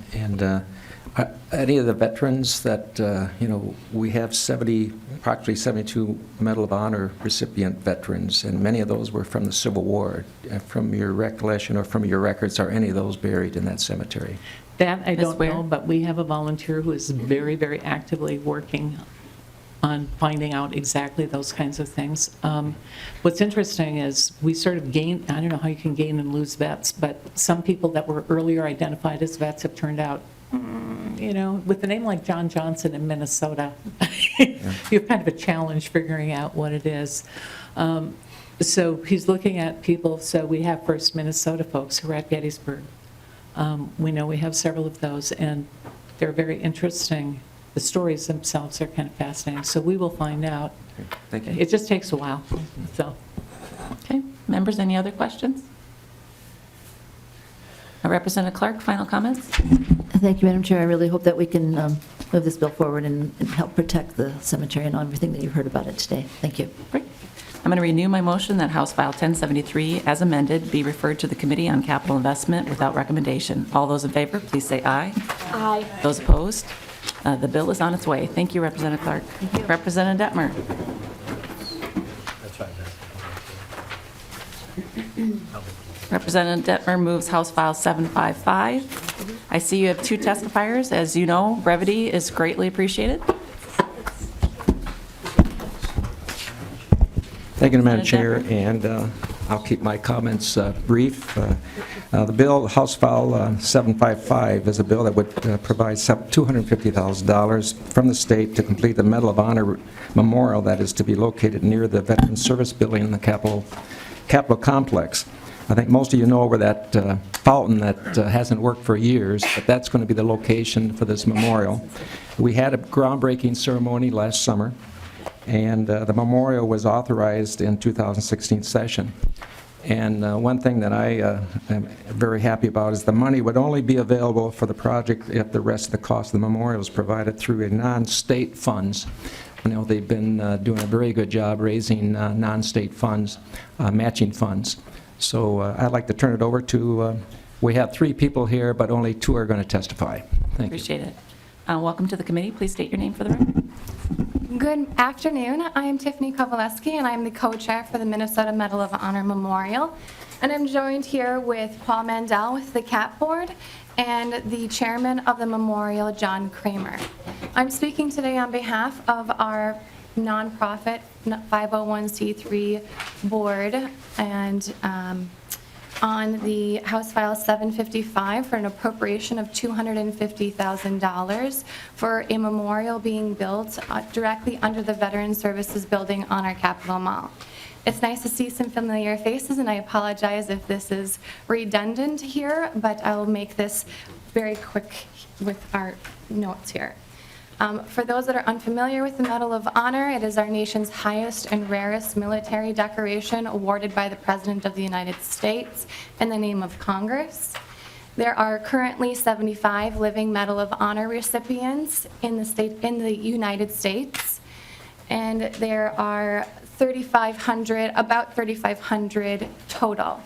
J: any of the veterans that, we have approximately 72 Medal of Honor recipient veterans, and many of those were from the Civil War. From your recollection or from your records, are any of those buried in that cemetery?
Q: That I don't know, but we have a volunteer who is very, very actively working on finding out exactly those kinds of things. What's interesting is we sort of gain, I don't know how you can gain and lose vets, but some people that were earlier identified as vets have turned out, with a name like John Johnson in Minnesota, you have kind of a challenge figuring out what it is. So he's looking at people, so we have First Minnesota folks who are at Gettysburg. We know we have several of those, and they're very interesting. The stories themselves are kind of fascinating, so we will find out.
J: Thank you.
Q: It just takes a while, so.
A: Okay, members, any other questions? Representative Clark, final comments?
H: Thank you, Madam Chair. I really hope that we can move this bill forward and help protect the cemetery and everything that you've heard about it today. Thank you.
A: Great. I'm going to renew my motion that House File 1073, as amended, be referred to the Committee on Capital Investment without recommendation. All those in favor, please say aye.
V: Aye.
A: Those opposed? The bill is on its way. Thank you, Representative Clark. Representative Dettmer. Representative Dettmer moves House File 755. I see you have two testifiers. As you know, brevity is greatly appreciated.
J: Thank you, Madam Chair, and I'll keep my comments brief. The bill, House File 755, is a bill that would provide $250,000 from the state to complete the Medal of Honor memorial that is to be located near the Veterans Service Building in the Capitol Complex. I think most of you know where that fountain that hasn't worked for years, but that's going to be the location for this memorial. We had a groundbreaking ceremony last summer, and the memorial was authorized in 2016 session. And one thing that I am very happy about is the money would only be available for the project if the rest of the cost of the memorial is provided through a non-state funds. You know, they've been doing a very good job raising non-state funds, matching funds. So I'd like to turn it over to, we have 3 people here, but only 2 are going to testify. Thank you.
A: Appreciate it. Welcome to the committee. Please state your name for the record.
S: Good afternoon. I am Tiffany Kovaleski, and I'm the co-chair for the Minnesota Medal of Honor Memorial. And I'm joined here with Paul Mandel with the CAP Board and the chairman of the memorial, John Kramer. I'm speaking today on behalf of our nonprofit 501c3 board and on the House File 755 for an appropriation of $250,000 for a memorial being built directly under the Veterans Services Building on our Capitol Mall. It's nice to see some familiar faces, and I apologize if this is redundant here, but I'll make this very quick with our notes here. For those that are unfamiliar with the Medal of Honor, it is our nation's highest and rarest military decoration awarded by the President of the United States in the name of Congress. There are currently 75 living Medal of Honor recipients in the United States, and there are about 3,500 total.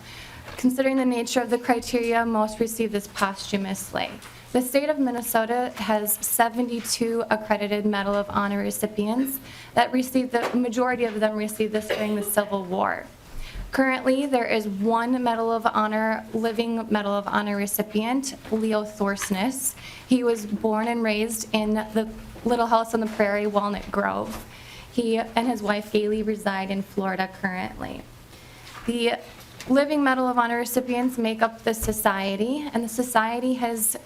S: Considering the nature of the criteria, most receive this posthumously. The state of Minnesota has 72 accredited Medal of Honor recipients that received, the majority of them received this during the Civil War. Currently, there is one Medal of Honor, living Medal of Honor recipient, Leo Thorsness. He was born and raised in the Little House on the Prairie, Walnut Grove. He and his wife, Gailey, reside in Florida currently. The living Medal of Honor recipients make up the society, and the society has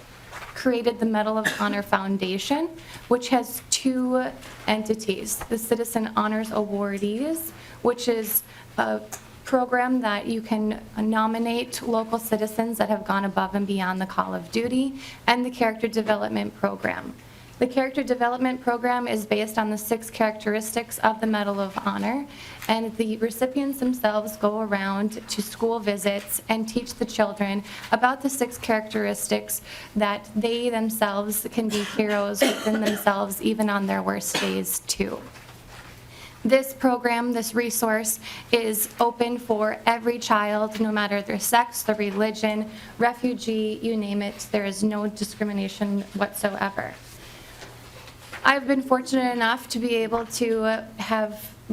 S: created the Medal of Honor Foundation, which has 2 entities. The Citizen Honors Awardees, which is a program that you can nominate local citizens that have gone above and beyond the call of duty, and the Character Development Program. The Character Development Program is based on the 6 characteristics of the Medal of Honor, and the recipients themselves go around to school visits and teach the children about the 6 characteristics that they themselves can be heroes within themselves, even on their worst days too. This program, this resource, is open for every child, no matter their sex, their religion, refugee, you name it. There is no discrimination whatsoever. I've been fortunate enough to be able to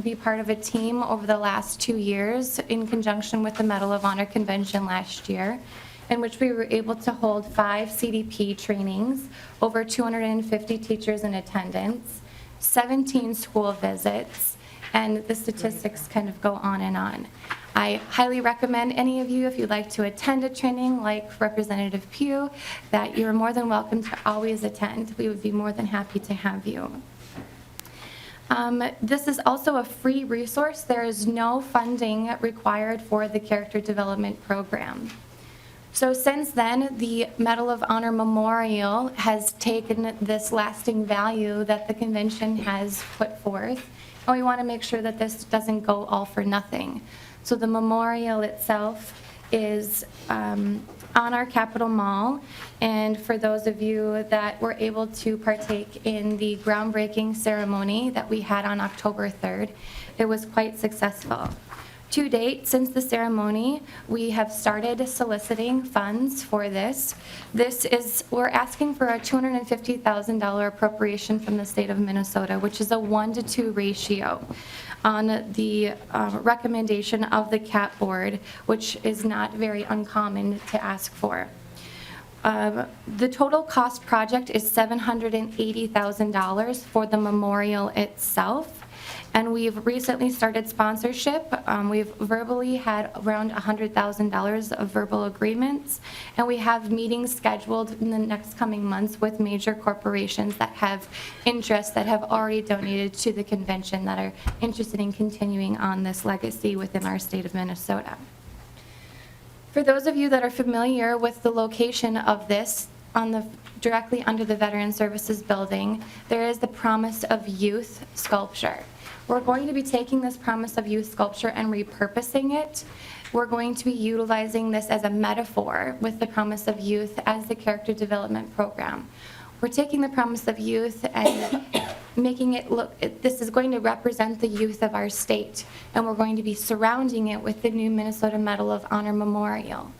S: be part of a team over the last 2 years in conjunction with the Medal of Honor Convention last year, in which we were able to hold 5 CDP trainings, over 250 teachers in attendance, 17 school visits, and the statistics kind of go on and on. I highly recommend any of you, if you'd like to attend a training like Representative Pugh, that you're more than welcome to always attend. We would be more than happy to have you. This is also a free resource. There is no funding required for the character development program. So since then, the Medal of Honor Memorial has taken this lasting value that the convention has put forth, and we want to make sure that this doesn't go all for nothing. So the memorial itself is on our Capitol Mall, and for those of you that were able to partake in the groundbreaking ceremony that we had on October 3rd, it was quite successful. To date, since the ceremony, we have started soliciting funds for this. We're asking for a $250,000 appropriation from the state of Minnesota, which is a 1-to-2 ratio on the recommendation of the CAP board, which is not very uncommon to ask for. The total cost project is $780,000 for the memorial itself. And we've recently started sponsorship. We've verbally had around $100,000 of verbal agreements, and we have meetings scheduled in the next coming months with major corporations that have interests that have already donated to the convention that are interested in continuing on this legacy within our state of Minnesota. For those of you that are familiar with the location of this, directly under the Veteran Services Building, there is the Promise of Youth sculpture. We're going to be taking this Promise of Youth sculpture and repurposing it. We're going to be utilizing this as a metaphor with the Promise of Youth as the character development program. We're taking the Promise of Youth and making it look, this is going to represent the youth of our state, and we're going to be surrounding it with the new Minnesota Medal of Honor Memorial.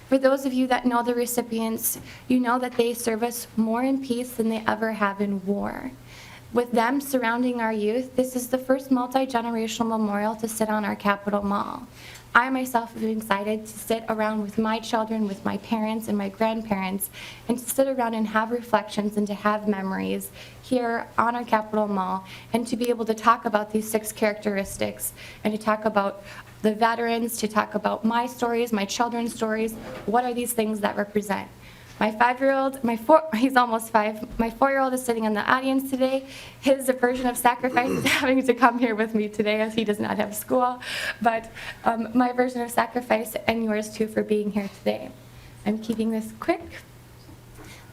S: For those of you that know the recipients, you know that they serve us more in peace than they ever have in war. With them surrounding our youth, this is the first multi-generational memorial to sit on our Capitol Mall. I myself have been excited to sit around with my children, with my parents and my grandparents, and to sit around and have reflections and to have memories here on our Capitol Mall, and to be able to talk about these 6 characteristics, and to talk about the veterans, to talk about my stories, my children's stories. What are these things that represent? My 5-year-old, he's almost 5, my 4-year-old is sitting in the audience today. His version of sacrifice is having to come here with me today as he does not have school. But my version of sacrifice, and yours too, for being here today. I'm keeping this quick.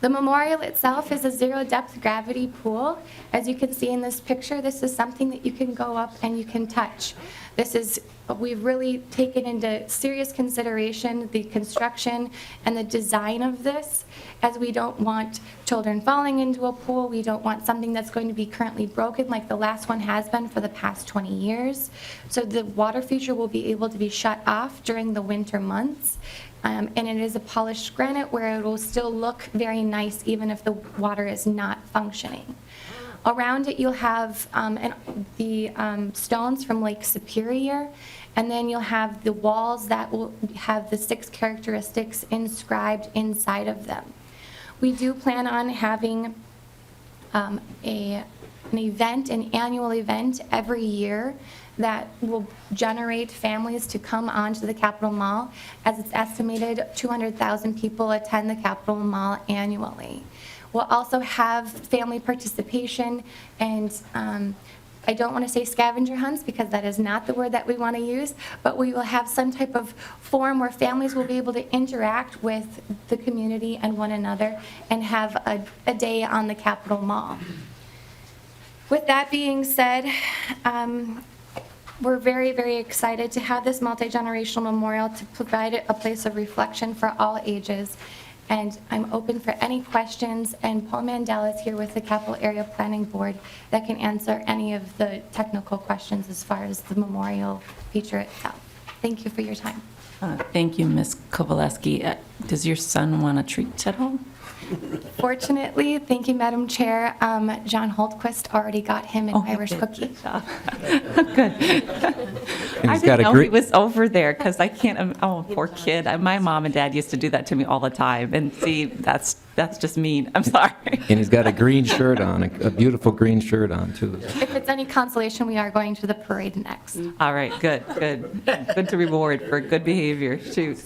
S: The memorial itself is a 0-depth gravity pool. As you can see in this picture, this is something that you can go up and you can touch. We've really taken into serious consideration the construction and the design of this, as we don't want children falling into a pool. We don't want something that's going to be currently broken like the last one has been for the past 20 years. So the water feature will be able to be shut off during the winter months. And it is a polished granite where it will still look very nice even if the water is not functioning. Around it you'll have the stones from Lake Superior, and then you'll have the walls that will have the 6 characteristics inscribed inside of them. We do plan on having an annual event every year that will generate families to come onto the Capitol Mall, as it's estimated 200,000 people attend the Capitol Mall annually. We'll also have family participation, and I don't want to say scavenger hunts because that is not the word that we want to use, but we will have some type of forum where families will be able to interact with the community and one another and have a day on the Capitol Mall. With that being said, we're very, very excited to have this multi-generational memorial to provide a place of reflection for all ages. And I'm open for any questions, and Paul Mandel is here with the Capital Area Planning Board that can answer any of the technical questions as far as the memorial feature itself. Thank you for your time.
A: Thank you, Ms. Kowaleski. Does your son want a treat at home?
S: Fortunately, thank you, Madam Chair, John Holtquist already got him an Irish cookie.
A: Good. I didn't know he was over there because I can't, oh, poor kid. My mom and dad used to do that to me all the time. And see, that's just mean. I'm sorry.
J: And he's got a green shirt on, a beautiful green shirt on, too.
S: If it's any consolation, we are going to the parade next.
A: All right, good. Good to reward for good behavior. Shoot.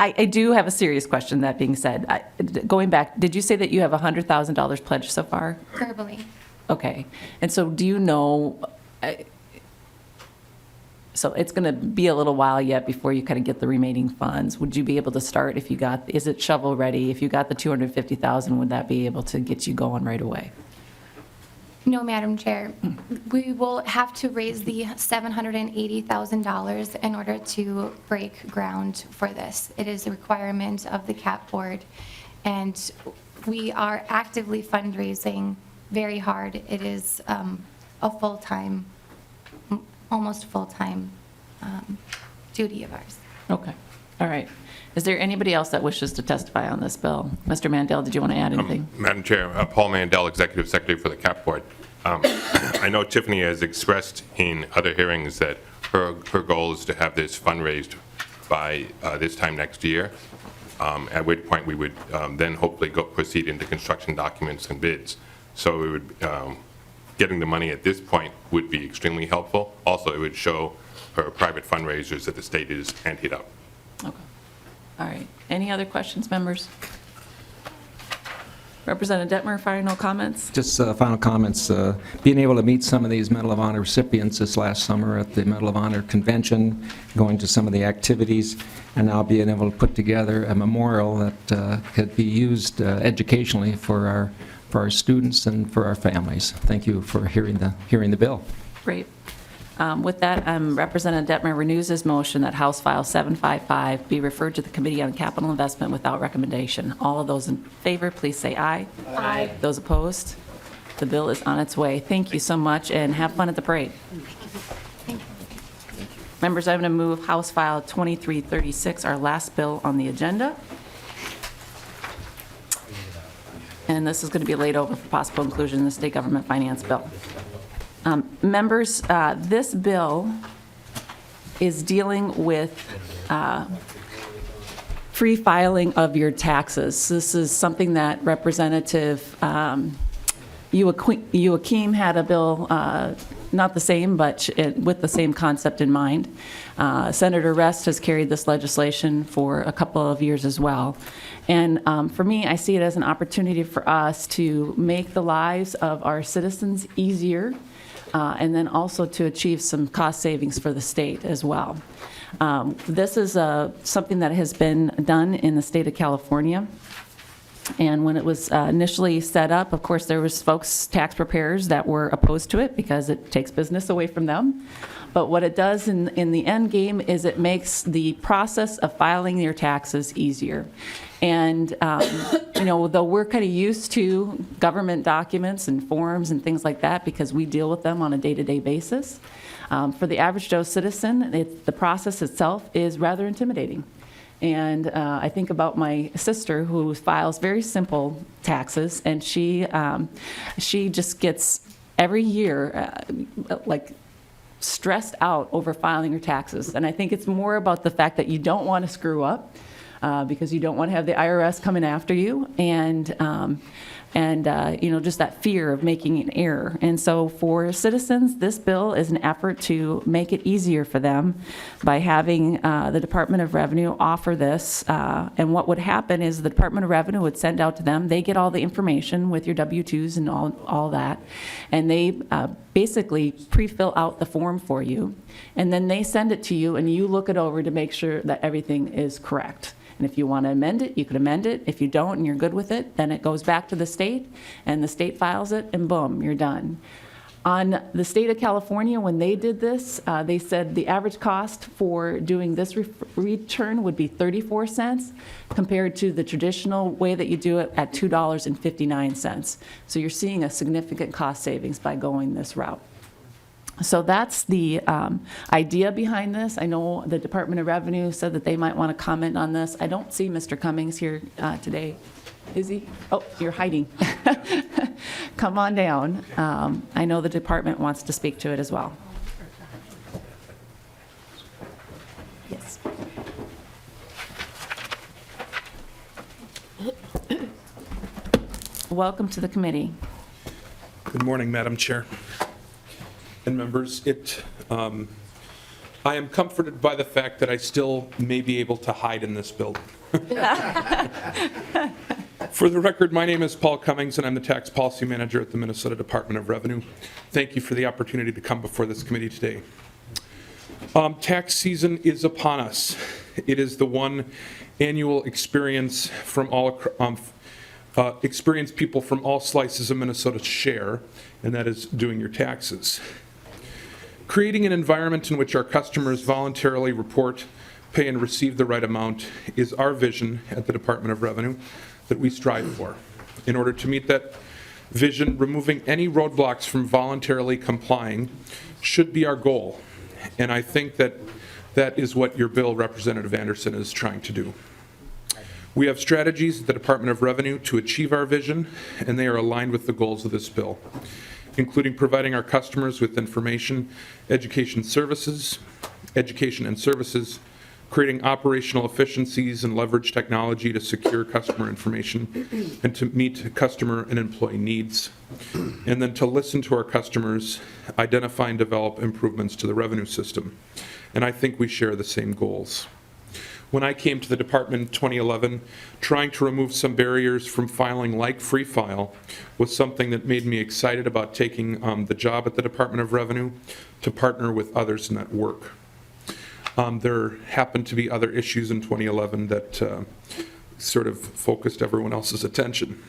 A: I do have a serious question, that being said. Going back, did you say that you have $100,000 pledged so far?
S: Verbally.
A: Okay. And so do you know, so it's going to be a little while yet before you kind of get the remaining funds. Would you be able to start if you got, is it shovel ready? If you got the 250,000, would that be able to get you going right away?
S: No, Madam Chair. We will have to raise the $780,000 in order to break ground for this. It is a requirement of the CAP board, and we are actively fundraising very hard. It is a full-time, almost full-time duty of ours.
A: Okay. All right. Is there anybody else that wishes to testify on this bill? Mr. Mandel, did you want to add anything?
F: Madam Chair, Paul Mandel, Executive Secretary for the CAP Board. I know Tiffany has expressed in other hearings that her goal is to have this fundraised by this time next year, at which point we would then hopefully proceed into construction documents and bids. So we would, getting the money at this point would be extremely helpful. Also, it would show her private fundraisers that the state is anteed up.
A: Okay. All right. Any other questions, members? Representative Dettmer, final comments?
J: Just final comments. Being able to meet some of these Medal of Honor recipients this last summer at the Medal of Honor convention, going to some of the activities, and now being able to put together a memorial that could be used educationally for our students and for our families. Thank you for hearing the bill.
A: Great. With that, Representative Dettmer renews his motion that House File 755 be referred to the Committee on Capital Investment without recommendation. All of those in favor, please say aye. Aye. Those opposed? The bill is on its way. Thank you so much, and have fun at the parade. Members, I'm going to move House File 2336, our last bill on the agenda. And this is going to be laid over for possible inclusion in the state government finance bill. Members, this bill is dealing with free filing of your taxes. This is something that Representative Joachim had a bill, not the same, but with the same concept in mind. Senator Rest has carried this legislation for a couple of years as well. And for me, I see it as an opportunity for us to make the lives of our citizens easier, and then also to achieve some cost savings for the state as well. This is something that has been done in the state of California. And when it was initially set up, of course, there was folks, tax preparers, that were opposed to it because it takes business away from them. But what it does in the end game is it makes the process of filing your taxes easier. And, you know, though we're kind of used to government documents and forms and things like that because we deal with them on a day-to-day basis, for the average Joe citizen, the process itself is rather intimidating. And I think about my sister who files very simple taxes, and she just gets every year like stressed out over filing her taxes. And I think it's more about the fact that you don't want to screw up because you don't want to have the IRS coming after you, and you know, just that fear of making an error. And so for citizens, this bill is an effort to make it easier for them by having the Department of Revenue offer this. And what would happen is the Department of Revenue would send out to them, they get all the information with your W-2s and all that, and they basically pre-fill out the form for you, and then they send it to you, and you look it over to make sure that everything is correct. And if you want to amend it, you can amend it. If you don't and you're good with it, then it goes back to the state, and the state files it, and boom, you're done. On the state of California, when they did this, they said the average cost for doing this return would be 34 cents compared to the traditional way that you do it at $2.59. So you're seeing a significant cost savings by going this route. So that's the idea behind this. I know the Department of Revenue said that they might want to comment on this. I don't see Mr. Cummings here today. Is he? Oh, you're hiding. Come on down. I know the department wants to speak to it as well. Yes. Welcome to the committee.
T: Good morning, Madam Chair and members. I am comforted by the fact that I still may be able to hide in this building. For the record, my name is Paul Cummings, and I'm the Tax Policy Manager at the Minnesota Department of Revenue. Thank you for the opportunity to come before this committee today. Tax season is upon us. It is the one annual experience from all people from all slices of Minnesota share, and that is doing your taxes. Creating an environment in which our customers voluntarily report, pay, and receive the right amount is our vision at the Department of Revenue that we strive for. In order to meet that vision, removing any roadblocks from voluntarily complying should be our goal. And I think that that is what your bill, Representative Anderson, is trying to do. We have strategies at the Department of Revenue to achieve our vision, and they are aligned with the goals of this bill, including providing our customers with information, education and services, creating operational efficiencies and leverage technology to secure customer information and to meet customer and employee needs, and then to listen to our customers, identify and develop improvements to the revenue system. And I think we share the same goals. When I came to the department in 2011, trying to remove some barriers from filing like Free File was something that made me excited about taking the job at the Department of Revenue to partner with others in that work. There happened to be other issues in 2011 that sort of focused everyone else's attention.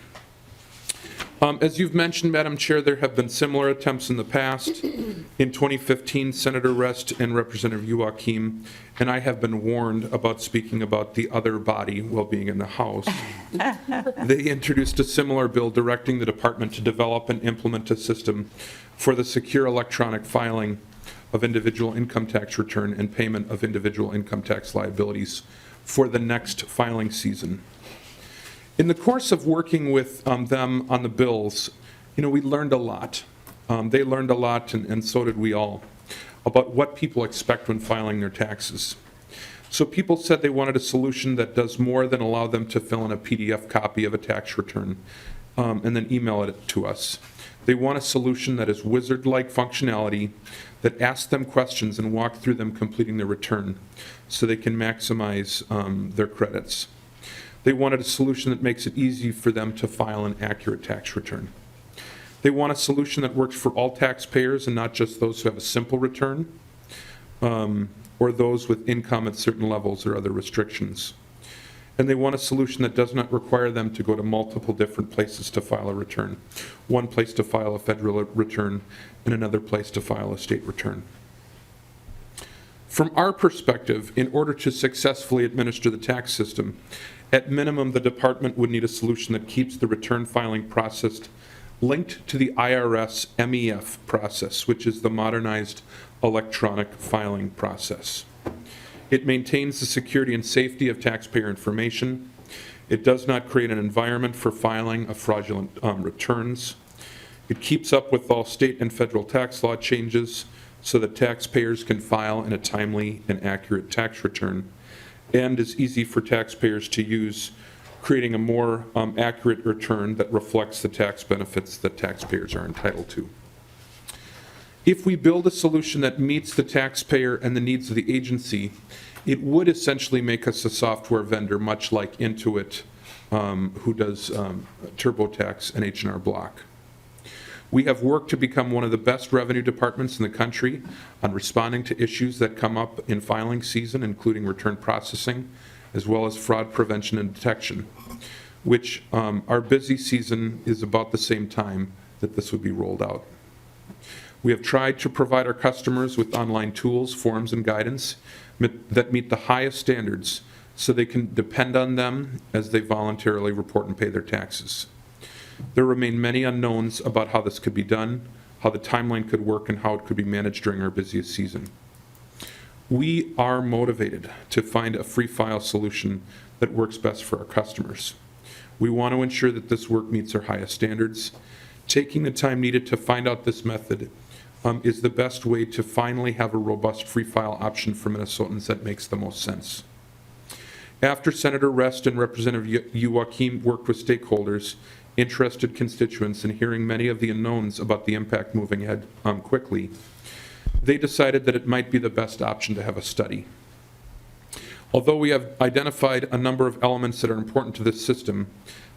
T: As you've mentioned, Madam Chair, there have been similar attempts in the past. In 2015, Senator Rest and Representative Joachim and I have been warned about speaking about the other body while being in the House. They introduced a similar bill directing the department to develop and implement a system for the secure electronic filing of individual income tax return and payment of individual income tax liabilities for the next filing season. In the course of working with them on the bills, we learned a lot. They learned a lot, and so did we all, about what people expect when filing their taxes. So people said they wanted a solution that does more than allow them to fill in a PDF copy of a tax return and then email it to us. They want a solution that is wizard-like functionality that asks them questions and walk through them completing their return so they can maximize their credits. They wanted a solution that makes it easy for them to file an accurate tax return. They want a solution that works for all taxpayers and not just those who have a simple return or those with income at certain levels or other restrictions. And they want a solution that does not require them to go to multiple different places to file a return. One place to file a federal return and another place to file a state return. From our perspective, in order to successfully administer the tax system, at minimum, the department would need a solution that keeps the return filing process linked to the IRS MEF process, which is the modernized electronic filing process. It maintains the security and safety of taxpayer information. It does not create an environment for filing of fraudulent returns. It keeps up with all state and federal tax law changes so that taxpayers can file in a timely and accurate tax return, and is easy for taxpayers to use, creating a more accurate return that reflects the tax benefits that taxpayers are entitled to. If we build a solution that meets the taxpayer and the needs of the agency, it would essentially make us a software vendor, much like Intuit, who does TurboTax and H&R Block. We have worked to become one of the best revenue departments in the country on responding to issues that come up in filing season, including return processing, as well as fraud prevention and detection, which our busy season is about the same time that this would be rolled out. We have tried to provide our customers with online tools, forms, and guidance that meet the highest standards so they can depend on them as they voluntarily report and pay their taxes. There remain many unknowns about how this could be done, how the timeline could work, and how it could be managed during our busiest season. We are motivated to find a free file solution that works best for our customers. We want to ensure that this work meets our highest standards. Taking the time needed to find out this method is the best way to finally have a robust free file option for Minnesotans that makes the most sense. After Senator Rest and Representative Joachim worked with stakeholders, interested constituents, and hearing many of the unknowns about the impact moving ahead quickly, they decided that it might be the best option to have a study. Although we have identified a number of elements that are important to this system,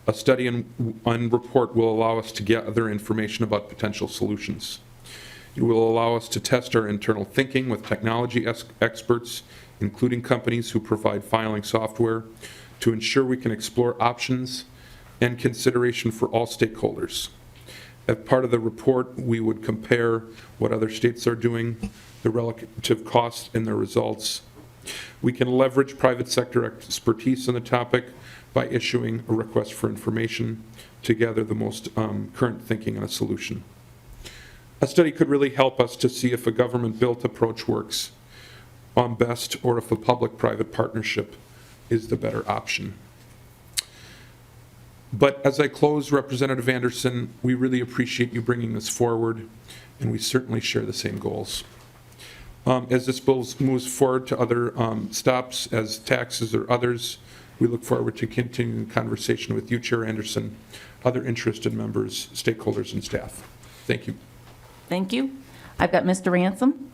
T: a study and report will allow us to gather information about potential solutions. It will allow us to test our internal thinking with technology experts, including companies who provide filing software, to ensure we can explore options and consideration for all stakeholders. As part of the report, we would compare what other states are doing, the relative costs and their results. We can leverage private sector expertise on the topic by issuing a request for information to gather the most current thinking on a solution. A study could really help us to see if a government-built approach works best or if a public-private partnership is the better option. But as I close, Representative Anderson, we really appreciate you bringing this forward, and we certainly share the same goals. As this bill moves forward to other stops, as taxes or others, we look forward to continuing the conversation with you, Chair Anderson, other interested members, stakeholders, and staff. Thank you.
A: Thank you. I've got Mr. Ransom.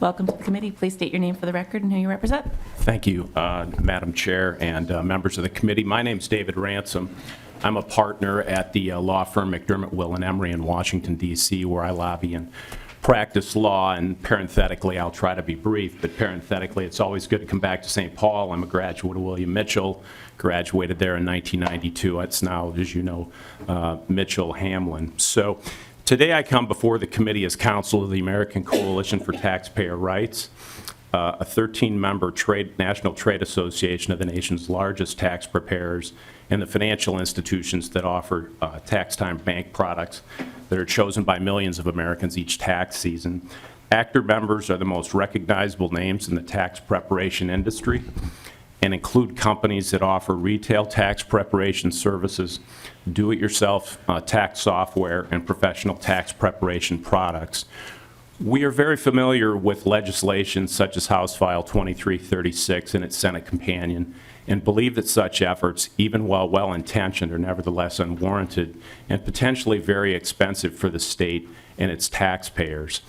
A: Welcome to the committee. Please state your name for the record and who you represent.
E: Thank you, Madam Chair and members of the committee. My name is David Ransom. I'm a partner at the law firm McDermott, Will & Emery in Washington, D.C., where I lobby and practice law. And parenthetically, I'll try to be brief, but parenthetically, it's always good to come back to St. Paul. I'm a graduate of William Mitchell, graduated there in 1992. It's now, as you know, Mitchell Hamlin. So today I come before the committee as counsel of the American Coalition for Taxpayer Rights, a 13-member national trade association of the nation's largest tax preparers and the financial institutions that offer tax time bank products that are chosen by millions of Americans each tax season. ACTR members are the most recognizable names in the tax preparation industry and include companies that offer retail tax preparation services, do-it-yourself tax software, and professional tax preparation products. We are very familiar with legislation such as House File 2336 and its Senate companion, and believe that such efforts, even while well-intentioned, are nevertheless unwarranted and potentially very expensive for the state and its taxpayers.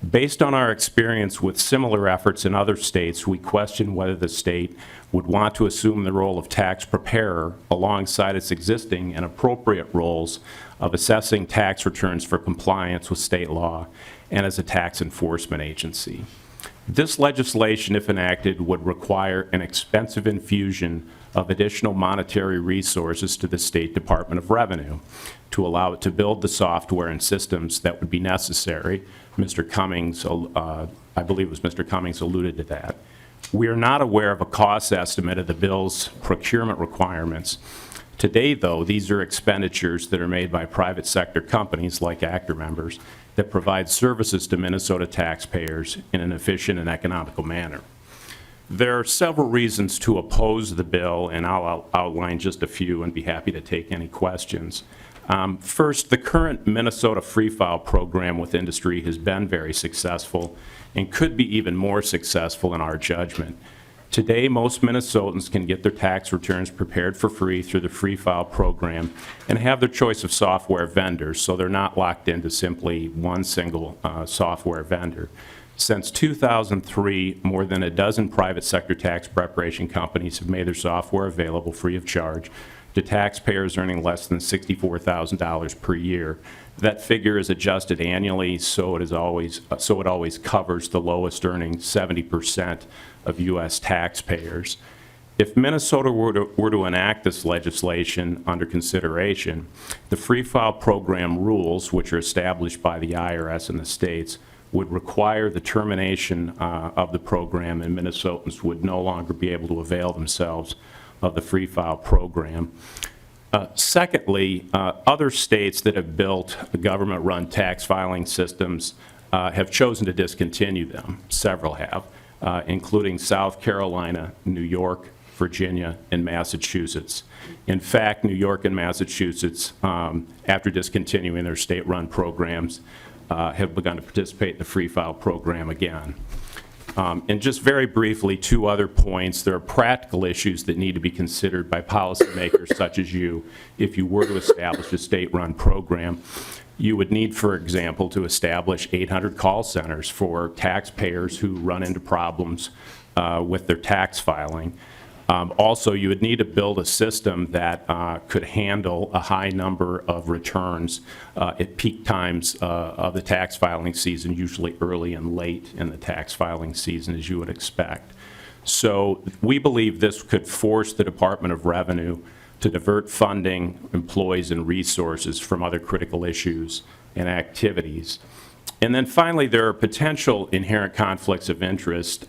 E: Based on our experience with similar efforts in other states, we question whether the state would want to assume the role of tax preparer alongside its existing and appropriate roles of assessing tax returns for compliance with state law and as a tax enforcement agency. This legislation, if enacted, would require an expensive infusion of additional monetary resources to the State Department of Revenue to allow it to build the software and systems that would be necessary. Mr. Cummings, I believe it was Mr. Cummings, alluded to that. We are not aware of a cost estimate of the bill's procurement requirements. Today, though, these are expenditures that are made by private sector companies like ACTR members that provide services to Minnesota taxpayers in an efficient and economical manner. There are several reasons to oppose the bill, and I'll outline just a few and be happy to take any questions. First, the current Minnesota Free File program with industry has been very successful and could be even more successful in our judgment. Today, most Minnesotans can get their tax returns prepared for free through the Free File program and have their choice of software vendors, so they're not locked into simply one single software vendor. Since 2003, more than a dozen private sector tax preparation companies have made their software available free of charge to taxpayers earning less than $64,000 per year. That figure is adjusted annually, so it always covers the lowest earning 70% of U.S. taxpayers. If Minnesota were to enact this legislation under consideration, the Free File program rules, which are established by the IRS in the states, would require the termination of the program, and Minnesotans would no longer be able to avail themselves of the Free File program. Secondly, other states that have built government-run tax filing systems have chosen to discontinue them. Several have, including South Carolina, New York, Virginia, and Massachusetts. In fact, New York and Massachusetts, after discontinuing their state-run programs, have begun to participate in the Free File program again. And just very briefly, two other points. There are practical issues that need to be considered by policymakers such as you if you were to establish a state-run program. You would need, for example, to establish 800 call centers for taxpayers who run into problems with their tax filing. Also, you would need to build a system that could handle a high number of returns at peak times of the tax filing season, usually early and late in the tax filing season, as you would expect. So we believe this could force the Department of Revenue to divert funding, employees, and resources from other critical issues and activities. And then finally, there are potential inherent conflicts of interest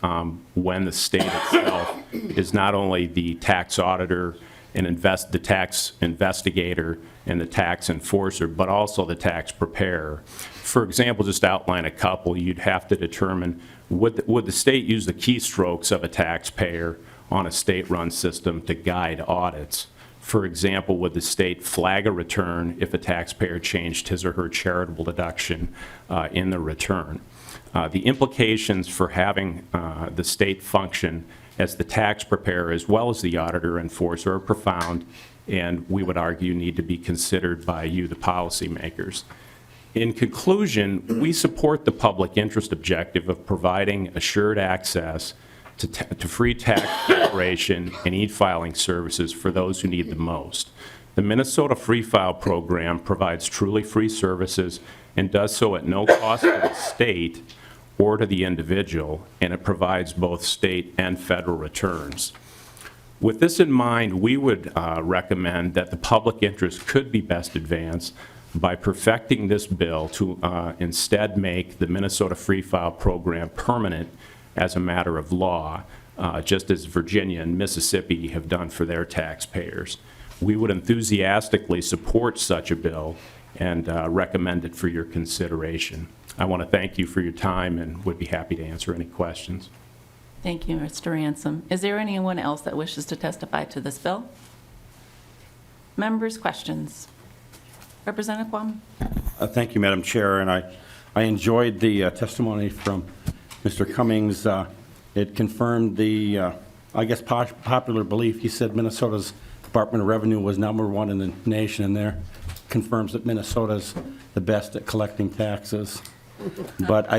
E: when the state itself is not only the tax auditor and the tax investigator and the tax enforcer, but also the tax preparer. For example, just to outline a couple, you'd have to determine would the state use the keystrokes of a taxpayer on a state-run system to guide audits? For example, would the state flag a return if a taxpayer changed his or her charitable deduction in the return? The implications for having the state function as the tax preparer as well as the auditor enforcer are profound, and we would argue need to be considered by you, the policymakers. In conclusion, we support the public interest objective of providing assured access to free tax preparation and e-filing services for those who need the most. The Minnesota Free File program provides truly free services and does so at no cost to the state or to the individual, and it provides both state and federal returns. With this in mind, we would recommend that the public interest could be best advanced by perfecting this bill to instead make the Minnesota Free File program permanent as a matter of law, just as Virginia and Mississippi have done for their taxpayers. We would enthusiastically support such a bill and recommend it for your consideration. I want to thank you for your time and would be happy to answer any questions.
A: Thank you, Mr. Ransom. Is there anyone else that wishes to testify to this bill? Members, questions? Representative Quam?
U: Thank you, Madam Chair, and I enjoyed the testimony from Mr. Cummings. It confirmed the, I guess, popular belief. He said Minnesota's Department of Revenue was #1 in the nation, and there confirms that Minnesota's the best at collecting taxes. But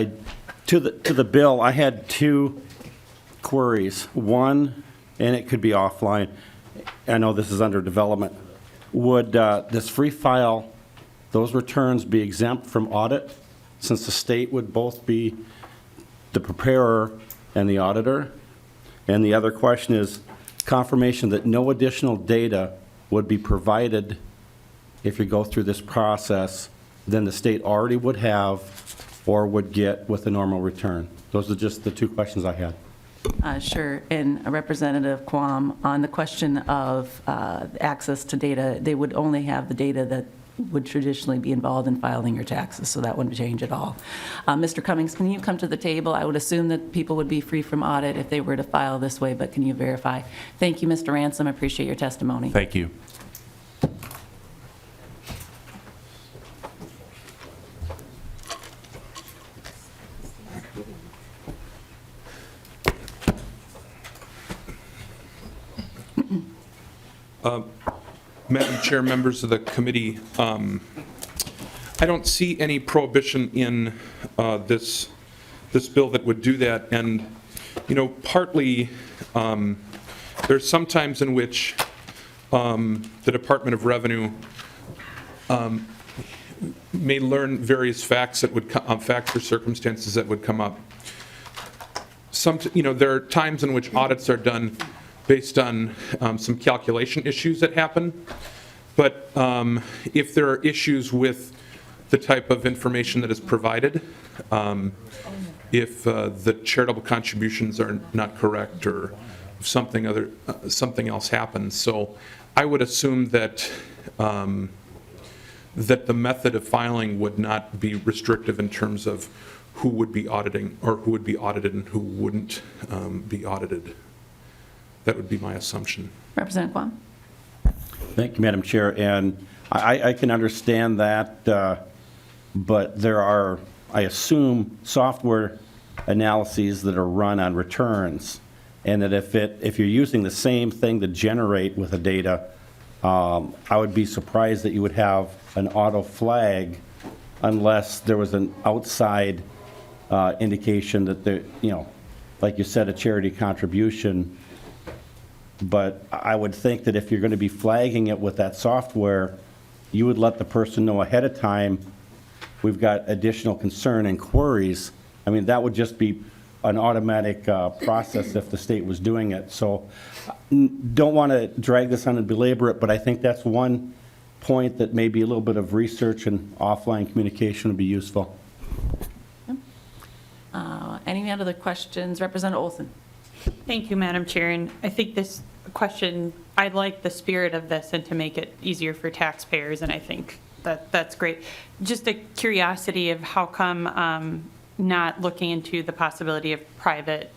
U: to the bill, I had two queries. One, and it could be offline, I know this is under development, would this free file, those returns be exempt from audit, since the state would both be the preparer and the auditor? And the other question is confirmation that no additional data would be provided if you go through this process than the state already would have or would get with a normal return. Those are just the two questions I had.
A: Sure. And Representative Quam, on the question of access to data, they would only have the data that would traditionally be involved in filing your taxes, so that wouldn't change at all. Mr. Cummings, can you come to the table? I would assume that people would be free from audit if they were to file this way, but can you verify? Thank you, Mr. Ransom. I appreciate your testimony.
E: Thank you.
T: Madam Chair, members of the committee, I don't see any prohibition in this bill that would do that. And, you know, partly there's some times in which the Department of Revenue may learn various facts that would facts or circumstances that would come up. There are times in which audits are done based on some calculation issues that happen. But if there are issues with the type of information that is provided, if the charitable contributions are not correct or if something else happens. So I would assume that that the method of filing would not be restrictive in terms of who would be auditing or who would be audited and who wouldn't be audited. That would be my assumption.
A: Representative Quam?
U: Thank you, Madam Chair. And I can understand that, but there are, I assume, software
L: analyses that are run on returns, and that if you're using the same thing to generate with the data, I would be surprised that you would have an auto flag unless there was an outside indication that there, like you said, a charity contribution. But I would think that if you're going to be flagging it with that software, you would let the person know ahead of time, we've got additional concern and queries. I mean, that would just be an automatic process if the state was doing it. So don't want to drag this on and belabor it, but I think that's one point that maybe a little bit of research and offline communication would be useful.
A: Any other questions? Representative Olson.
O: Thank you, Madam Chair. And I think this question, I like the spirit of this and to make it easier for taxpayers, and I think that's great. Just a curiosity of how come not looking into the possibility of private,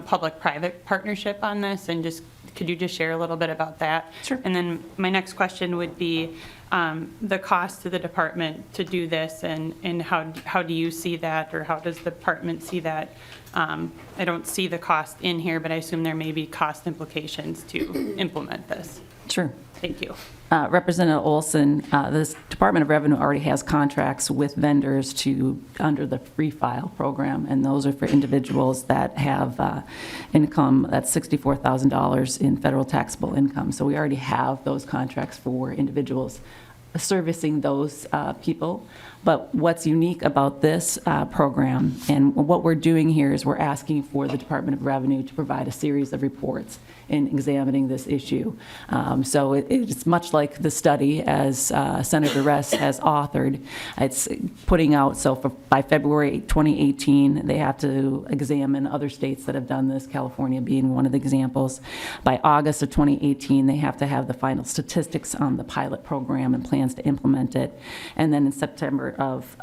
O: public-private partnership on this, and just could you just share a little bit about that? Sure. And then my next question would be the cost to the department to do this, and how do you see that, or how does the department see that? I don't see the cost in here, but I assume there may be cost implications to implement this.
A: Sure.
O: Thank you.
A: Representative Olson, this Department of Revenue already has contracts with vendors under the Free File program, and those are for individuals that have income that's $64,000 in federal taxable income. So we already have those contracts for individuals servicing those people. But what's unique about this program, and what we're doing here, is we're asking for the Department of Revenue to provide a series of reports in examining this issue. So it's much like the study as Senator Ress has authored. It's putting out, so by February 2018, they have to examine other states that have done this, California being one of the examples. By August of 2018, they have to have the final statistics on the pilot program and plans to implement it. And then in September of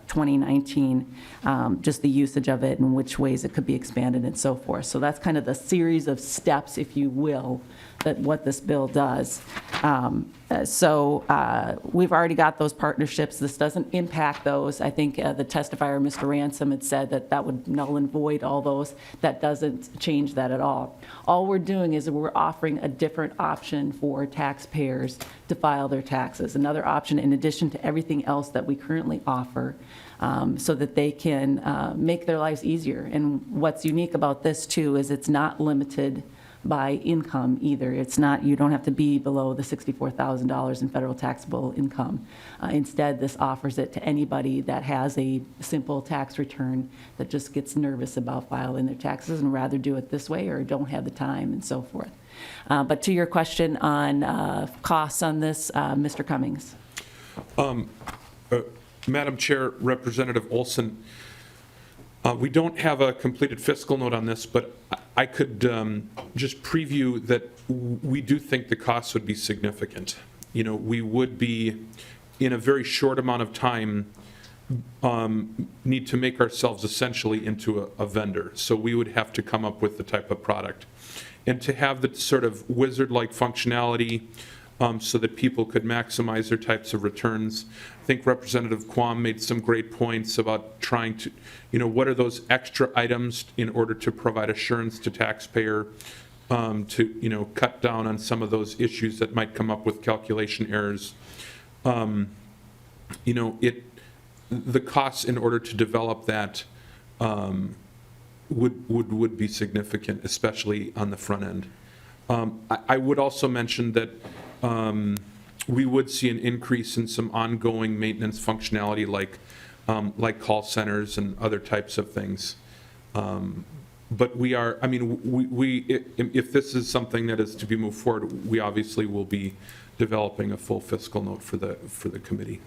A: 2019, just the usage of it and which ways it could be expanded and so forth. So that's kind of the series of steps, if you will, that what this bill does. We've already got those partnerships. This doesn't impact those. I think the testifier, Mr. Ransom, had said that that would null and void all those. That doesn't change that at all. All we're doing is we're offering a different option for taxpayers to file their taxes, another option in addition to everything else that we currently offer, so that they can make their lives easier. And what's unique about this, too, is it's not limited by income either. It's not, you don't have to be below the $64,000 in federal taxable income. Instead, this offers it to anybody that has a simple tax return that just gets nervous about filing their taxes and rather do it this way or don't have the time and so forth. But to your question on costs on this, Mr. Cummings.
T: Madam Chair, Representative Olson, we don't have a completed fiscal note on this, but I could just preview that we do think the costs would be significant. We would be, in a very short amount of time, need to make ourselves essentially into a vendor. So we would have to come up with the type of product. And to have the sort of wizard-like functionality so that people could maximize their types of returns. I think Representative Quam made some great points about trying to, what are those extra items in order to provide assurance to taxpayer, to, cut down on some of those issues that might come up with calculation errors. The costs in order to develop that would be significant, especially on the front end. I would also mention that we would see an increase in some ongoing maintenance functionality like call centers and other types of things. But we are, if this is something that is to be moved forward, we obviously will be developing a full fiscal note for the committee.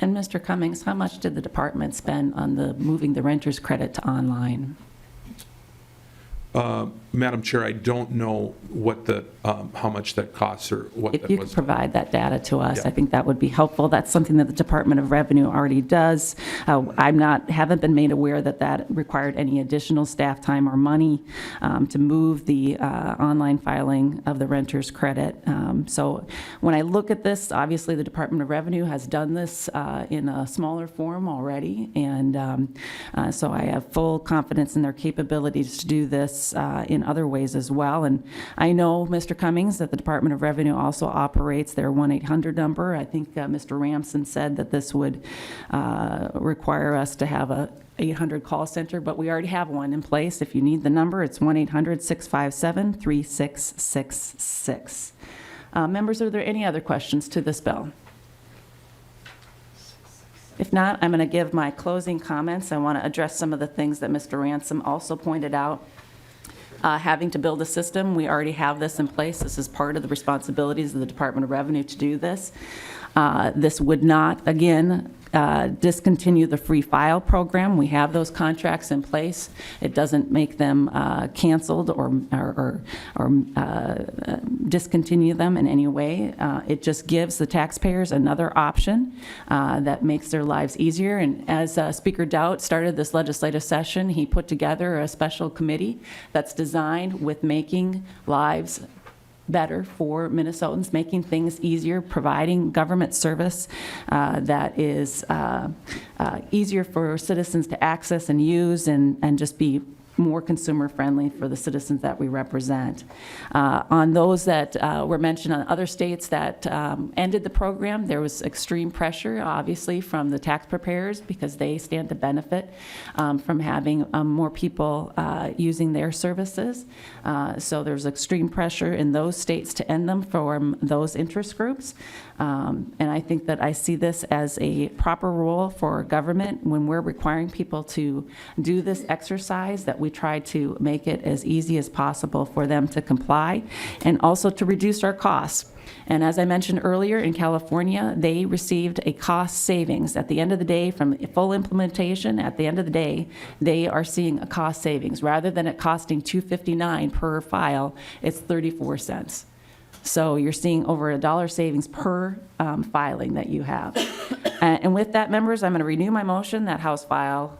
A: And Mr. Cummings, how much did the department spend on moving the renter's credit to online?
T: Madam Chair, I don't know what the, how much that costs or what
A: If
T: that
A: you
T: was.
A: could provide that data to us,
T: Yeah.
A: I think that would be helpful. That's something that the Department of Revenue already does. Haven't been made aware that that required any additional staff time or money to move the online filing of the renter's credit. So when I look at this, obviously the Department of Revenue has done this in a smaller form already, and so I have full confidence in their capabilities to do this in other ways as well. And I know, Mr. Cummings, that the Department of Revenue also operates their 1-800 number. I think Mr. Ramson said that this would require us to have a 800 call center, but we already have one in place. If you need the number, it's 1-800-657-3666. Members, are there any other questions to this bill? If not, I'm going to give my closing comments. I want to address some of the things that Mr. Ransom also pointed out. Having to build a system, we already have this in place. This is part of the responsibilities of the Department of Revenue to do this. This would not, again, discontinue the free file program. We have those contracts in place. It doesn't make them canceled or discontinue them in any way. It just gives the taxpayers another option that makes their lives easier. And as Speaker Dowd started this legislative session, he put together a special committee that's designed with making lives better for Minnesotans, making things easier, providing government service that is easier for citizens to access and use, and just be more consumer friendly for the citizens that we represent. On those that were mentioned on other states that ended the program, there was extreme pressure, obviously, from the tax preparers because they stand to benefit from having more people using their services. So there's extreme pressure in those states to end them from those interest groups. And I think that I see this as a proper role for government when we're requiring people to do this exercise, that we try to make it as easy as possible for them to comply and also to reduce our costs. And as I mentioned earlier, in California, they received a cost savings. At the end of the day, from full implementation, at the end of the day, they are seeing a cost savings. Rather than it costing $2.59 per file, it's 34 cents. So you're seeing over $1 savings per filing that you have. And with that, members, I'm going to renew my motion that House File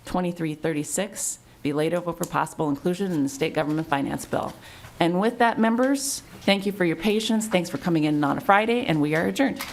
A: 2336 be laid over for possible inclusion in the state government finance bill. And with that, members, thank you for your patience. Thanks for coming in on a Friday, and we are adjourned.